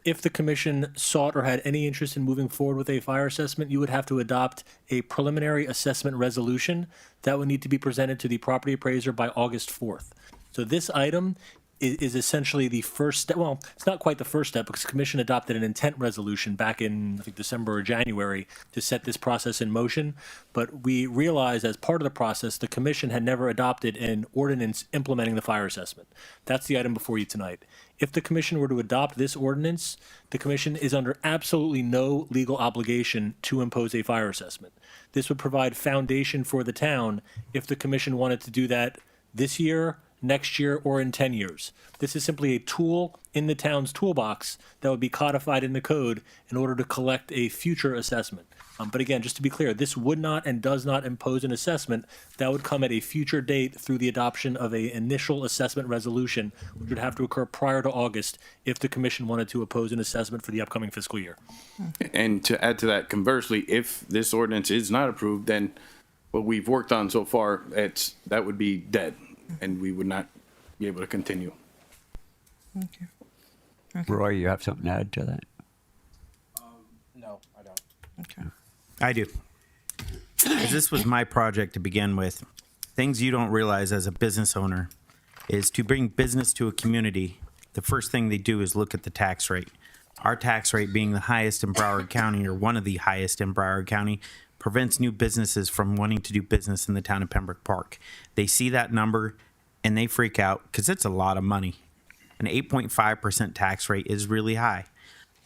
If the commission sought or had any interest in moving forward with a fire assessment, you would have to adopt a preliminary assessment resolution that would need to be presented to the property appraiser by August 4th. So this item is essentially the first step. Well, it's not quite the first step because the commission adopted an intent resolution back in, I think, December or January to set this process in motion. But we realized as part of the process, the commission had never adopted an ordinance implementing the fire assessment. That's the item before you tonight. If the commission were to adopt this ordinance, the commission is under absolutely no legal obligation to impose a fire assessment. This would provide foundation for the town if the commission wanted to do that this year, next year, or in 10 years. This is simply a tool in the town's toolbox that would be codified in the code in order to collect a future assessment. But again, just to be clear, this would not and does not impose an assessment. That would come at a future date through the adoption of an initial assessment resolution, which would have to occur prior to August if the commission wanted to oppose an assessment for the upcoming fiscal year. And to add to that, conversely, if this ordinance is not approved, then what we've worked on so far, that would be dead, and we would not be able to continue. Okay. Roy, you have something to add to that? No, I don't. Okay. I do. 'Cause this was my project to begin with. Things you don't realize as a business owner is to bring business to a community, the first thing they do is look at the tax rate. Our tax rate being the highest in Broward County, or one of the highest in Broward County, prevents new businesses from wanting to do business in the town of Pembroke Park. They see that number and they freak out because it's a lot of money. An 8.5% tax rate is really high.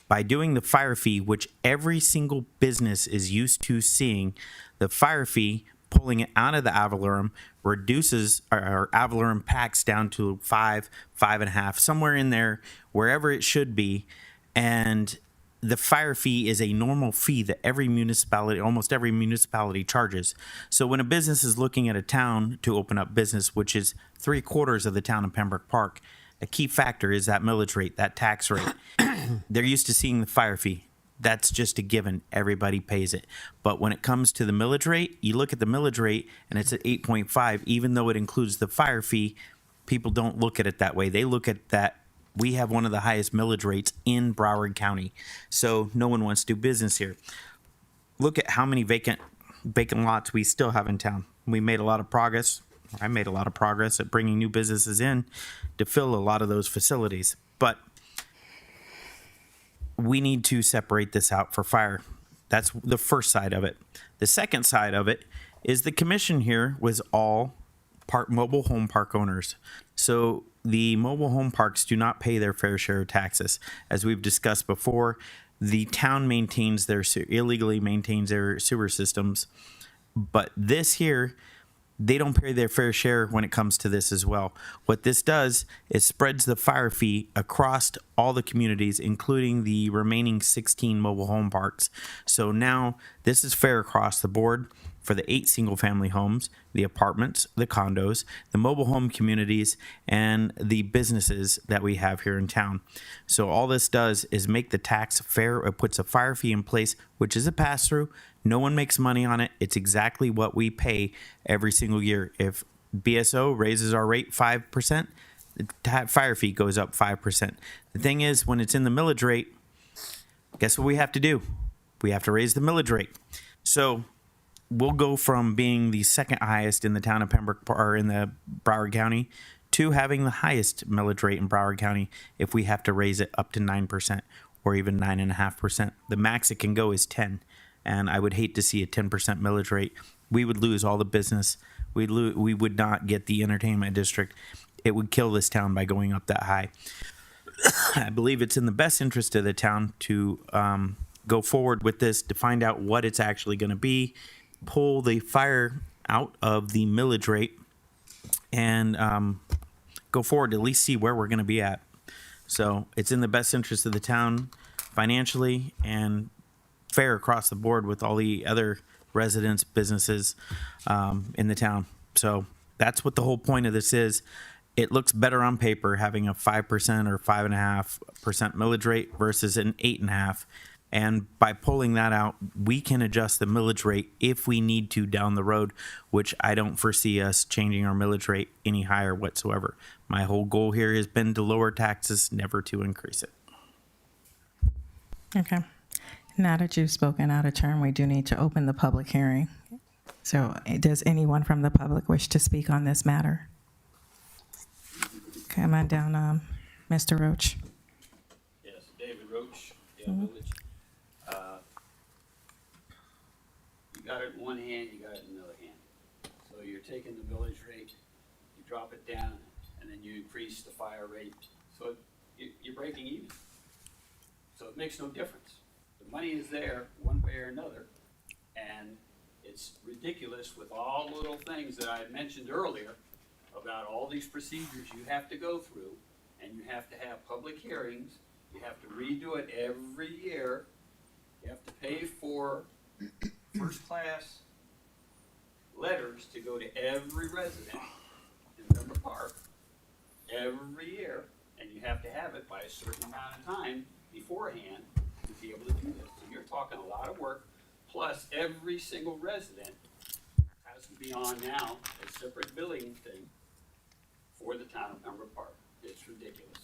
By doing the fire fee, which every single business is used to seeing, the fire fee, pulling it out of the ad valorem, reduces our ad valorem packs down to 5, 5.5, somewhere in there, wherever it should be. And the fire fee is a normal fee that almost every municipality charges. So when a business is looking at a town to open up business, which is 3/4 of the town of Pembroke Park, a key factor is that millage rate, that tax rate. They're used to seeing the fire fee. That's just a given. Everybody pays it. But when it comes to the millage rate, you look at the millage rate and it's at 8.5, even though it includes the fire fee, people don't look at it that way. They look at that. We have one of the highest millage rates in Broward County. So no one wants to do business here. Look at how many vacant lots we still have in town. We made a lot of progress. I made a lot of progress at bringing new businesses in to fill a lot of those facilities. But we need to separate this out for fire. That's the first side of it. The second side of it is the commission here was all mobile home park owners. So the mobile home parks do not pay their fair share of taxes. As we've discussed before, the town illegally maintains their sewer systems. But this here, they don't pay their fair share when it comes to this as well. What this does is spreads the fire fee across all the communities, including the remaining 16 mobile home parks. So now this is fair across the board. for the 8 single-family homes, the apartments, the condos, the mobile home communities, and the businesses that we have here in town. So all this does is make the tax fair. It puts a fire fee in place, which is a pass-through. No one makes money on it. It's exactly what we pay every single year. If BSO raises our rate 5%, the fire fee goes up 5%. The thing is, when it's in the millage rate, guess what we have to do? We have to raise the millage rate. So we'll go from being the second highest in the town of Pembroke, or in the Broward County, to having the highest millage rate in Broward County if we have to raise it up to 9% or even 9.5%. The max it can go is 10, and I would hate to see a 10% millage rate. We would lose all the business. We would not get the entertainment district. It would kill this town by going up that high. I believe it's in the best interest of the town to go forward with this, to find out what it's actually going to be, pull the fire out of the millage rate, and go forward to at least see where we're going to be at. So it's in the best interest of the town financially and fair across the board with all the other residents, businesses in the town. So that's what the whole point of this is. It looks better on paper having a 5% or 5.5% millage rate versus an 8.5%. And by pulling that out, we can adjust the millage rate if we need to down the road, which I don't foresee us changing our millage rate any higher whatsoever. My whole goal here has been to lower taxes, never to increase it. Okay. Now that you've spoken out of turn, we do need to open the public hearing. So does anyone from the public wish to speak on this matter? Come on down, Mr. Roach. Yes, David Roach, Dale Village. You got it in one hand, you got it in the other hand. So you're taking the millage rate, you drop it down, and then you increase the fire rate. So you're breaking even. So it makes no difference. The money is there one way or another, and it's ridiculous with all the little things that I mentioned earlier about all these procedures you have to go through, and you have to have public hearings, you have to redo it every year, you have to pay for first-class letters to go to every resident in Pembroke Park every year, and you have to have it by a certain amount of time beforehand to be able to do this. So you're talking a lot of work, plus every single resident has to be on now a separate billing thing for the town of Pembroke Park. It's ridiculous.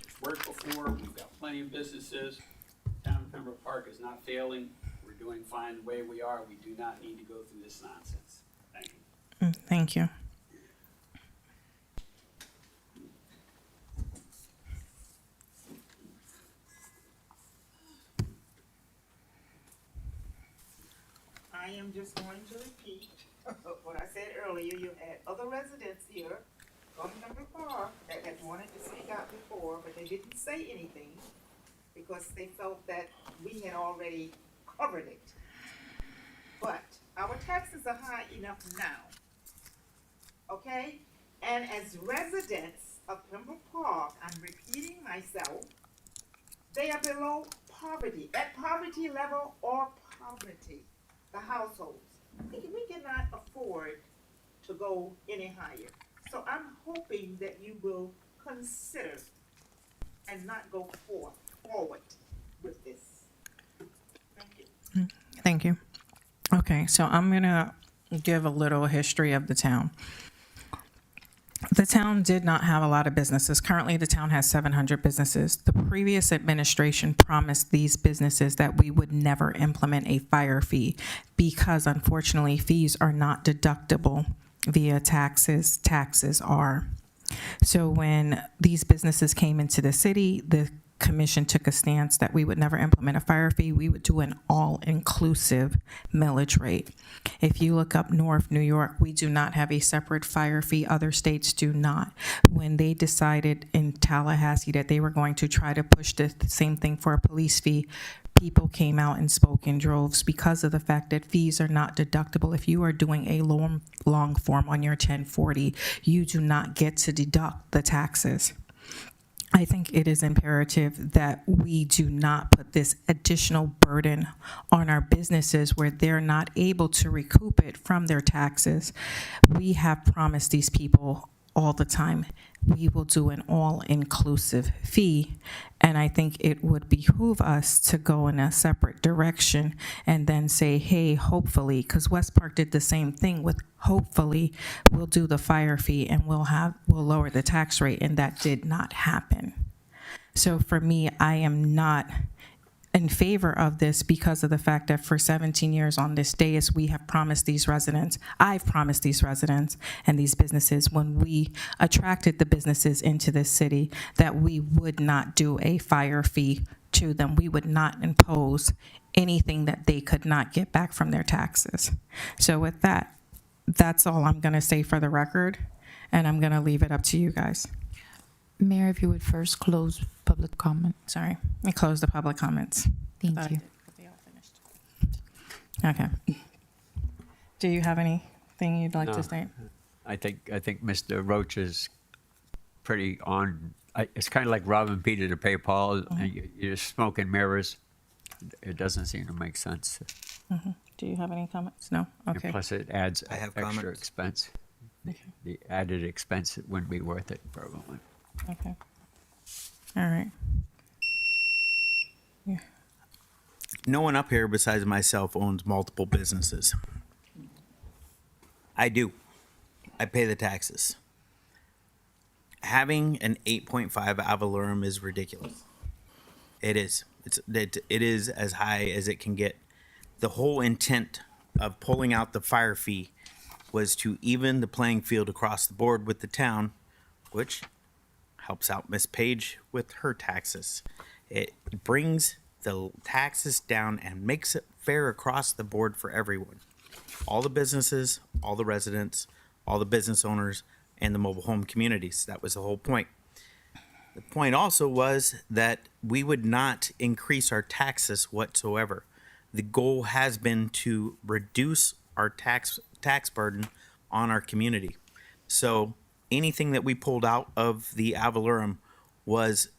It's worked before, we've got plenty of businesses. The town of Pembroke Park is not failing. We're doing fine the way we are. We do not need to go through this nonsense. Thank you. Thank you. I am just going to repeat what I said earlier. You had other residents here from Pembroke Park that had wanted to speak out before, but they didn't say anything because they felt that we had already covered it. But our taxes are high enough now, okay? And as residents of Pembroke Park, I'm repeating myself, they are below poverty, at poverty level or poverty, the households. We cannot afford to go any higher. So I'm hoping that you will consider and not go forward with this. Thank you. Thank you. Okay, so I'm gonna give a little history of the town. The town did not have a lot of businesses. Currently, the town has 700 businesses. The previous administration promised these businesses that we would never implement a fire fee because unfortunately fees are not deductible via taxes. Taxes are. So when these businesses came into the city, the commission took a stance that we would never implement a fire fee. We would do an all-inclusive millage rate. If you look up North New York, we do not have a separate fire fee. Other states do not. When they decided in Tallahassee that they were going to try to push the same thing for a police fee, people came out and spoke in droves because of the fact that fees are not deductible. If you are doing a long form on your 1040, you do not get to deduct the taxes. I think it is imperative that we do not put this additional burden on our businesses where they're not able to recoup it from their taxes. We have promised these people all the time, we will do an all-inclusive fee. And I think it would behoove us to go in a separate direction and then say, hey, hopefully, because West Park did the same thing with hopefully we'll do the fire fee and we'll lower the tax rate, and that did not happen. So for me, I am not in favor of this because of the fact that for 17 years on this dais, we have promised these residents, I've promised these residents and these businesses when we attracted the businesses into this city that we would not do a fire fee to them. We would not impose anything that they could not get back from their taxes. So with that, that's all I'm going to say for the record, and I'm going to leave it up to you guys. Mayor, if you would first close public comment. Sorry, we close the public comments. Thank you. Okay. Do you have anything you'd like No. to say? I think Mr. Roach is pretty on. It's kind of like robbing Peter to pay Paul. And you're smoking mirrors. It doesn't seem to make sense. Do you have any comments? No? And Okay. plus, it adds I have extra comments. expense. The added expense wouldn't be worth it, probably. Okay. All right. Yeah. No one up here besides myself owns multiple businesses. I do. I pay the taxes. Having an 8.5 ad valorem is ridiculous. It is. It is as high as it can get. The whole intent of pulling out the fire fee was to even the playing field across the board with the town, which helps out Miss Page with her taxes. It brings the taxes down and makes it fair across the board for everyone. All the businesses, all the residents, all the business owners, and the mobile home communities. That was the whole point. The point also was that we would not increase our taxes whatsoever. The goal has been to reduce our tax burden on our community. So anything that we pulled out of the ad valorem was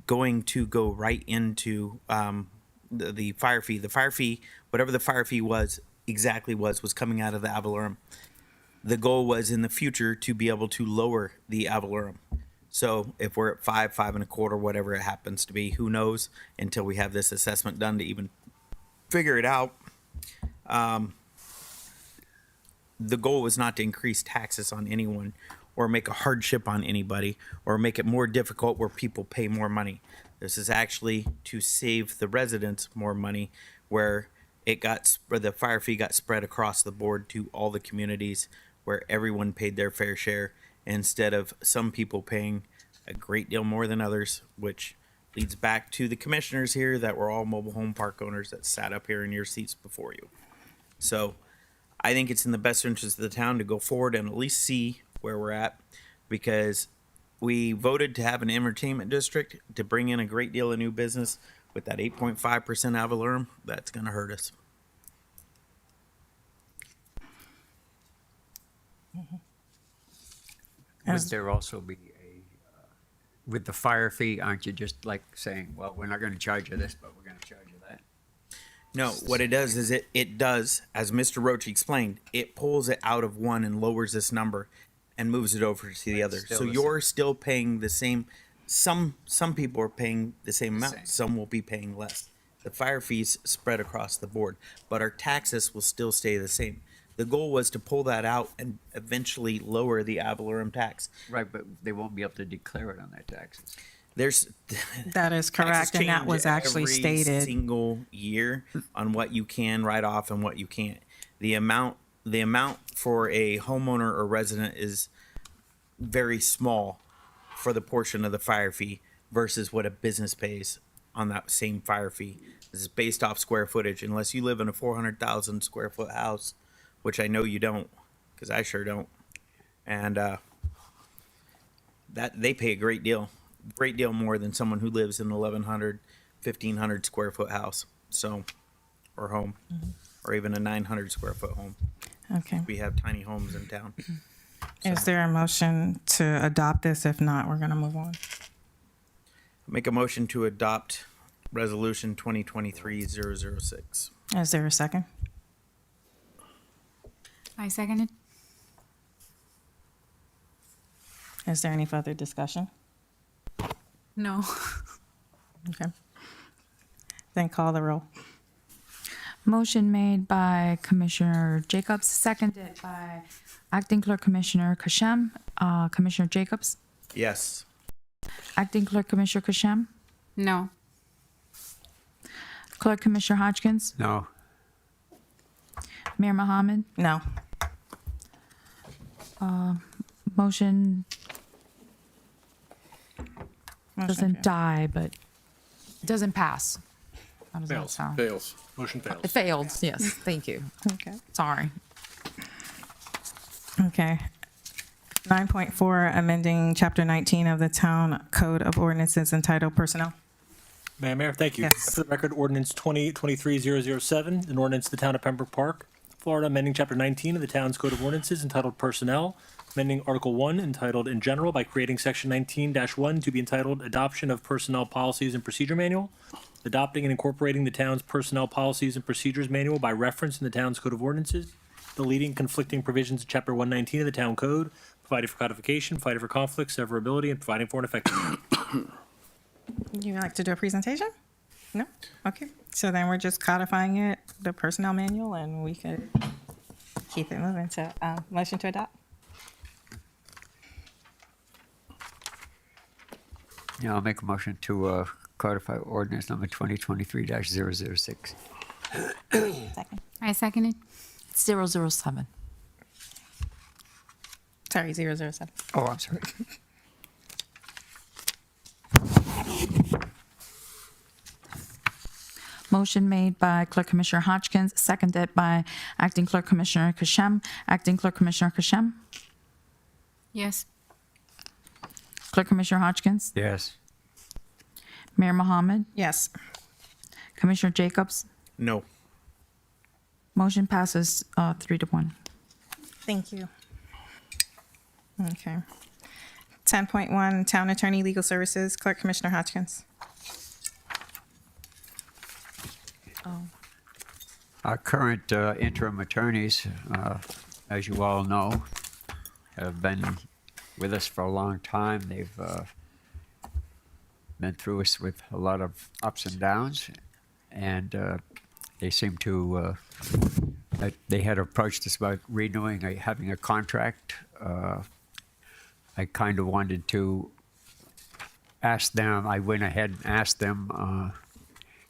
going to go right into the fire fee. The fire fee, whatever the fire fee was, was coming out of the ad valorem. The goal was in the future to be able to lower the ad valorem. So if we're at 5, 5 1/4, whatever it happens to be, who knows until we have this assessment done to even figure it out. The goal was not to increase taxes on anyone or make a hardship on anybody or make it more difficult where people pay more money. This is actually to save the residents more money where the fire fee got spread across the board to all the communities where everyone paid their fair share instead of some people paying a great deal more than others, which leads back to the commissioners here that were all mobile home park owners that sat up here in your seats before you. So I think it's in the best interest of the town to go forward and at least see where we're at, because we voted to have an entertainment district to bring in a great deal of new business. With that 8.5% ad valorem, that's going to hurt us. Would there also be with the fire fee, aren't you just like saying, well, we're not going to charge you this, but we're going to charge you that? No, what it does is it does, as Mr. Roach explained, it pulls it out of one and lowers this number and moves it over to the other. So you're still paying the same. Some people are paying the same amount. Some will be paying less. The fire fees spread across the board, but our taxes will still stay the same. The goal was to pull that out and eventually lower the ad valorem tax. Right, but they won't be able to declare it on their taxes. That is correct, and that was actually every stated. Single year on what you can write off and what you can't. The amount for a homeowner or resident is very small for the portion of the fire fee versus what a business pays on that same fire fee. This is based off square footage. Unless you live in a 400,000 square foot house, which I know you don't, because I sure don't, and that they pay a great deal more than someone who lives in an 1,100, 1,500 square foot house, or home, or even a 900 square foot home. Okay. We have tiny homes in town. Is there a motion to adopt this? If not, we're going to move on. Make a motion to adopt Resolution 2023-006. Is there a second? I seconded. Is there any further discussion? No. Okay. Then call the roll. Motion made by Commissioner Jacobs, seconded by Acting Clerk Commissioner Kashem. Commissioner Jacobs? Yes. Acting Clerk Commissioner Kashem? No. Clerk Commissioner Hodgkins? No. Mayor Mohammed? No. Motion doesn't carries. die, but doesn't pass. How does that Fails. sound? Fails. Motion fails. It failed, yes, thank you. Okay. Sorry. Okay. 9.4, amending Chapter 19 of the Town Code of Ordinances entitled Personnel. Mayor, thank you. Yes. For the record, ordinance 2023-007, an ordinance of the town of Pembroke Park, Florida, amending chapter 19 of the town's code of ordinances entitled Personnel, amending Article 1 entitled In General by creating section 19-1 to be entitled Adoption of Personnel Policies and Procedure Manual, adopting and incorporating the town's Personnel Policies and Procedures Manual by reference in the town's code of ordinances, deleting conflicting provisions of chapter 119 of the town code, providing for codification, providing for conflict, severability, and providing for an effective. Would you like to do a presentation? No? Okay. So then we're just codifying it, the personnel manual, and we could keep it moving. So, motion to adopt? Yeah, I'll make a motion to codify ordinance number 2023-006. Second. I seconded. It's 007. Sorry, 007. Oh, I'm sorry. Motion made by Clerk Commissioner Hodgkins, seconded by Acting Clerk Commissioner Kashem. Acting Clerk Commissioner Kashem? Yes. Clerk Commissioner Hodgkins? Yes. Mayor Mohammed? Yes. Commissioner Jacobs? No. Motion passes 3-1. Thank you. Okay. 10.1, Town Attorney Legal Services, Clerk Commissioner Hodgkins. Our current interim attorneys, as you all know, have been with us for a long time. They've been through us with a lot of ups and downs, and they seem to, they had approached us about renewing, having a contract. I kind of wanted to ask them, I went ahead and asked them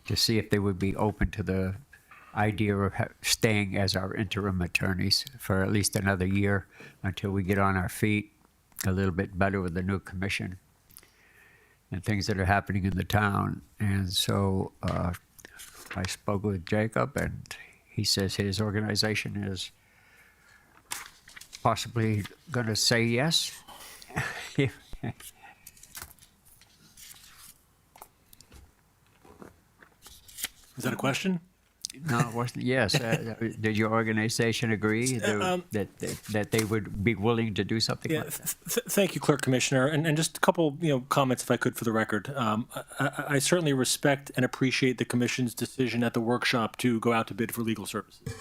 to see if they would be open to the idea of staying as our interim attorneys for at least another year until we get on our feet a little bit better with the new commission and things that are happening in the town. And so I spoke with Jacob, and he says his organization is possibly going to say yes. Is that a question? No, it wasn't. Yes. Did your organization agree that they would be willing to do something like that? Thank you, Clerk Commissioner. And just a couple, comments, if I could, for the record. I certainly respect and appreciate the Commission's decision at the workshop to go out to bid for legal services.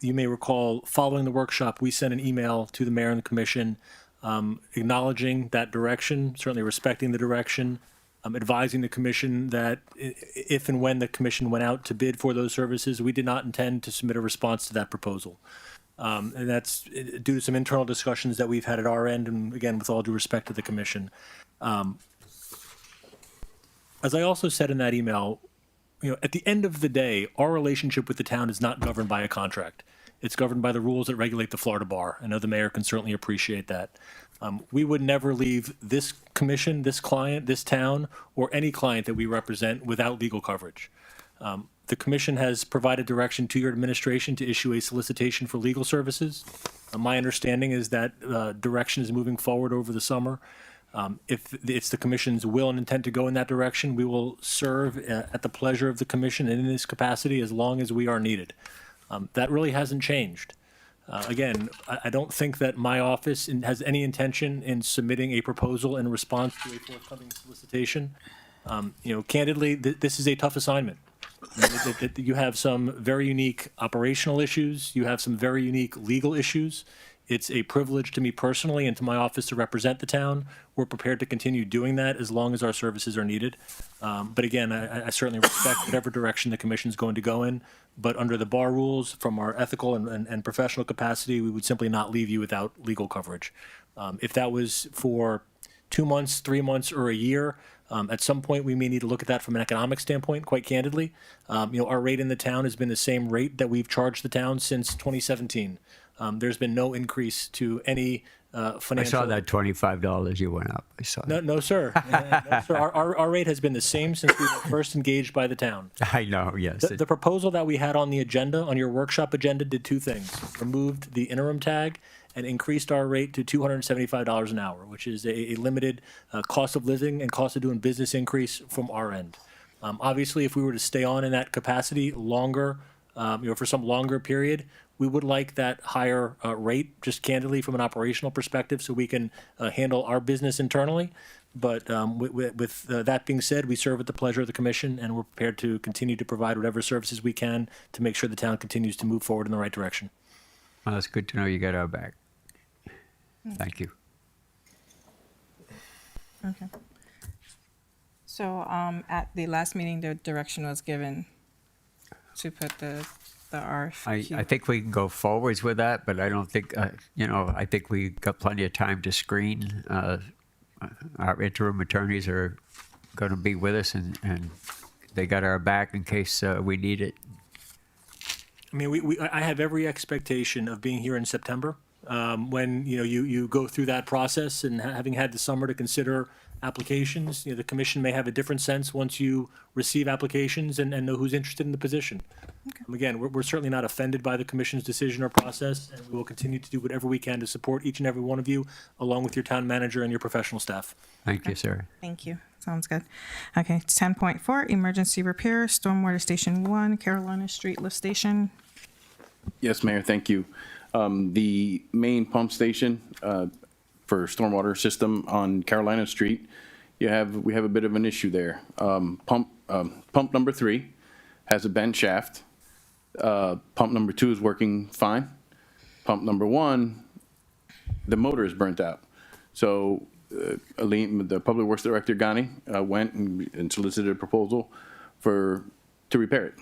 You may recall, following the workshop, we sent an email to the Mayor and the Commission acknowledging that direction, certainly respecting the direction, advising the Commission that if and when the Commission went out to bid for those services, we did not intend to submit a response to that proposal. And that's due to some internal discussions that we've had at our end, and again, with all due respect to the Commission. As I also said in that email, at the end of the day, our relationship with the town is not governed by a contract. It's governed by the rules that regulate the Florida Bar. I know the mayor can certainly appreciate that. We would never leave this commission, this client, this town, or any client that we represent without legal coverage. The commission has provided direction to your administration to issue a solicitation for legal services. My understanding is that direction is moving forward over the summer. If it's the commission's will and intent to go in that direction, we will serve at the pleasure of the commission and in this capacity as long as we are needed. That really hasn't changed. Again, I don't think that my office has any intention in submitting a proposal in response to a forthcoming solicitation. Candidly, this is a tough assignment. You have some very unique operational issues. You have some very unique legal issues. It's a privilege to me personally and to my office to represent the town. We're prepared to continue doing that as long as our services are needed. But again, I certainly respect whatever direction the commission's going to go in. But under the bar rules, from our ethical and professional capacity, we would simply not leave you without legal coverage. If that was for 2 months, 3 months, or a year, at some point, we may need to look at that from an economic standpoint, quite candidly. Our rate in the town has been the same rate that we've charged the town since 2017. There's been no increase to any financial. I saw that $25 you went up. I saw that. No, sir. No, sir. Our rate has been the same since we were first engaged by the town. I know, yes. The proposal that we had on the agenda, on your workshop agenda, did two things. Removed the interim tag and increased our rate to $275 an hour, which is a limited cost of living and cost of doing business increase from our end. Obviously, if we were to stay on in that capacity longer, for some longer period, we would like that higher rate, just candidly from an operational perspective, so we can handle our business internally. But with that being said, we serve at the pleasure of the commission, and we're prepared to continue to provide whatever services we can to make sure the town continues to move forward in the right direction. Well, that's good to know you got our back. Thank you. Okay. So at the last meeting, the direction was given to put the RFQ. I think we can go forwards with that, but I don't think, I think we got plenty of time to screen. Our interim attorneys are going to be with us, and they got our back in case we need it. I mean, I have every expectation of being here in September when you go through that process, and having had the summer to consider applications, the commission may have a different sense once you receive applications and know who's interested in the position. Okay. Again, we're certainly not offended by the commission's decision or process, and we will continue to do whatever we can to support each and every one of you, along with your town manager and your professional staff. Thank you, sir. Thank you. Sounds good. Okay, 10.4, emergency repair, Stormwater Station 1, Carolina Street Lift Station. Yes, Mayor, thank you. The main pump station for stormwater system on Carolina Street, we have a bit of an issue there. Pump number 3 has a bent shaft. Pump number 2 is working fine. Pump number 1, the motor is burnt out. So the Public Works Director, Ghani, went and solicited a proposal to repair it.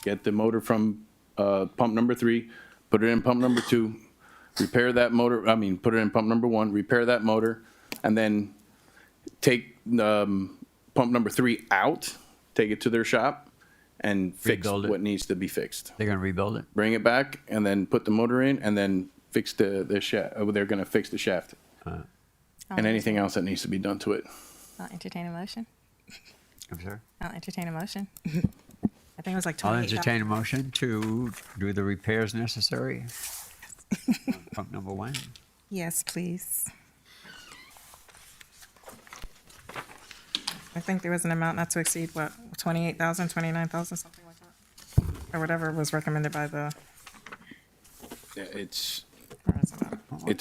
Get the motor from pump number 3, put it in pump number 2, repair that motor, put it in pump number 1, repair that motor, and then take pump number 3 out, take it to their shop, and fix what needs to be fixed. They're going to rebuild it? Bring it back, and then put the motor in, and then fix the shaft. They're going to fix the shaft. And anything else that needs to be done to it. I'll entertain a motion. I'm sorry? I'll entertain a motion. I think it was like I'll 28. entertain a motion to do the repairs necessary. Pump number 1. Yes, please. I think there was an amount not to exceed, what, 28,000, 29,000, something like that? Or whatever was recommended by the, Yeah, it's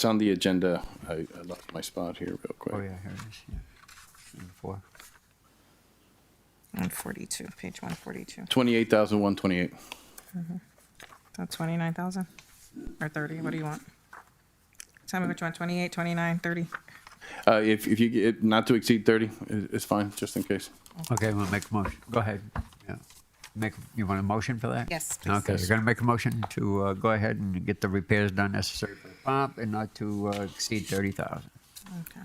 on the agenda. I lost my spot here real quick. Oh, yeah, here it is. Yeah. Number 4. 142, page 142. 28,128. So 29,000 or 30, what do you want? Tell me which one, 28, 29, 30? If you get not to exceed 30, it's fine, just in case. Okay, we'll make a motion. Go ahead. Yeah. You want a motion for that? Yes, please. Okay, you're going to make a motion to go ahead and get the repairs done necessary for the pump and not to exceed 30,000. Okay.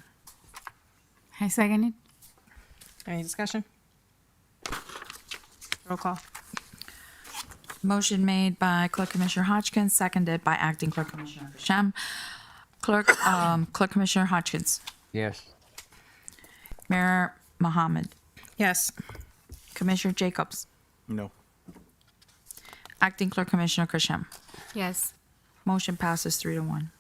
I second it. Any discussion? Roll call. Motion made by Clerk Commissioner Hodgkins, seconded by Acting Clerk Commissioner Shem. Clerk Commissioner Hodgkins. Yes. Mayor Mohammed. Yes. Commissioner Jacobs. No. Acting Clerk Commissioner Kashem. Yes. Motion passes 3-1.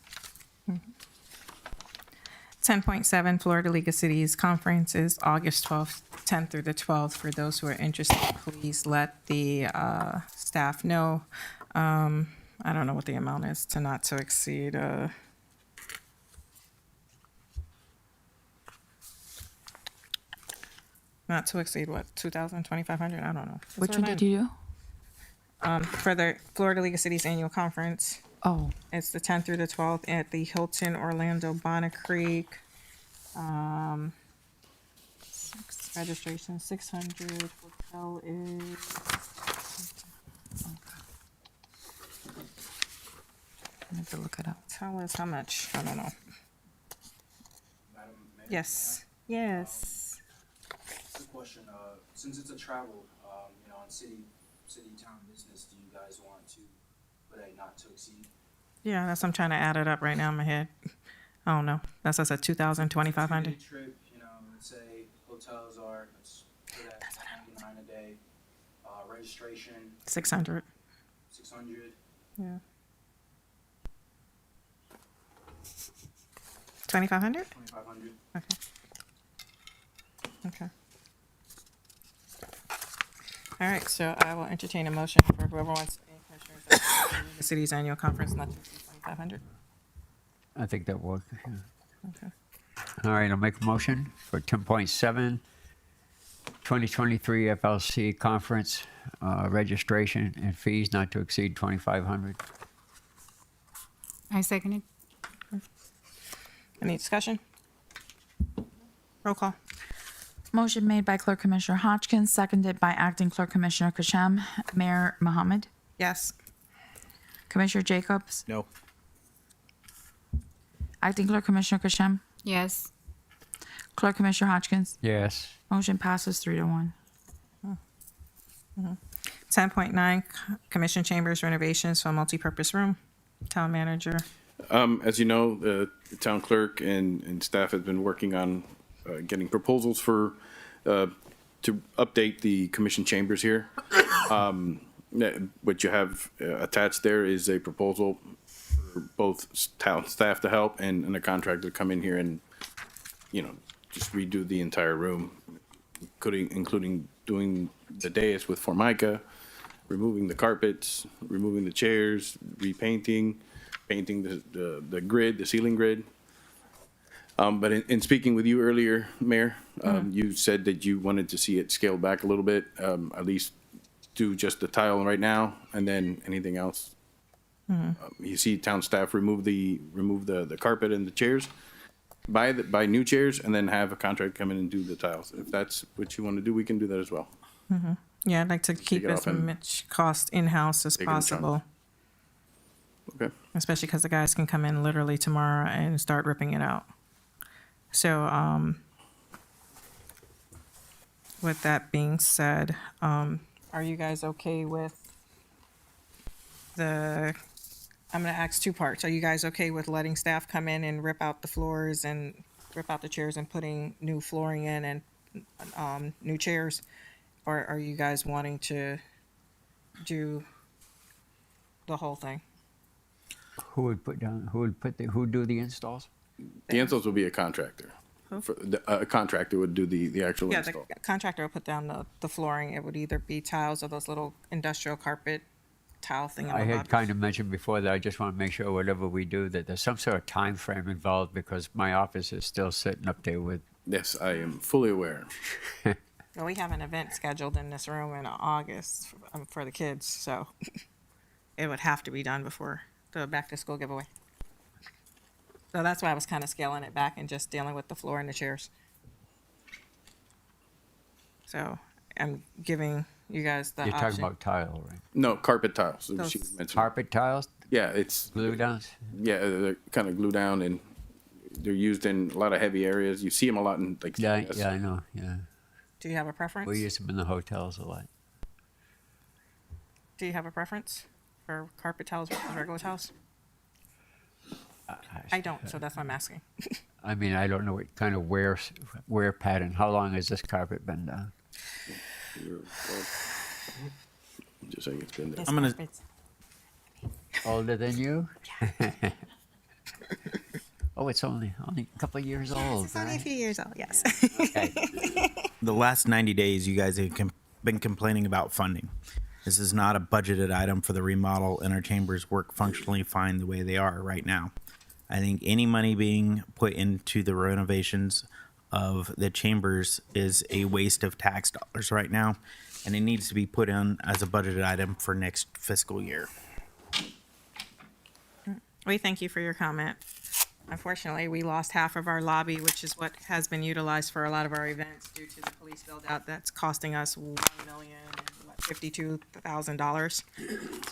10.7, Florida League of Cities Conference is August 12th, 10th through the 12th. For those who are interested, please let the staff know. I don't know what the amount is, to not to exceed, not to exceed what, 2,000, 2,500? I don't know. It's Which our one line. did you do? For the Florida League of Cities Annual Conference. Oh, It's the 10th through the 12th at the Hilton Orlando Bonnet Creek. Registration 600. Hotel is. I need to look it up. Tell us how much. I don't know. Madam Mayor, Yes. Yes. Quick question, since it's a travel, on city town business, do you guys want to put a not to exceed? Yeah, that's I'm trying to add it up right now in my head. I don't know. That's I said 2,000, 2,500. Two-day trip, let's say hotels are, let's put at $99 a day, registration, 600. 600. Yeah. 2,500. 2,500. Okay. Okay. All right, so I will entertain a motion for whoever wants to be commissioners at the city's annual conference, not to exceed 2,500. I think that works. Yeah. Okay. All right, I'll make a motion for 10.7, 2023 FLC conference registration and fees not to exceed 2,500. I second it. Any discussion? Roll call. Motion made by Clerk Commissioner Hodgkins, seconded by Acting Clerk Commissioner Kashem. Mayor Mohammed, Yes. Commissioner Jacobs, No. Acting Clerk Commissioner Kashem, Yes. Clerk Commissioner Hodgkins. Yes. Motion passes 3-1. 10.9, commission chambers renovations for a multipurpose room. Town manager. As you know, the town clerk and staff have been working on getting proposals for to update the commission chambers here. What you have attached there is a proposal for both town staff to help and a contractor to come in here and, just redo the entire room, including doing the dais with Formica, removing the carpets, removing the chairs, repainting, painting the grid, the ceiling grid. But in speaking with you earlier, Mayor, you said that you wanted to see it scaled back a little bit, at least do just the tile right now, and then anything else. You see town staff remove the carpet and the chairs, buy new chairs, and then have a contract come in and do the tiles. If that's what you want to do, we can do that as well. Yeah, I'd like to keep it as off and much cost in-house as take it in chunks. possible, Okay. especially because the guys can come in literally tomorrow and start ripping it out. So, with that being said, are you guys okay with I'm gonna ask two parts. Are you guys okay with letting staff come in and rip out the floors and rip out the chairs and putting new flooring in and new chairs? Or are you guys wanting to do the whole thing? Who'd do the installs? The installs will be a contractor. A contractor would do the actual Yeah, the install. contractor will put down the flooring. It would either be tiles or those little industrial carpet tile thing in I the had lobby. kind of mentioned before that I just want to make sure whatever we do that there's some sort of time frame involved because my office is still sitting up there with. Yes, I am fully aware. Well, we have an event scheduled in this room in August for the kids, so it would have to be done before the back-to-school giveaway. So that's why I was kind of scaling it back and just dealing with the floor and the chairs. So I'm giving you guys the You're option. talking about tile, right? No, carpet tiles. Those- She mentioned. Carpet tiles? Yeah, it's Glue downs? Yeah, they're kind of glue down and they're used in a lot of heavy areas. You see them a lot in like. Yeah, CVS. yeah, I know. Yeah, Do you have a preference? we use them in the hotels a lot. Do you have a preference for carpet tiles versus regular tiles? I don't, so that's why I'm asking. I mean, I don't know what kind of wear pattern. How long has this carpet been down? Just saying it's been there. I'm gonna. Older than you? Oh, it's only a couple of years old. It's only a right? few years old, yes. Okay. The last 90 days, you guys have been complaining about funding. This is not a budgeted item for the remodel, and our chambers work functionally fine the way they are right now. I think any money being put into the renovations of the chambers is a waste of tax dollars right now, and it needs to be put in as a budgeted item for next fiscal year. We thank you for your comment. Unfortunately, we lost half of our lobby, which is what has been utilized for a lot of our events due to the police build out. That's costing us $1,052,000.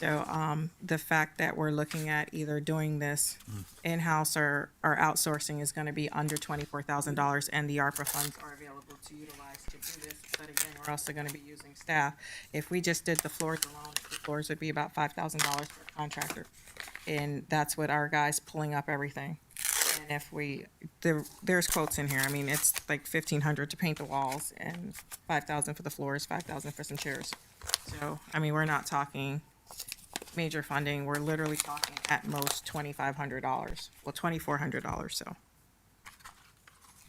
So the fact that we're looking at either doing this in-house or outsourcing is going to be under $24,000, and the ARPA funds are available to utilize to do this. But again, we're also going to be using staff. If we just did the floors alone, the floors would be about $5,000 for a contractor, and that's what our guys pulling up everything. And if there's quotes in here. I mean, it's like $1,500 to paint the walls and $5,000 for the floors, $5,000 for some chairs. So, I mean, we're not talking major funding. We're literally talking at most $2,500. Well, $2,400. So,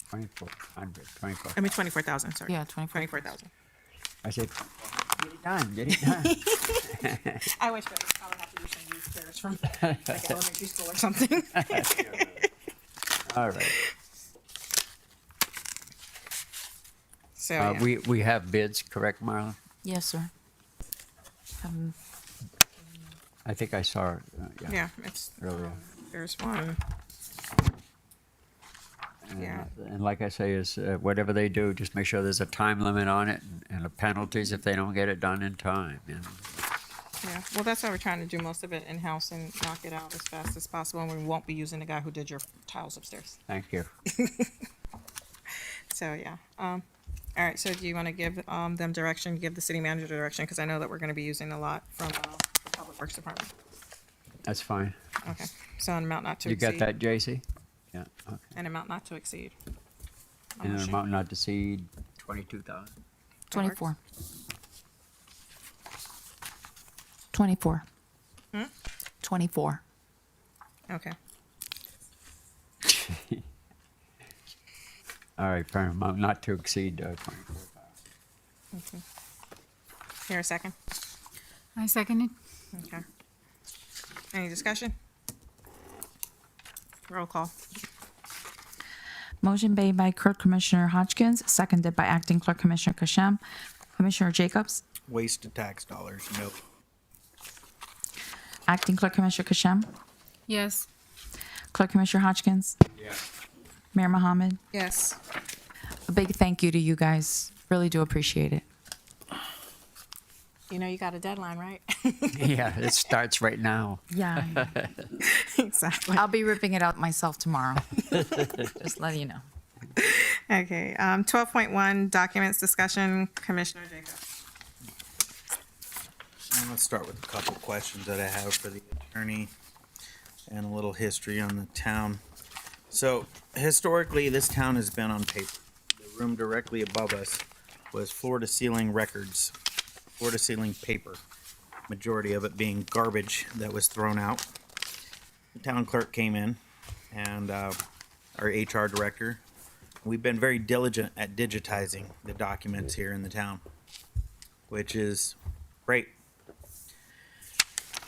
2,400, 24. I mean, 24,000. Sorry. Yeah, 24,000. I said, get it done, get it done. I wish, but I would have to use some used chairs from like elementary school or something. All right. So yeah. We have bids, correct, Marlon? Yes, sir. I think I saw it. Yeah, it's earlier. There's one. And, Yeah. And like I say, is whatever they do, just make sure there's a time limit on it and the penalties if they don't get it done in time. And Yeah, well, that's why we're trying to do most of it in-house and knock it out as fast as possible, and we won't be using the guy who did your tiles upstairs. thank you. So, yeah. All right, so do you want to give them direction, give the city manager direction? Because I know that we're going to be using a lot from the Public Works Department. That's fine. Okay, so an amount not to You exceed. got that, JC? Yeah, okay. An amount not to exceed. And an amount not to exceed 22,000. 24. 24. 24. Okay. All right, fair amount not to exceed 24,000. Okay. Here, a second. I second it. Okay. Any discussion? Roll call. Motion made by Clerk Commissioner Hodgkins, seconded by Acting Clerk Commissioner Kashem. Commissioner Jacobs? Waste of tax dollars, no. Acting Clerk Commissioner Kashem? Yes. Clerk Commissioner Hodgkins? Yes. Mayor Mohammed? Yes. A big thank you to you guys. Really do appreciate it. You know you got a deadline, right? Yeah, it starts right now. Yeah. Exactly. I'll be ripping it out myself tomorrow. Just letting you know. Okay, 12.1, documents discussion, Commissioner Jacobs. Let's start with a couple questions that I have for the attorney and a little history on the town. So historically, this town has been on paper. The room directly above us was floor-to-ceiling records, floor-to-ceiling paper, majority of it being garbage that was thrown out. The town clerk came in and our HR director. We've been very diligent at digitizing the documents here in the town, which is great.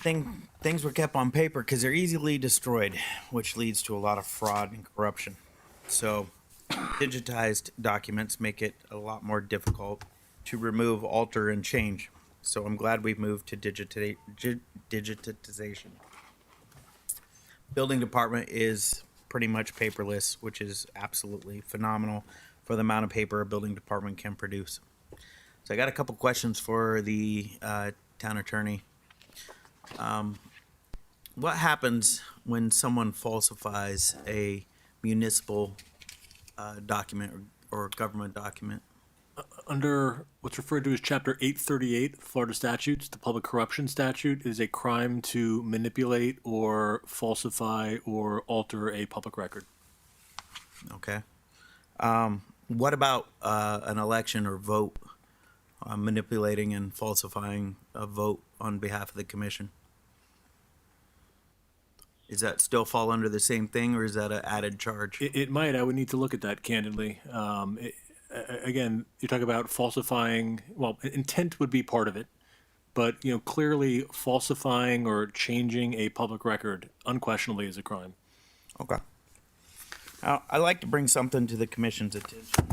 Things were kept on paper because they're easily destroyed, which leads to a lot of fraud and corruption. So digitized documents make it a lot more difficult to remove, alter, and change. So I'm glad we've moved to digitization. Building department is pretty much paperless, which is absolutely phenomenal for the amount of paper a building department can produce. So I got a couple questions for the town attorney. What happens when someone falsifies a municipal document or government document? Under what's referred to as Chapter 838 Florida statutes, the public corruption statute is a crime to manipulate or falsify or alter a public record. Okay. What about an election or vote, manipulating and falsifying a vote on behalf of the commission? Does that still fall under the same thing, or is that an added charge? It might. I would need to look at that candidly. Again, you talk about falsifying. Well, intent would be part of it. but clearly falsifying or changing a public record unquestionably is a crime. Okay. I'd like to bring something to the commission's attention.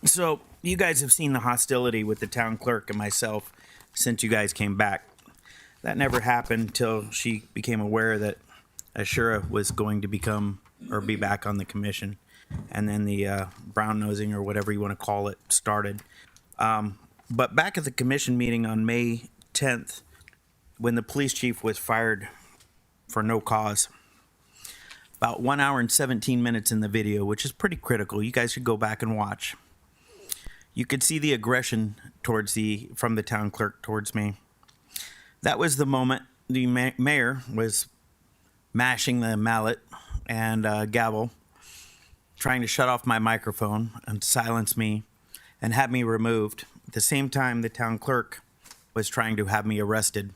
So, you guys have seen the hostility with the town clerk and myself since you guys came back. That never happened until she became aware that Ashura was going to become or be back on the commission. And then the brown nosing or whatever you want to call it started. But back at the commission meeting on May 10th, when the police chief was fired for no cause, about 1 hour and 17 minutes in the video, which is pretty critical. You guys should go back and watch. You could see the aggression from the town clerk towards me. That was the moment the mayor was mashing the mallet and gavel, trying to shut off my microphone and silence me and have me removed. At the same time, the town clerk was trying to have me arrested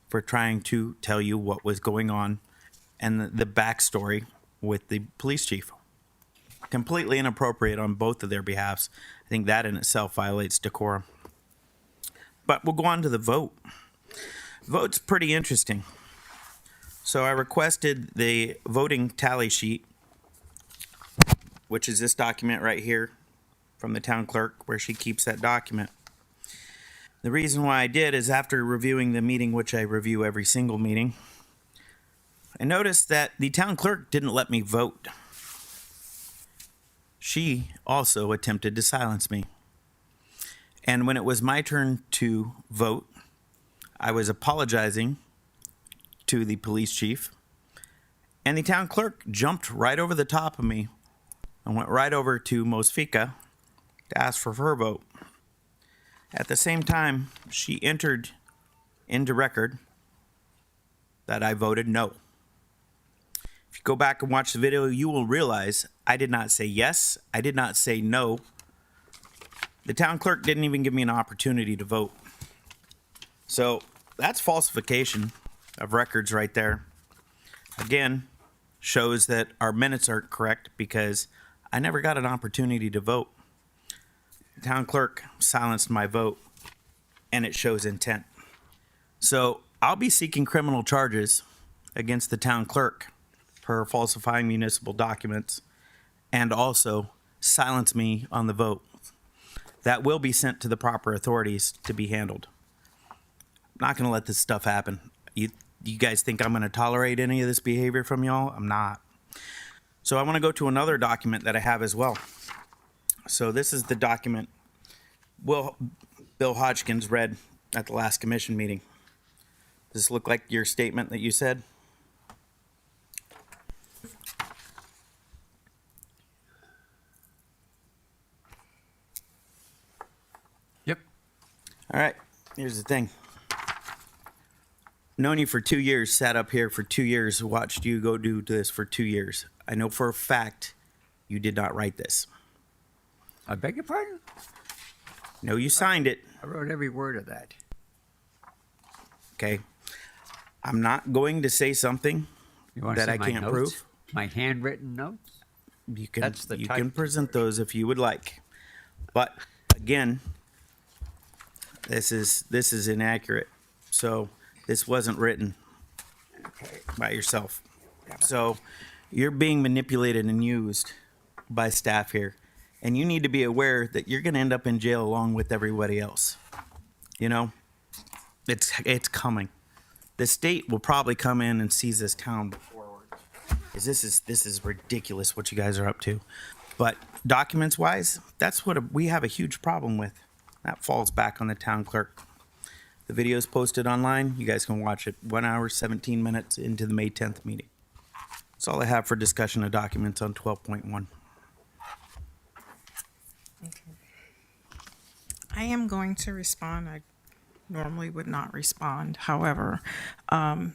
for trying to tell you what was going on and the backstory with the police chief. Completely inappropriate on both of their behalves. I think that in itself violates decorum. But we'll go on to the vote. Vote's pretty interesting. So I requested the voting tally sheet, which is this document right here from the town clerk where she keeps that document. The reason why I did is after reviewing the meeting, which I review every single meeting, I noticed that the town clerk didn't let me vote. She also attempted to silence me. And when it was my turn to vote, I was apologizing to the police chief, and the town clerk jumped right over the top of me and went right over to Mosfika to ask for her vote. At the same time, she entered into record that I voted no. If you go back and watch the video, you will realize I did not say yes. I did not say no. The town clerk didn't even give me an opportunity to vote. So that's falsification of records right there. Again, shows that our minutes aren't correct because I never got an opportunity to vote. The town clerk silenced my vote, and it shows intent. So I'll be seeking criminal charges against the town clerk for falsifying municipal documents and also silence me on the vote. That will be sent to the proper authorities to be handled. I'm not going to let this stuff happen. You guys think I'm going to tolerate any of this behavior from y'all? I'm not. So I want to go to another document that I have as well. So this is the document Bill Hodgkins read at the last commission meeting. Does this look like your statement that you said? Yep. All right, here's the thing. Known you for 2 years, sat up here for 2 years, watched you go do this for 2 years. I know for a fact you did not write this. I beg your pardon? No, you signed it. I wrote every word of that. Okay. I'm not going to say something that I can't prove. My handwritten notes? You can, That's the you type can present those if you would like. But again, this is inaccurate. So this wasn't written by yourself. So you're being manipulated and used by staff here. And you need to be aware that you're going to end up in jail along with everybody else. You know, it's coming. The state will probably come in and seize this town forward. This is ridiculous what you guys are up to. But documents wise, that's what we have a huge problem with. That falls back on the town clerk. The video is posted online. You guys can watch it 1 hour, 17 minutes into the May 10th meeting. That's all I have for discussion of documents on 12.1. I am going to respond. I normally would not respond. However, I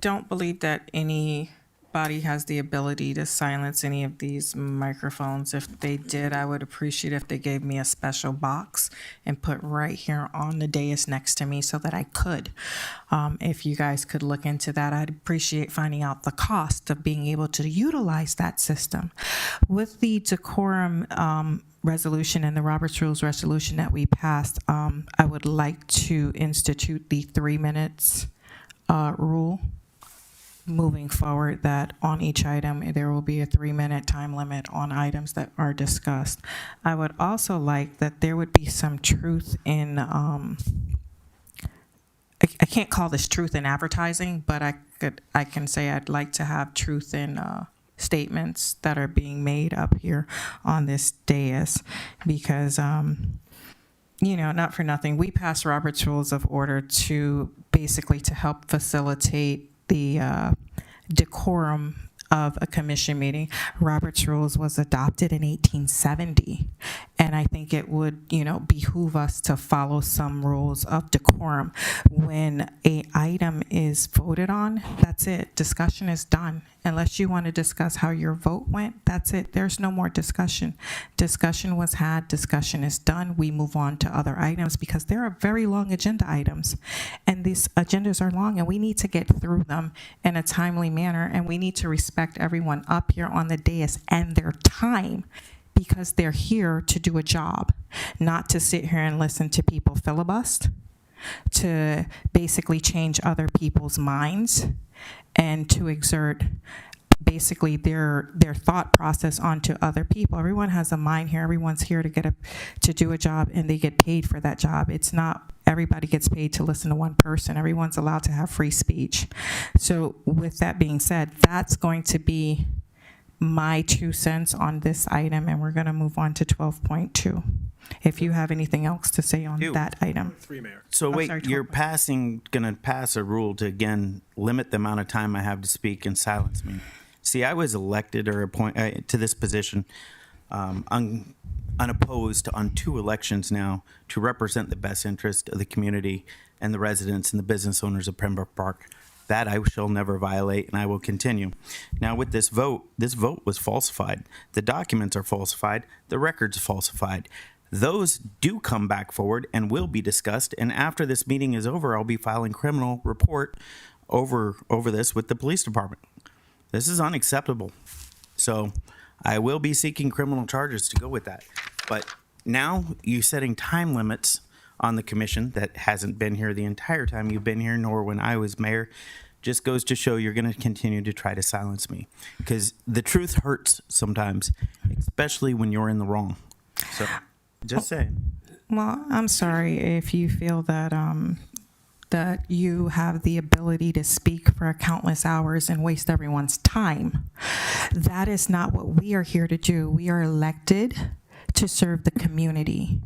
don't believe that anybody body has the ability to silence any of these microphones. If they did, I would appreciate if they gave me a special box and put right here on the dais next to me so that I could. If you guys could look into that, I'd appreciate finding out the cost of being able to utilize that system. With the decorum resolution and the Roberts Rules resolution that we passed, I would like to institute the 3 minutes rule moving forward, that on each item there will be a 3-minute time limit on items that are discussed. I would also like that there would be some truth in, I can't call this truth in advertising, but I can say I'd like to have truth in statements that are being made up here on this dais, because you know, not for nothing, we passed Robert's Rules of Order to basically to help facilitate the decorum of a commission meeting. Robert's Rules was adopted in 1870, and I think it would, you know, behoove us to follow some rules of decorum. When a item is voted on, that's it. Discussion is done. Unless you want to discuss how your vote went, that's it. There's no more discussion. Discussion was had, discussion is done. We move on to other items because there are very long agenda items, and these agendas are long, and we need to get through them in a timely manner, and we need to respect everyone up here on the dais and their time, because they're here to do a job, not to sit here and listen to people filibust, to basically change other people's minds, and to exert basically their thought process onto other people. Everyone has a mind here. Everyone's here to do a job, and they get paid for that job. It's not everybody gets paid to listen to one person. Everyone's allowed to have free speech. So with that being said, that's going to be my 2 cents on this item, and we're going to move on to 12.2. If you have anything else to say on that item. So wait, sorry, you're gonna pass a rule to, again, limit the amount of time I have to speak and silence me. See, I was elected or appointed to this position unopposed on 2 elections now to represent the best interest of the community and the residents and the business owners of Pembroke Park. That I shall never violate, and I will continue. Now, with this vote was falsified. The documents are falsified. The record's falsified. Those do come back forward and will be discussed, and after this meeting is over, I'll be filing criminal report over this with the police department. This is unacceptable. So I will be seeking criminal charges to go with that. But now you setting time limits on the commission that hasn't been here the entire time you've been here, nor when I was mayor, just goes to show you're going to continue to try to silence me, because the truth hurts sometimes, especially when you're in the wrong. So just saying. Well, I'm sorry if you feel that that you have the ability to speak for countless hours and waste everyone's time. That is not what we are here to do. We are elected to serve the community.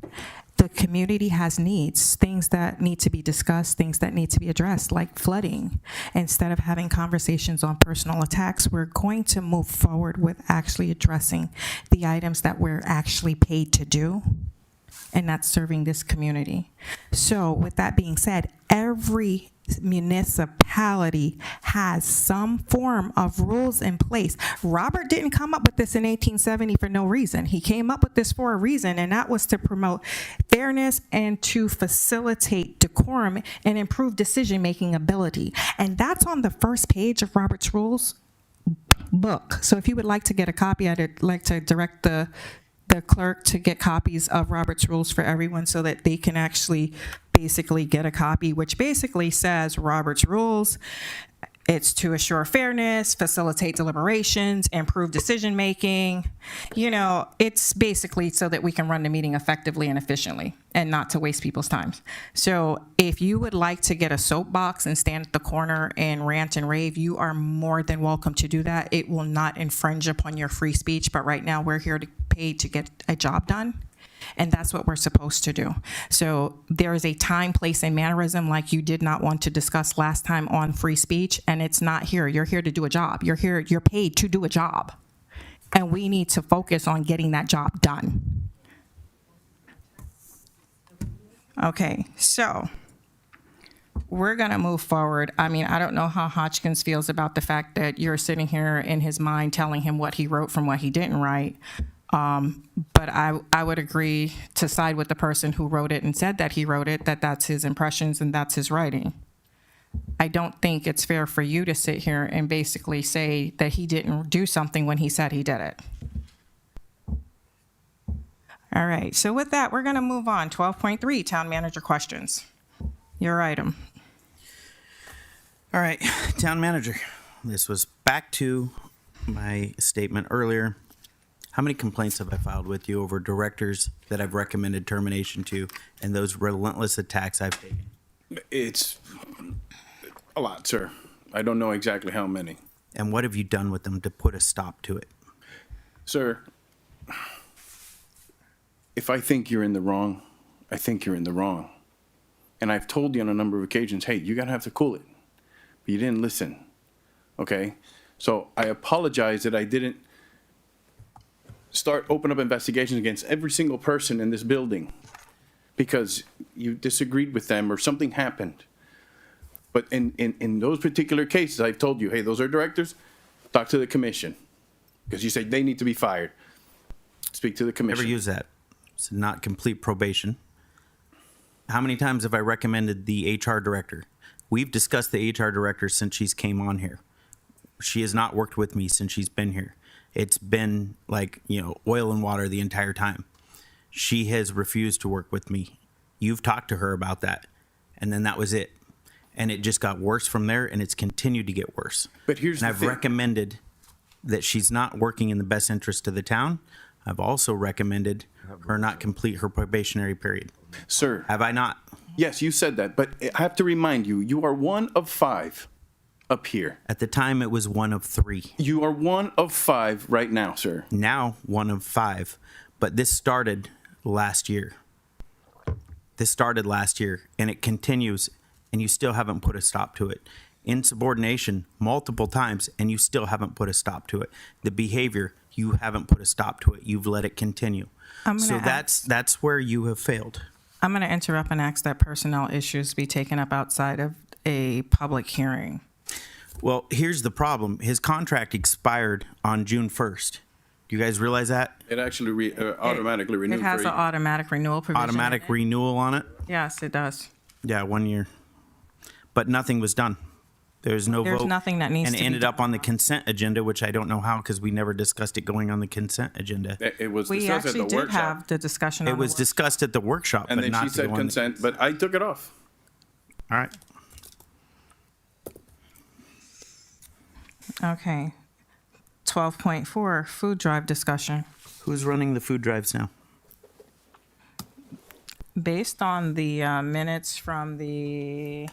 The community has needs, things that need to be discussed, things that need to be addressed, like flooding. Instead of having conversations on personal attacks, we're going to move forward with actually addressing the items that we're actually paid to do, and that's serving this community. So with that being said, every municipality has some form of rules in place. Robert didn't come up with this in 1870 for no reason. He came up with this for a reason, and that was to promote fairness and to facilitate decorum and improve decision-making ability. And that's on the first page of Robert's Rules book. So if you would like to get a copy, I'd like to direct the clerk to get copies of Robert's Rules for everyone so that they can actually basically get a copy, which basically says Robert's Rules. It's to assure fairness, facilitate deliberations, improve decision-making. You know, it's basically so that we can run the meeting effectively and efficiently and not to waste people's time. So if you would like to get a soapbox and stand at the corner and rant and rave, you are more than welcome to do that. It will not infringe upon your free speech, but right now we're here to pay to get a job done. And that's what we're supposed to do. So there is a time, place, and mannerism like you did not want to discuss last time on free speech, and it's not here. You're here to do a job. You're here, you're paid to do a job. And we need to focus on getting that job done. Okay, so we're going to move forward. I mean, I don't know how Hodgkins feels about the fact that you're sitting here in his mind telling him what he wrote from what he didn't write. But I would agree to side with the person who wrote it and said that he wrote it, that that's his impressions and that's his writing. I don't think it's fair for you to sit here and basically say that he didn't do something when he said he did it. All right, so with that, we're going to move on. 12.3, Town Manager Questions. Your item. All right, Town Manager. This was back to my statement earlier. How many complaints have I filed with you over directors that I've recommended termination to and those relentless attacks I've taken? It's a lot, sir. I don't know exactly how many. And what have you done with them to put a stop to it? Sir, if I think you're in the wrong, I think you're in the wrong. And I've told you on a number of occasions, hey, you're going to have to cool it. But you didn't listen, okay? So I apologize that I didn't open up investigations against every single person in this building because you disagreed with them or something happened. But in those particular cases, I've told you, hey, those are directors, talk to the commission. Because you said they need to be fired. Speak to the commission. Never use that. It's not complete probation. How many times have I recommended the HR director? We've discussed the HR director since she's came on here. She has not worked with me since she's been here. It's been like, oil and water the entire time. She has refused to work with me. You've talked to her about that. And then that was it. And it just got worse from there, and it's continued to get worse. But here's and I've recommended that she's not working in the best interest of the town. I've also recommended her not complete her probationary period. Sir. Have I not? Yes, you said that, but I have to remind you, you are one of 5 up here. At the time, it was one of 3. You are one of 5 right now, sir. Now, one of 5. But this started last year. And it continues, and you still haven't put a stop to it. Insubordination multiple times, and you still haven't put a stop to it. The behavior, you haven't put a stop to it. You've let it continue. So that's where you have failed. I'm going to interrupt and ask that personnel issues be taken up outside of a public hearing. Well, here's the problem. His contract expired on June 1st. Do you guys realize that? It actually automatically renewed. It has an automatic renewal provision. Automatic renewal on it? Yes, it does. Yeah, 1 year. But nothing was done. There's no vote. There's nothing that needs and to it be ended done. up on the consent agenda, which I don't know how because we never discussed it going on the consent agenda. It was We discussed actually at the did workshop. have the discussion on It was discussed at the workshop, And but then not she to said go on the- consent, but I took it off. All right. Okay. 12.4, food drive discussion. Who's running the food drives now? Based on the minutes from the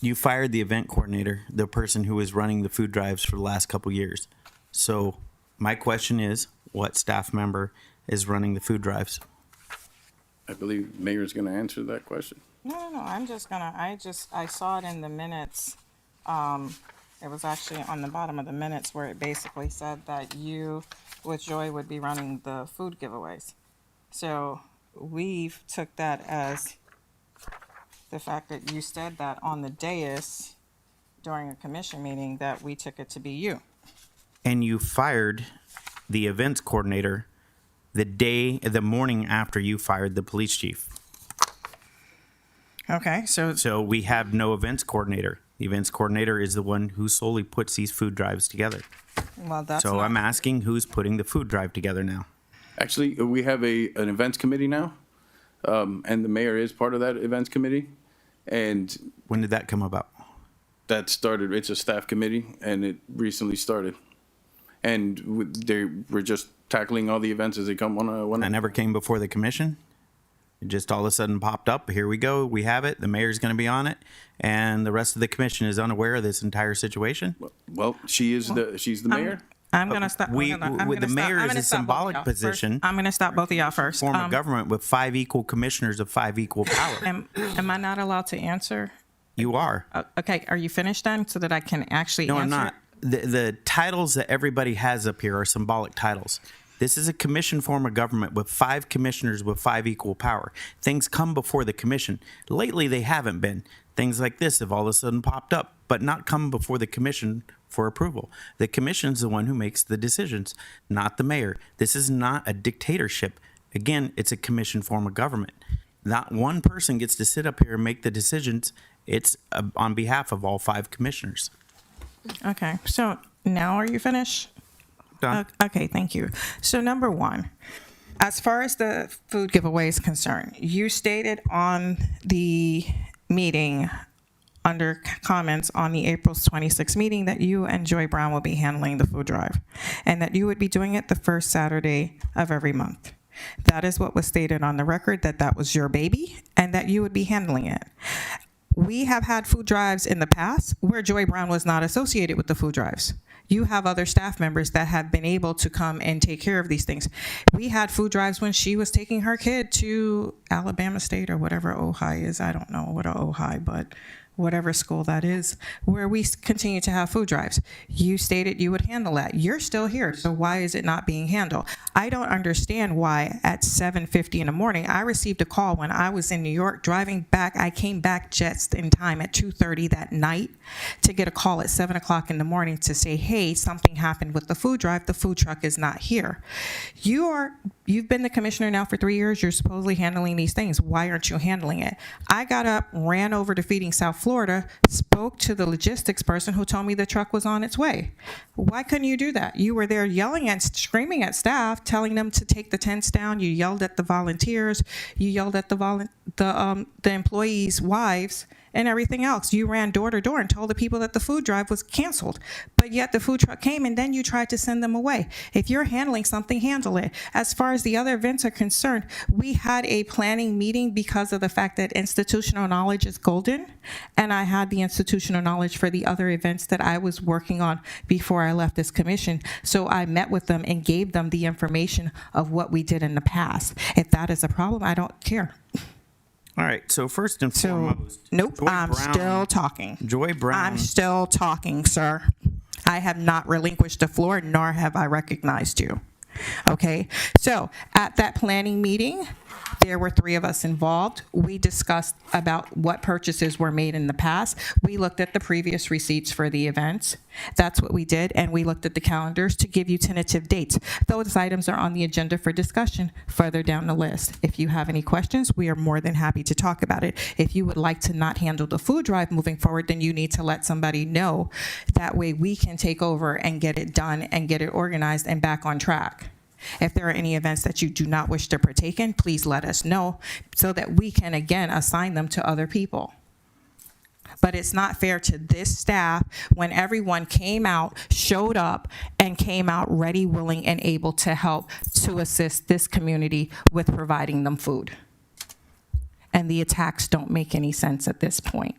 You fired the event coordinator, the person who was running the food drives for the last couple years. So my question is, what staff member is running the food drives? I believe Mayor's going to answer that question. No, I'm just gonna, I saw it in the minutes. It was actually on the bottom of the minutes where it basically said that you, with Joy, would be running the food giveaways. So we've took that as the fact that you said that on the dais during a commission meeting that we took it to be you. And you fired the events coordinator the morning after you fired the police chief. Okay, So we have no events coordinator. The events coordinator is the one who solely puts these food drives together. well, that's So not, I'm asking who's putting the food drive together now? Actually, we have an events committee now, and the mayor is part of that events committee. And when did that come about? That started, it's a staff committee, and it recently started. And we're just tackling all the events as they come one. That never came before the commission? It just all of a sudden popped up. Here we go. We have it. The mayor's going to be on it. And the rest of the commission is unaware of this entire situation? Well, she's the mayor. I'm gonna stop. The mayor is a symbolic position. I'm gonna stop both of y'all first. Form of government with 5 equal commissioners of 5 equal power. Am I not allowed to answer? You are. Okay, are you finished then so that I can actually No, answer? I'm not. The titles that everybody has up here are symbolic titles. This is a commission form of government with 5 commissioners with 5 equal power. Things come before the commission. Lately, they haven't been. Things like this have all of a sudden popped up, but not come before the commission for approval. The commission's the one who makes the decisions, not the mayor. This is not a dictatorship. Again, it's a commission form of government. Not one person gets to sit up here and make the decisions. It's on behalf of all 5 commissioners. Okay, so now are you finished? Done. Okay, thank you. So number one, as far as the food giveaway is concerned, you stated on the meeting under comments on the April 26th meeting that you and Joy Brown will be handling the food drive and that you would be doing it the first Saturday of every month. That is what was stated on the record, that that was your baby and that you would be handling it. We have had food drives in the past where Joy Brown was not associated with the food drives. You have other staff members that have been able to come and take care of these things. We had food drives when she was taking her kid to Alabama State or whatever Ojai is. I don't know what a Ojai, but whatever school that is, where we continue to have food drives. You stated you would handle that. You're still here, so why is it not being handled? I don't understand why at 7:50 in the morning, I received a call when I was in New York driving back. I came back just in time at 2:30 that night to get a call at 7 o'clock in the morning to say, hey, something happened with the food drive. The food truck is not here. You've been the commissioner now for 3 years. You're supposedly handling these things. Why aren't you handling it? I got up, ran over to Feeding South Florida, spoke to the logistics person who told me the truck was on its way. Why couldn't you do that? You were there yelling and screaming at staff, telling them to take the tents down. You yelled at the volunteers. You yelled at the employees' wives and everything else. You ran door to door and told the people that the food drive was canceled. But yet the food truck came and then you tried to send them away. If you're handling something, handle it. As far as the other events are concerned, we had a planning meeting because of the fact that institutional knowledge is golden. And I had the institutional knowledge for the other events that I was working on before I left this commission. So I met with them and gave them the information of what we did in the past. If that is a problem, I don't care. All right, so first and foremost, Nope, Joy I'm Brown- still talking. Joy Brown. I'm still talking, sir. I have not relinquished the floor, nor have I recognized you. Okay, so at that planning meeting, there were 3 of us involved. We discussed about what purchases were made in the past. We looked at the previous receipts for the events. That's what we did, and we looked at the calendars to give you tentative dates. Those items are on the agenda for discussion further down the list. If you have any questions, we are more than happy to talk about it. If you would like to not handle the food drive moving forward, then you need to let somebody know. That way we can take over and get it done and get it organized and back on track. If there are any events that you do not wish to partake in, please let us know so that we can, again, assign them to other people. But it's not fair to this staff when everyone came out, showed up, and came out ready, willing, and able to help to assist this community with providing them food. And the attacks don't make any sense at this point.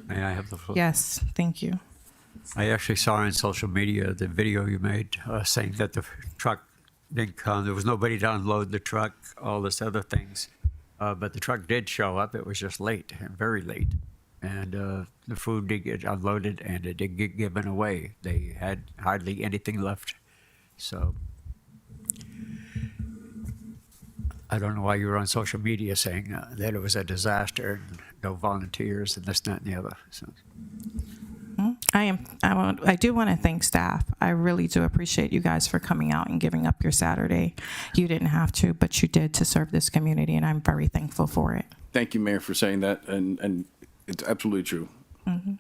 May I have the floor? Yes, thank you. I actually saw on social media the video you made saying that the truck didn't come. There was nobody to unload the truck, all this other things. But the truck did show up. It was just late, very late. And the food did get unloaded and it did get given away. They had hardly anything left. So I don't know why you were on social media saying that it was a disaster and no volunteers and this, that, and the other. So. I do want to thank staff. I really do appreciate you guys for coming out and giving up your Saturday. You didn't have to, but you did to serve this community, and I'm very thankful for it. Thank you, Mayor, for saying that, and it's absolutely true. Mm-hmm.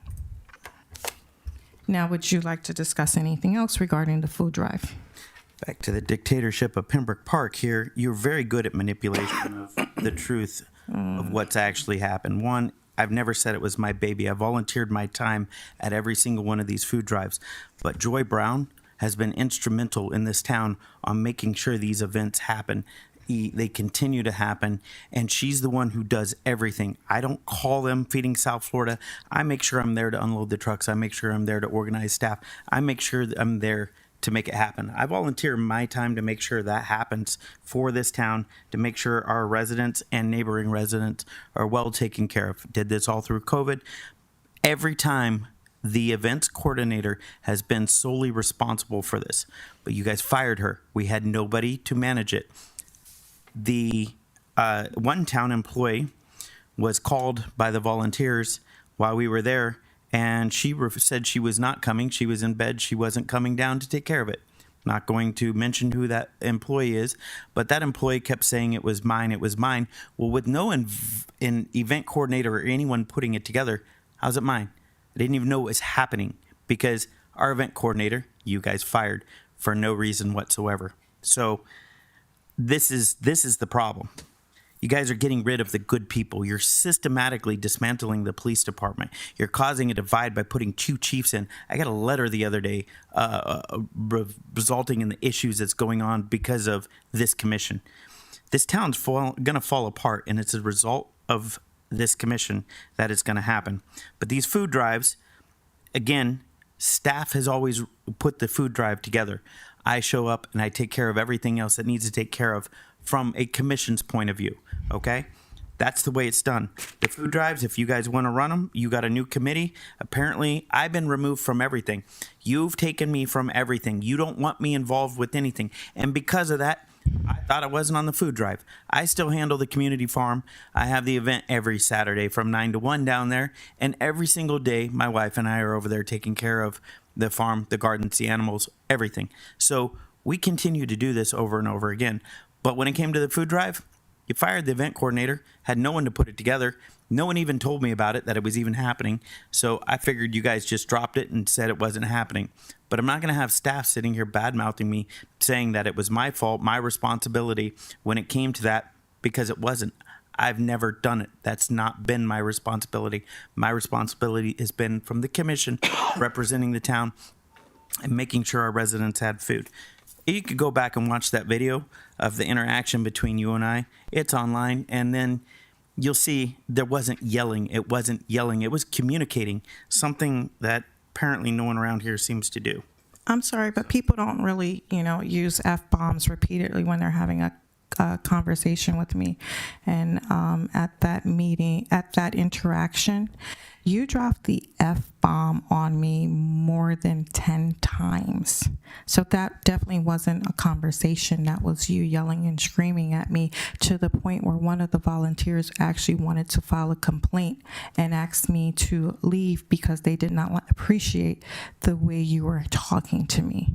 Now, would you like to discuss anything else regarding the food drive? Back to the dictatorship of Pembroke Park here, you're very good at manipulation of the truth of what's actually happened. One, I've never said it was my baby. I volunteered my time at every single one of these food drives. But Joy Brown has been instrumental in this town on making sure these events happen. They continue to happen, and she's the one who does everything. I don't call them Feeding South Florida. I make sure I'm there to unload the trucks. I make sure I'm there to organize staff. I make sure that I'm there to make it happen. I volunteer my time to make sure that happens for this town, to make sure our residents and neighboring residents are well taken care of. Did this all through COVID. Every time The events coordinator has been solely responsible for this, but you guys fired her. We had nobody to manage it. The one town employee was called by the volunteers while we were there, and she said she was not coming. She was in bed. She wasn't coming down to take care of it. Not going to mention who that employee is, but that employee kept saying it was mine, it was mine. Well, with no event coordinator or anyone putting it together, how's it mine? I didn't even know what was happening because our event coordinator, you guys fired for no reason whatsoever. So this is the problem. You guys are getting rid of the good people. You're systematically dismantling the police department. You're causing a divide by putting 2 chiefs in. I got a letter the other day resulting in the issues that's going on because of this commission. This town's going to fall apart, and it's a result of this commission that is going to happen. But these food drives, again, staff has always put the food drive together. I show up and I take care of everything else that needs to take care of from a commission's point of view, okay? That's the way it's done. The food drives, if you guys want to run them, you got a new committee. Apparently, I've been removed from everything. You've taken me from everything. You don't want me involved with anything. And because of that, I thought I wasn't on the food drive. I still handle the community farm. I have the event every Saturday from 9 to 1 down there. And every single day, my wife and I are over there taking care of the farm, the gardens, the animals, everything. So we continue to do this over and over again. But when it came to the food drive, you fired the event coordinator, had no one to put it together. No one even told me about it, that it was even happening. So I figured you guys just dropped it and said it wasn't happening. But I'm not going to have staff sitting here bad-mouthing me, saying that it was my fault, my responsibility when it came to that, because it wasn't. I've never done it. That's not been my responsibility. My responsibility has been from the commission, representing the town, and making sure our residents had food. You could go back and watch that video of the interaction between you and I. It's online, and then you'll see there wasn't yelling. It wasn't yelling. It was communicating, something that apparently no one around here seems to do. I'm sorry, but people don't really, use F-bombs repeatedly when they're having a conversation with me. And at that meeting, at that interaction, you dropped the F-bomb on me more than 10 times. So that definitely wasn't a conversation. That was you yelling and screaming at me to the point where one of the volunteers actually wanted to file a complaint and asked me to leave because they did not appreciate the way you were talking to me.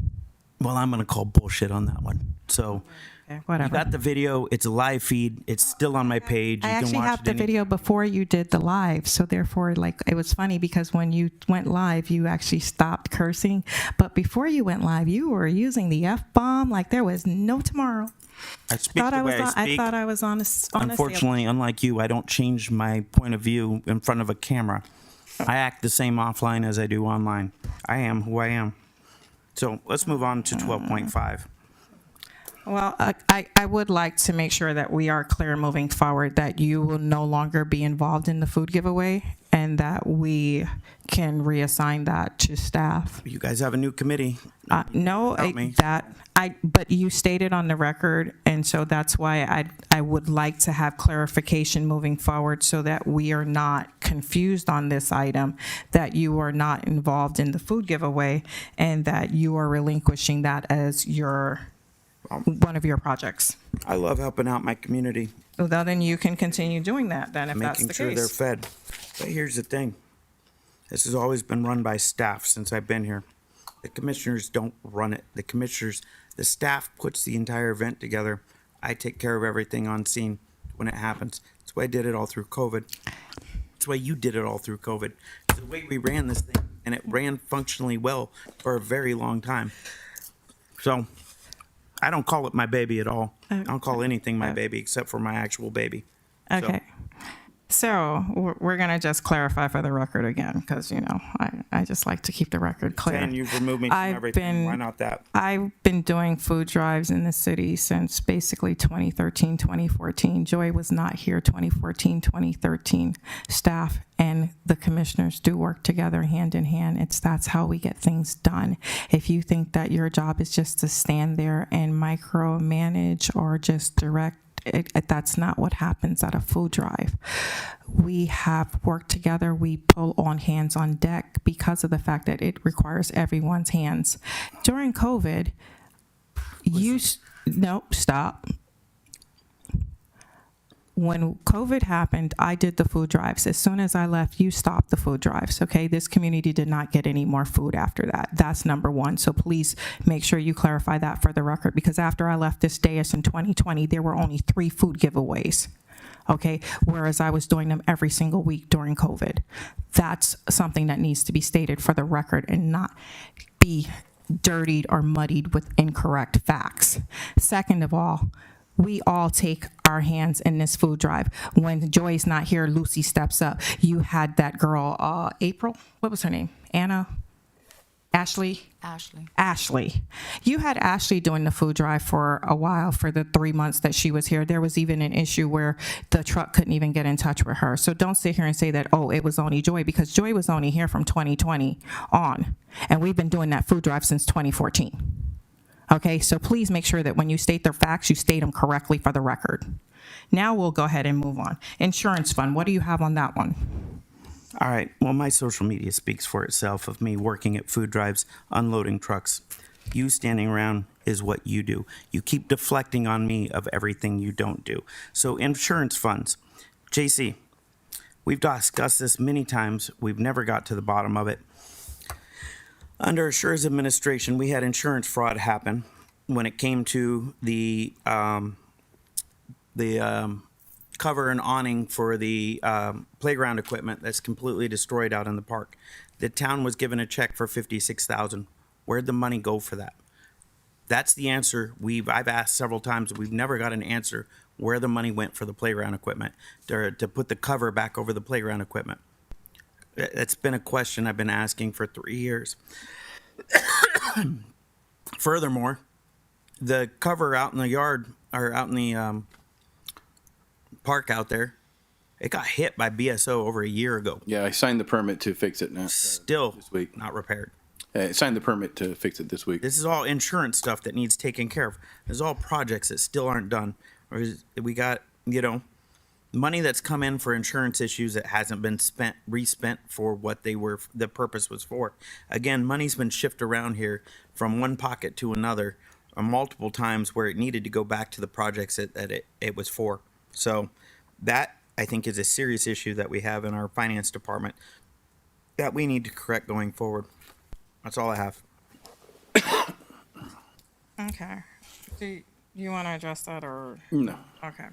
Well, I'm going to call bullshit on that one. So whatever. You got the video. It's a live feed. It's still on my page. I You can actually watch have it the video before you did the live, so therefore, it was funny because when you went live, you actually stopped cursing, but before you went live, you were using the F-bomb like there was no tomorrow. I speak the way I speak. I thought I was on a Unfortunately, unlike you, I don't change my point of view in front of a camera. I act the same offline as I do online. I am who I am. So let's move on to 12.5. Well, I would like to make sure that we are clear moving forward that you will no longer be involved in the food giveaway and that we can reassign that to staff. You guys have a new committee. No, but you stated on the record, and so that's why I would like to have clarification moving forward so that we are not confused on this item, that you are not involved in the food giveaway and that you are relinquishing that as one of your projects. I love helping out my community. Well, then you can continue doing that then if that's the Making sure case. they're fed. But here's the thing. This has always been run by staff since I've been here. The commissioners don't run it. The staff puts the entire event together. I take care of everything on scene when it happens. That's why I did it all through COVID. That's why you did it all through COVID. The way we ran this thing, and it ran functionally well for a very long time. So I don't call it my baby at all. I don't call anything my baby except for my actual baby. Okay. So we're going to just clarify for the record again, because, I just like to keep the record clear. And you've removed me from everything. Why not that? I've been doing food drives in the city since basically 2013, 2014. Joy was not here 2014, 2013. Staff and the commissioners do work together hand in hand. That's how we get things done. If you think that your job is just to stand there and micromanage or just direct That's not what happens at a food drive. We have worked together. We pull on hands on deck because of the fact that it requires everyone's hands. During COVID, no, stop. When COVID happened, I did the food drives. As soon as I left, you stopped the food drives, okay? This community did not get any more food after that. That's number one. So please make sure you clarify that for the record, because after I left this dais in 2020, there were only 3 food giveaways, okay? Whereas I was doing them every single week during COVID. That's something that needs to be stated for the record and not be dirtied or muddied with incorrect facts. Second of all, we all take our hands in this food drive. When Joy's not here, Lucy steps up. You had that girl, April, what was her name? Anna? Ashley? Ashley. You had Ashley doing the food drive for a while, for the 3 months that she was here. There was even an issue where the truck couldn't even get in touch with her. So don't sit here and say that, oh, it was only Joy, because Joy was only here from 2020 on. And we've been doing that food drive since 2014. Okay, so please make sure that when you state the facts, you state them correctly for the record. Now we'll go ahead and move on. Insurance fund, what do you have on that one? All right. Well, my social media speaks for itself of me working at food drives, unloading trucks. You standing around is what you do. You keep deflecting on me of everything you don't do. So insurance funds. JC, we've discussed this many times. We've never got to the bottom of it. Under Assure's administration, we had insurance fraud happen when it came to the cover and awning for the playground equipment that's completely destroyed out in the park. The town was given a check for $56,000. Where'd the money go for that? That's the answer. I've asked several times. We've never got an answer where the money went for the playground equipment to put the cover back over the playground equipment. It's been a question I've been asking for 3 years. Furthermore, the cover out in the yard, or out in the park out there, it got hit by BSO over a year ago. Yeah, I signed the permit to fix it now. Still this week. Not repaired. I signed the permit to fix it this week. This is all insurance stuff that needs taken care of. There's all projects that still aren't done. Or we got, money that's come in for insurance issues that hasn't been respent for what the purpose was for. Again, money's been shifted around here from one pocket to another multiple times where it needed to go back to the projects that it was for. So that, I think, is a serious issue that we have in our finance department that we need to correct going forward. That's all I have. Okay. Do you want to address that, or? No. Okay.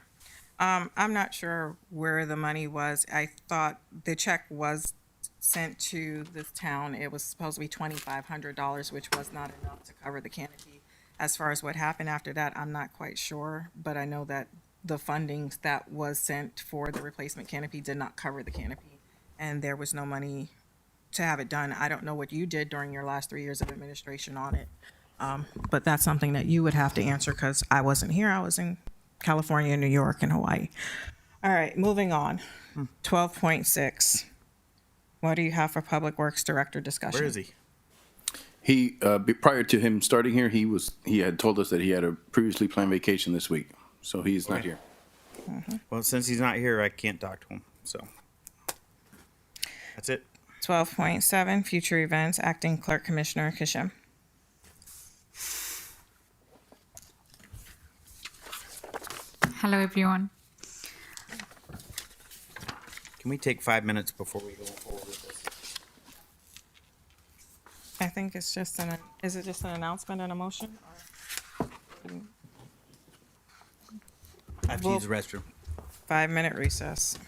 I'm not sure where the money was. I thought the check was sent to this town. It was supposed to be $2,500, which was not enough to cover the canopy. As far as what happened after that, I'm not quite sure, but I know that the funding that was sent for the replacement canopy did not cover the canopy, and there was no money to have it done. I don't know what you did during your last 3 years of administration on it, but that's something that you would have to answer, because I wasn't here. I was in California, New York, and Hawaii. All right, moving on. 12.6. What do you have for Public Works Director discussion? Where is he? He prior to him starting here, he had told us that he had a previously planned vacation this week, so he's not here. Well, since he's not here, I can't talk to him. So that's it. 12.7, future events, Acting Clerk Commissioner Kishim. Hello, everyone. Can we take 5 minutes before we go forward with this? I think it's just is it just an announcement and a motion? I have to use the restroom. 5-minute recess.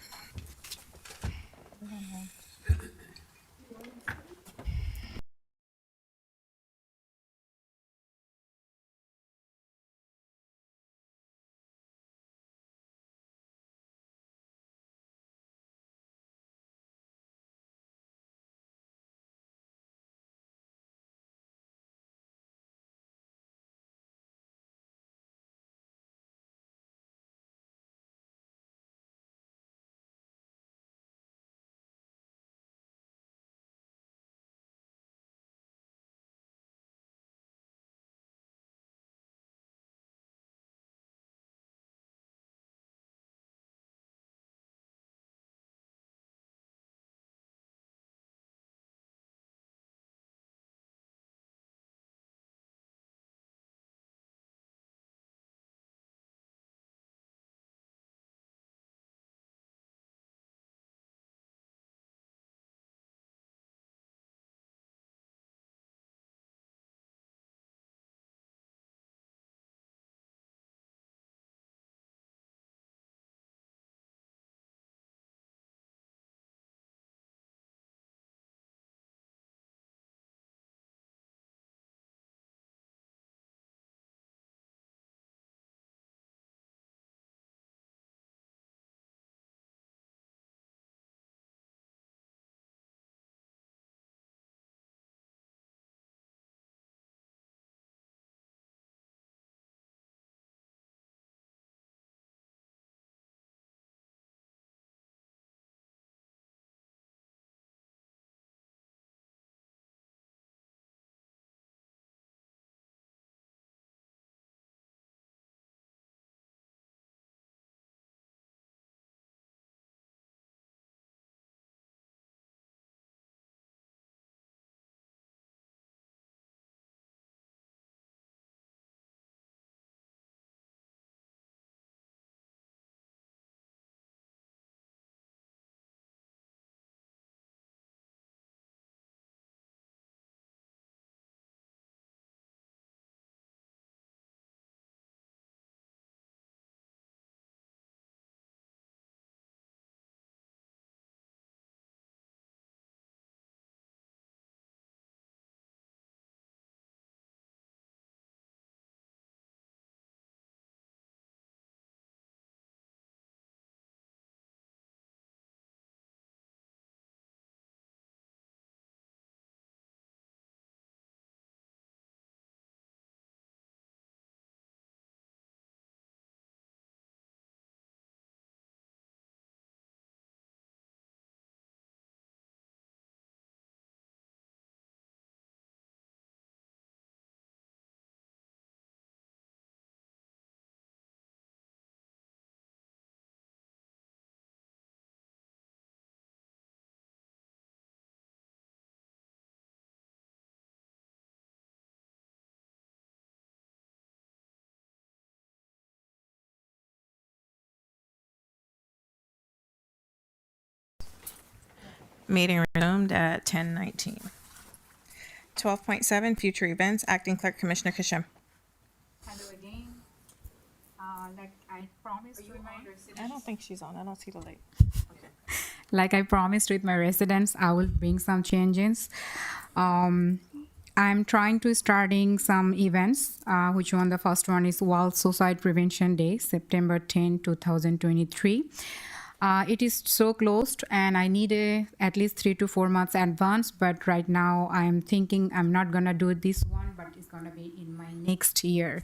Meeting resumed at 10:19. 12.7, future events. Acting Clerk Commissioner Kishim. Hello again. Like I promised with my I don't think she's on. I don't see the light. like I promised with my residents, I will bring some changes. I'm trying to starting some events, which one, the first one is World Suicide Prevention Day, September 10, 2023. It is so closed and I need at least 3 to 4 months advance, but right now I'm thinking I'm not gonna do this one, but it's gonna be in my next year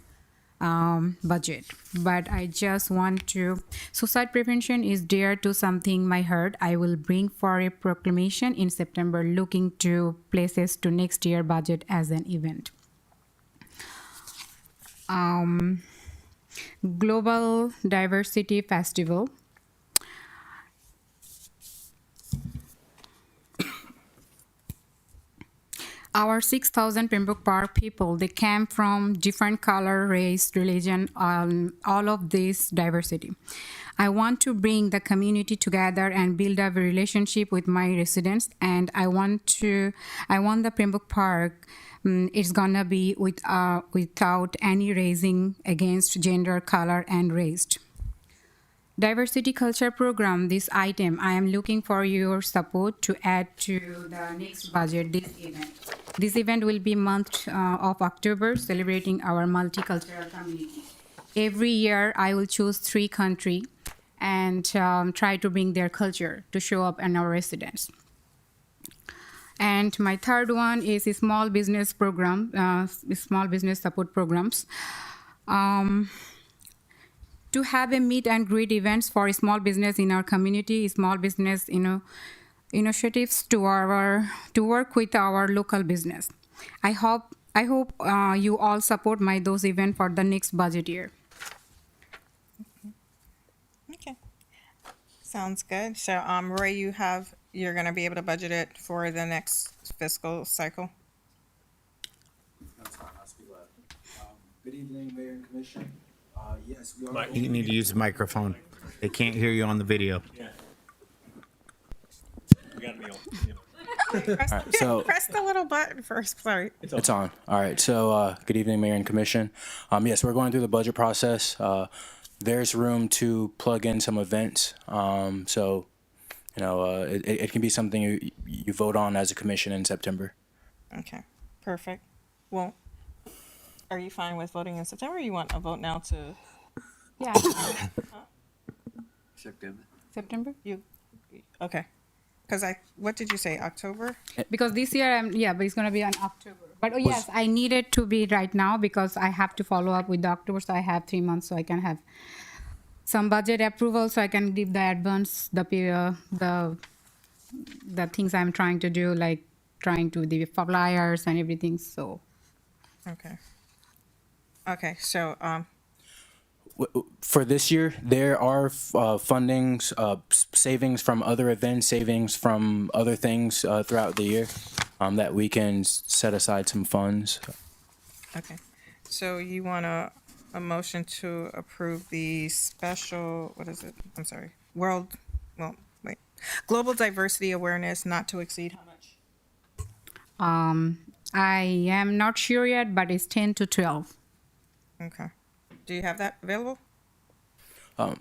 budget. But I just want to, suicide prevention is dear to something my heart. I will bring for a proclamation in September looking to places to next year budget as an event. Global Diversity Festival. Our 6,000 Pembroke Park people, they came from different color, race, religion, all of this diversity. I want to bring the community together and build up a relationship with my residents, and I want the Pembroke Park, it's gonna be without any raising against gender, color, and race. Diversity Culture Program, this item, I am looking for your support to add to the next budget this event. This event will be month of October, celebrating our multicultural community. Every year, I will choose 3 countries and try to bring their culture to show up in our residents. And my third one is a small business program, small business support programs. To have a meet and greet events for small business in our community, small business, initiatives to work with our local business. I hope you all support those events for the next budget year. Okay. Sounds good. So, Roy, you're going to be able to budget it for the next fiscal cycle? That's fine, I'll speak loud. Good evening, Mayor and Commission. Yes, we are. You need to use the microphone. They can't hear you on the video. Yeah. We got me on. Press, All right, so press the little button first. Sorry. it's on. All right. So good evening, Mayor and Commission. Yes, we're going through the budget process. There's room to plug in some events. So it can be something you vote on as a commission in September. Okay. Perfect. Well, are you fine with voting in September, or you want a vote now to? Yeah. September? Okay. Because what did you say, October? Because this year, but it's going to be in October. But yes, I need it to be right now because I have to follow up with the October, so I have 3 months, so I can have some budget approval, so I can give the advance, the things I'm trying to do, like trying to do the flyers and everything, so. Okay. Okay, so, For this year, there are fundings, savings from other events, savings from other things throughout the year that we can set aside some funds. okay. So you want a motion to approve the special, what is it? I'm sorry. Global Diversity Awareness not to exceed how much? I am not sure yet, but it's 10 to 12. Okay. Do you have that available?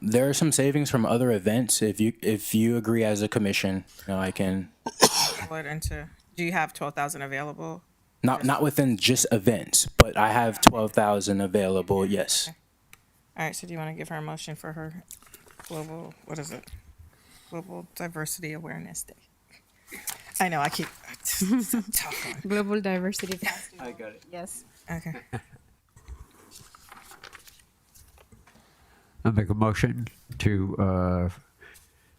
There are some savings from other events. If you agree as a commission, I can. Do you have 12,000 available? Not within just events, but I have 12,000 available. Yes. Okay. All right. So do you want to give her a motion for her global? What is it? Global Diversity Awareness Day. I know. I keep. It's a tough one. Global Diversity Festival. I got it. Yes. Okay. I'll make a motion to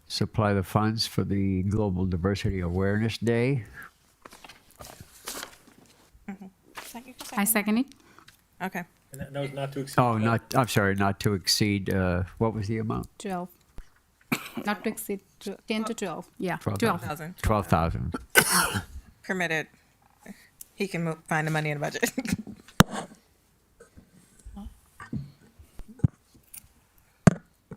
supply the funds for the Global Diversity Awareness Day. I second it. Okay. And that was not to exceed. Oh, I'm sorry, not to exceed, what was the amount? 12. Not to exceed 10 to 12. Yeah. 12,000. 12,000. Permitted. He can find the money in the budget.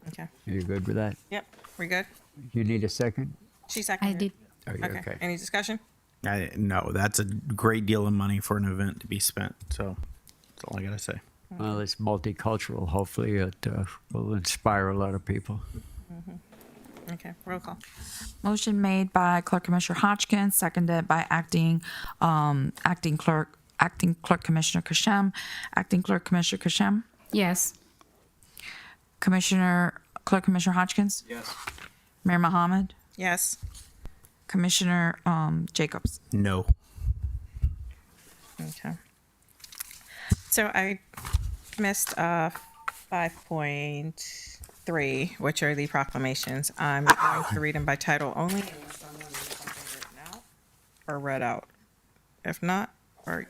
Okay. You good with that? Yep. We good? You need a second? She seconded. I did. Are you okay? Any discussion? No, that's a great deal of money for an event to be spent. So that's all I got to say. Well, it's multicultural. Hopefully, it will inspire a lot of people. Okay, roll call. Motion made by Clerk Commissioner Hodgkins, seconded by Acting Clerk Commissioner Kashem. Acting Clerk Commissioner Kashem. Yes. Clerk Commissioner Hodgkins. Yes. Mayor Mohammed. Yes. Commissioner Jacobs. No. Okay. So I missed 5.3, which are the proclamations. I'm going to read them by title only unless someone needs something written out or read out. If not, or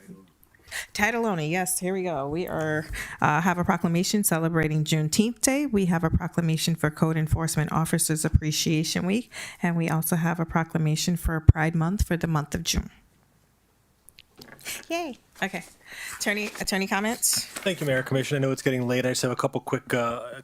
title only. Yes, here we go. We have a proclamation celebrating Juneteenth Day. We have a proclamation for Code Enforcement Officers Appreciation Week, and we also have a proclamation for Pride Month for the month of June. Yay. Okay. Attorney comments? Thank you, Mayor, Commission. I know it's getting late. I just have a couple quick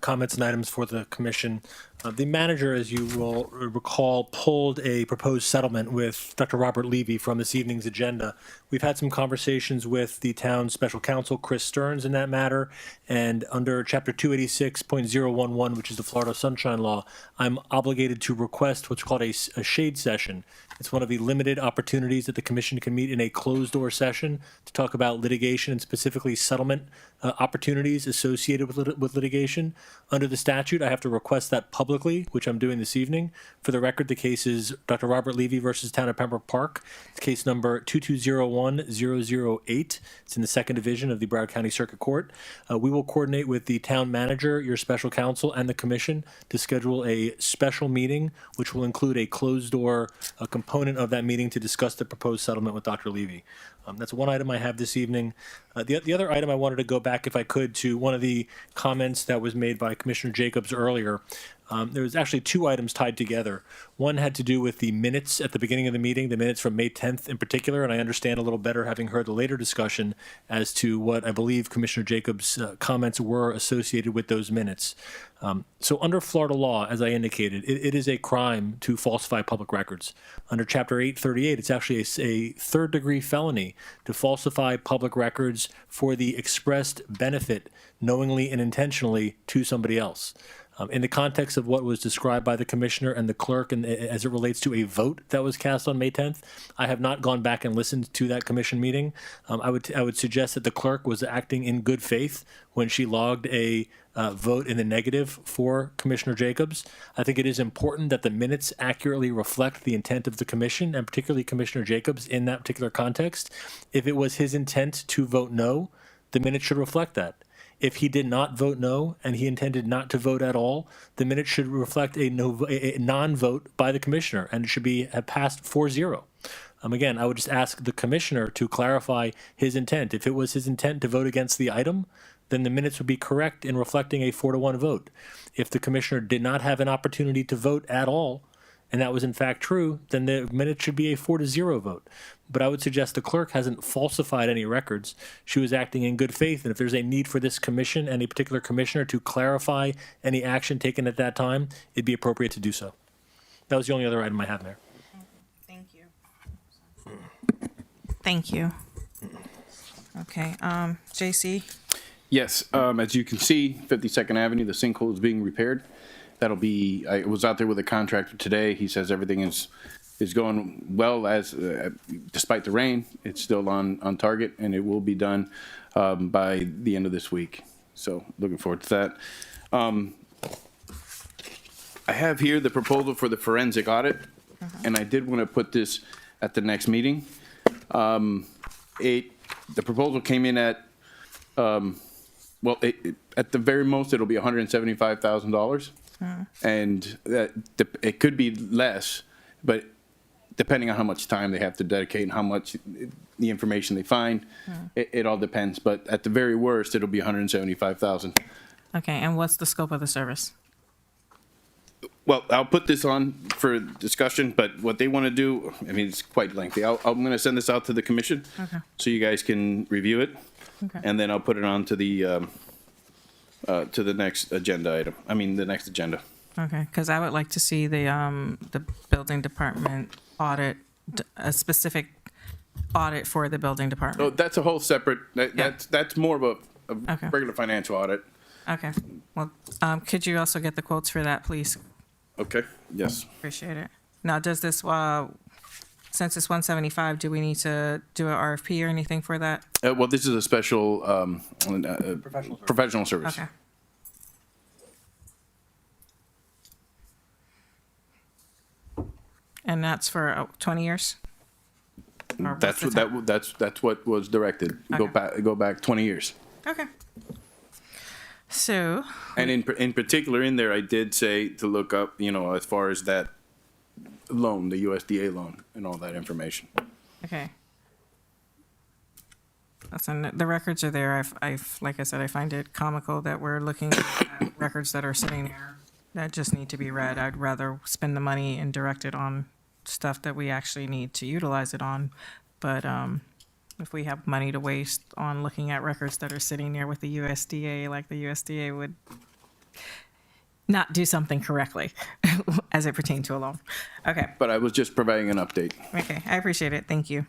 comments and items for the commission. The manager, as you will recall, pulled a proposed settlement with Dr. Robert Levy from this evening's agenda. We've had some conversations with the town's special counsel, Chris Stearns, in that matter, and under Chapter 286.011, which is the Florida Sunshine Law, I'm obligated to request what's called a shade session. It's one of the limited opportunities that the commission can meet in a closed-door session to talk about litigation and specifically settlement opportunities associated with litigation. Under the statute, I have to request that publicly, which I'm doing this evening. For the record, the case is Dr. Robert Levy versus Town of Pembroke Park. It's case number 2201008. It's in the second division of the Broward County Circuit Court. We will coordinate with the town manager, your special counsel, and the commission to schedule a special meeting, which will include a closed-door component of that meeting to discuss the proposed settlement with Dr. Levy. That's one item I have this evening. The other item I wanted to go back, if I could, to one of the comments that was made by Commissioner Jacobs earlier. There was actually two items tied together. One had to do with the minutes at the beginning of the meeting, the minutes from May 10th in particular, and I understand a little better having heard the later discussion as to what I believe Commissioner Jacobs' comments were associated with those minutes. So under Florida law, as I indicated, it is a crime to falsify public records. Under Chapter 838, it's actually a third-degree felony to falsify public records for the expressed benefit, knowingly and intentionally, to somebody else. In the context of what was described by the commissioner and the clerk, and as it relates to a vote that was cast on May 10th, I have not gone back and listened to that commission meeting. I would suggest that the clerk was acting in good faith when she logged a vote in the negative for Commissioner Jacobs. I think it is important that the minutes accurately reflect the intent of the commission, and particularly Commissioner Jacobs in that particular context. If it was his intent to vote no, the minutes should reflect that. If he did not vote no and he intended not to vote at all, the minutes should reflect a non-vote by the commissioner, and it should have passed 4-0. Again, I would just ask the commissioner to clarify his intent. If it was his intent to vote against the item, then the minutes would be correct in reflecting a 4-1 vote. If the commissioner did not have an opportunity to vote at all, and that was in fact true, then the minutes should be a 4-0 vote. But I would suggest the clerk hasn't falsified any records. She was acting in good faith, and if there's a need for this commission and a particular commissioner to clarify any action taken at that time, it'd be appropriate to do so. That was the only other item I have there. Thank you. Thank you. Okay, JC? Yes, as you can see, 52nd Avenue, the sinkhole is being repaired. That'll be, I was out there with a contractor today. He says everything is going well, as despite the rain. It's still on target, and it will be done by the end of this week. So looking forward to that. I have here the proposal for the forensic audit, and I did want to put this at the next meeting. The proposal came in at, at the very most, it'll be $175,000. And that it could be less, but depending on how much time they have to dedicate and how much the information they find, it all depends. But at the very worst, it'll be $175,000. Okay, and what's the scope of the service? Well, I'll put this on for discussion, but what they want to do, I mean, it's quite lengthy. I'm going to send this out to the commission, so you guys can review it, and then I'll put it on to the next agenda item. I mean, the next agenda. Okay, because I would like to see the building department audit, a specific audit for the building Oh, department. that's a whole separate, that's more of a Okay. regular financial audit. Okay, well, could you also get the quotes for that, please? Okay, yes. Appreciate it. Now, does this, since it's 175, do we need to do an RFP or anything for that? Well, this is a special, professional service. Okay. And that's for 20 years? Or what's That's the what, time? that's what was directed. Go back 20 years. Okay. So, And in particular, in there, I did say to look up, you know, as far as that loan, the USDA loan, and all that information. okay. Listen, the records are there. I've, like I said, I find it comical that we're looking at records that are sitting there that just need to be read. I'd rather spend the money and direct it on stuff that we actually need to utilize it on. But if we have money to waste on looking at records that are sitting there with the USDA, like the USDA would not do something correctly as it pertains to a loan. Okay. But I was just providing an update. Okay, I appreciate it. Thank you.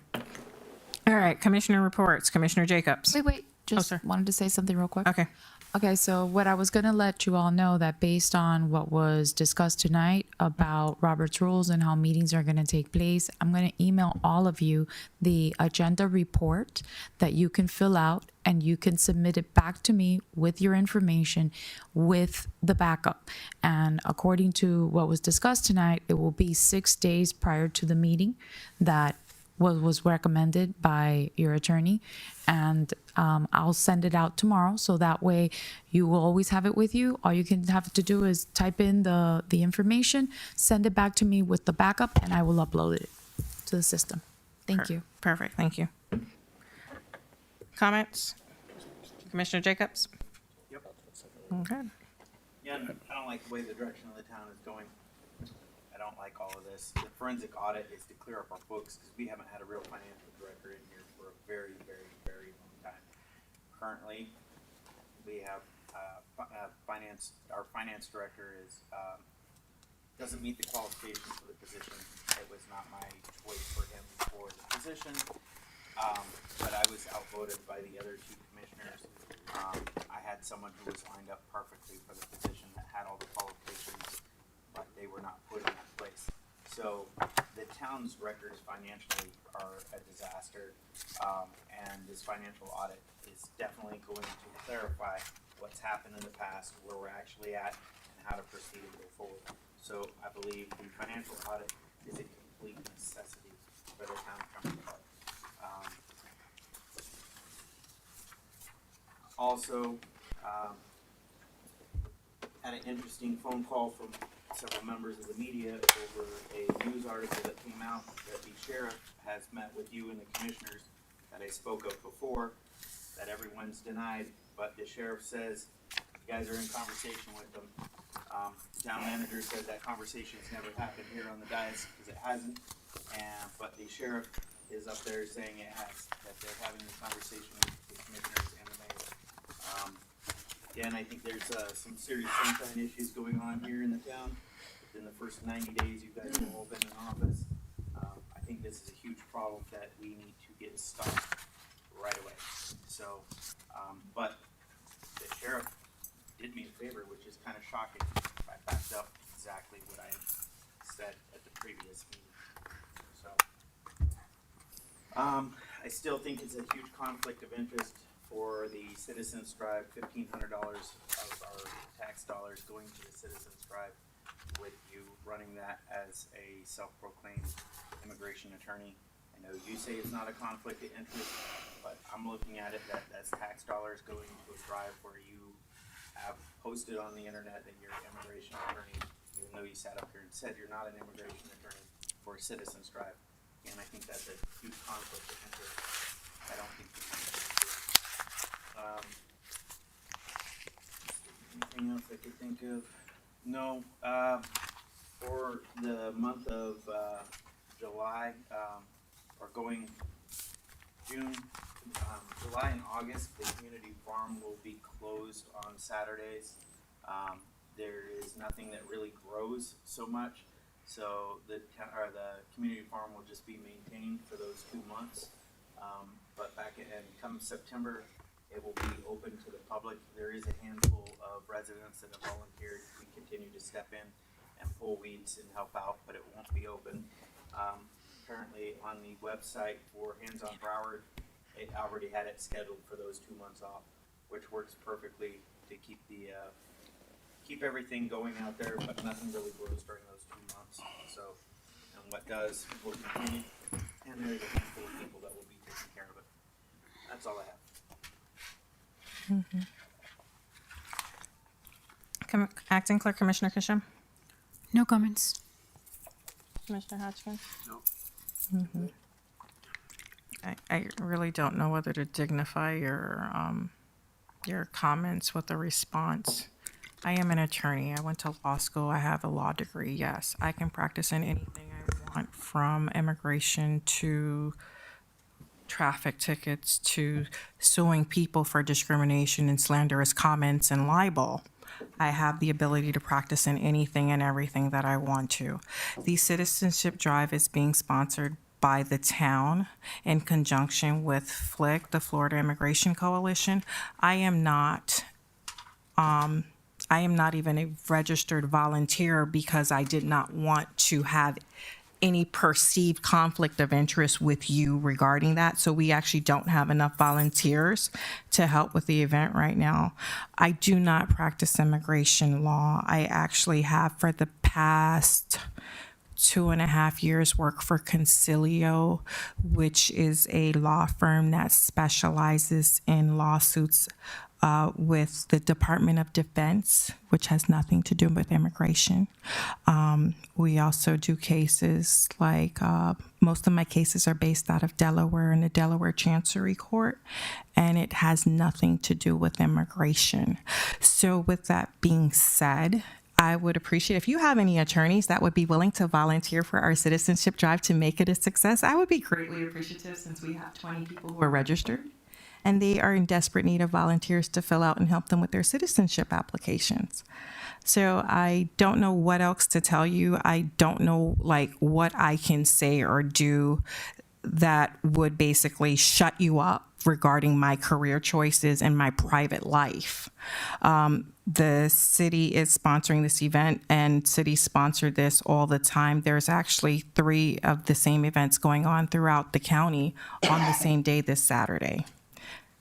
All right, commissioner reports. Commissioner Jacobs. Wait, just wanted to say something real quick. Okay. Okay, so what I was gonna let you all know that based on what was discussed tonight about Robert's rules and how meetings are gonna take place, I'm gonna email all of you the agenda report that you can fill out and you can submit it back to me with your information with the backup. And according to what was discussed tonight, it will be 6 days prior to the meeting that was recommended by your attorney, and I'll send it out tomorrow, so that way you will always have it with you. All you can have to do is type in the information, send it back to me with the backup, and I will upload it to the system. Thank you. Perfect, thank you. Comments? Commissioner Jacobs? Yep. Okay. Yeah, I don't like the way the direction of the town is going. I don't like all of this. The forensic audit is to clear up our books because we haven't had a real financial director in here for a very, very, very long time. Currently, we have finance. Our finance director doesn't meet the qualifications for the position. It was not my choice for him for the position, but I was outvoted by the other two commissioners. I had someone who was lined up perfectly for the position that had all the qualifications, but they were not put in that place. So the town's records financially are a disaster, and this financial audit is definitely going to clarify what's happened in the past, where we're actually at, and how to proceed and go forward. So I believe the financial audit is a complete necessity for the town of Pembroke. Also, had an interesting phone call from several members of the media over a news article that came out that the sheriff has met with you and the commissioners that I spoke of before, that everyone's denied, but the sheriff says you guys are in conversation with them. Town manager said that conversation's never happened here on the dais because it hasn't, but the sheriff is up there saying it has, that they're having a conversation with the commissioners and the mayor. Again, I think there's some serious sunshine issues going on here in the town. Within the first 90 days, you guys have all been in office. I think this is a huge problem that we need to get stopped right away. So, but the sheriff did me a favor, which is kind of shocking. I backed up exactly what I said at the previous meeting. So, I still think it's a huge conflict of interest for the Citizen Scribe, $1,500 of our tax dollars going to the Citizen Scribe, with you running that as a self-proclaimed immigration attorney. I know you say it's not a conflict of interest, but I'm looking at it that that's tax dollars going to a scribe where you have posted on the internet that you're an immigration attorney, even though you sat up here and said you're not an immigration attorney for a Citizen Scribe. And I think that's a huge conflict of interest. I don't think we can do it. Anything else I could think of? No. For the month of July, or going June, July and August, the community farm will be closed on Saturdays. There is not nothing that really grows so much. So the community farm will just be maintained for those 2 months. But come September, it will be open to the public. There is a handful of residents that have volunteered to continue to step in and pull weeds and help out, but it won't be open. Currently on the website for Hands on Broward, it already had it scheduled for those 2 months off, which works perfectly to keep keep everything going out there, but nothing really grows during those 2 months. So, and what does will continue, and there's a handful of people that will be taking care of it. That's all I have. Acting Clerk Commissioner Kisham. No comments. Commissioner Hodgkins. No. I really don't know whether to dignify your comments with a response. I am an attorney. I went to law school. I have a law degree. Yes, I can practice in anything I want, from immigration to traffic tickets to suing people for discrimination and slanderous comments and libel. I have the ability to practice in anything and everything that I want to. The citizenship drive is being sponsored by the town in conjunction with FLIC, the Florida Immigration Coalition. I am not even a registered volunteer because I did not want to have any perceived conflict of interest with you regarding that. So we actually don't have enough volunteers to help with the event right now. I do not practice immigration law. I actually have for the past 2.5 years work for Concilio, which is a law firm that specializes in lawsuits with the Department of Defense, which has nothing to do with immigration. We also do cases like, most of my cases are based out of Delaware in the Delaware Chancery Court, and it has nothing to do with immigration. So with that being said, I would appreciate if you have any attorneys that would be willing to volunteer for our citizenship drive to make it a success. I would be greatly appreciative, since we have 20 people who are registered and they are in desperate need of volunteers to fill out and help them with their citizenship applications. So I don't know what else to tell you. I don't know what I can say or do that would basically shut you up regarding my career choices and my private life. The city is sponsoring this event, and cities sponsor this all the time. There's actually 3 of the same events going on throughout the county on the same day this Saturday.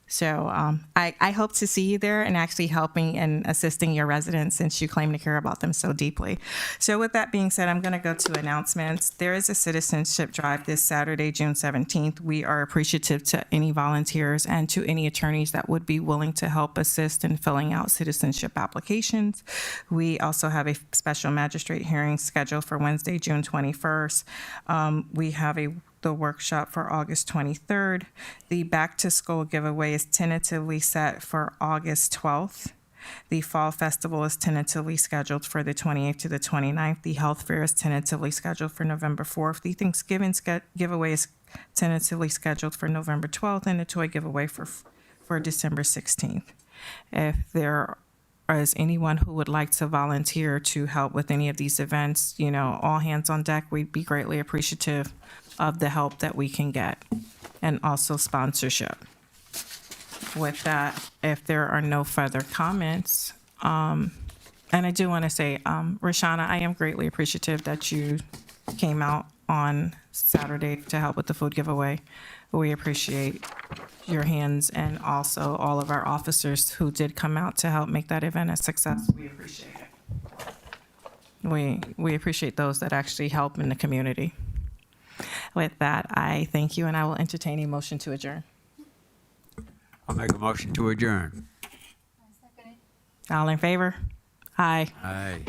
So I hope to see you there and actually helping and assisting your residents, since you claim to care about them so deeply. So with that being said, I'm going to go to announcements. There is a citizenship drive this Saturday, June 17th. We are appreciative to any volunteers and to any attorneys that would be willing to help assist in filling out citizenship applications. We also have a special magistrate hearing scheduled for Wednesday, June 21st. We have the workshop for August 23rd. The back to school giveaway is tentatively set for August 12th. The fall festival is tentatively scheduled for the 28th to the 29th. The health fair is tentatively scheduled for November 4th. The Thanksgiving giveaway is tentatively scheduled for November 12th, and the toy giveaway for December 16th. If there is anyone who would like to volunteer to help with any of these events, all hands on deck, we'd be greatly appreciative of the help that we can get, and also sponsorship. With that, if there are no further comments, and I do want to say, Rashana, I am greatly appreciative that you came out on Saturday to help with the food giveaway. We appreciate your hands, and also all of our officers who did come out to help make that event a success. We appreciate it. We appreciate those that actually help in the community. With that, I thank you, and I will entertain a motion to adjourn. I'll make a motion to adjourn. All in favor? Aye. Aye.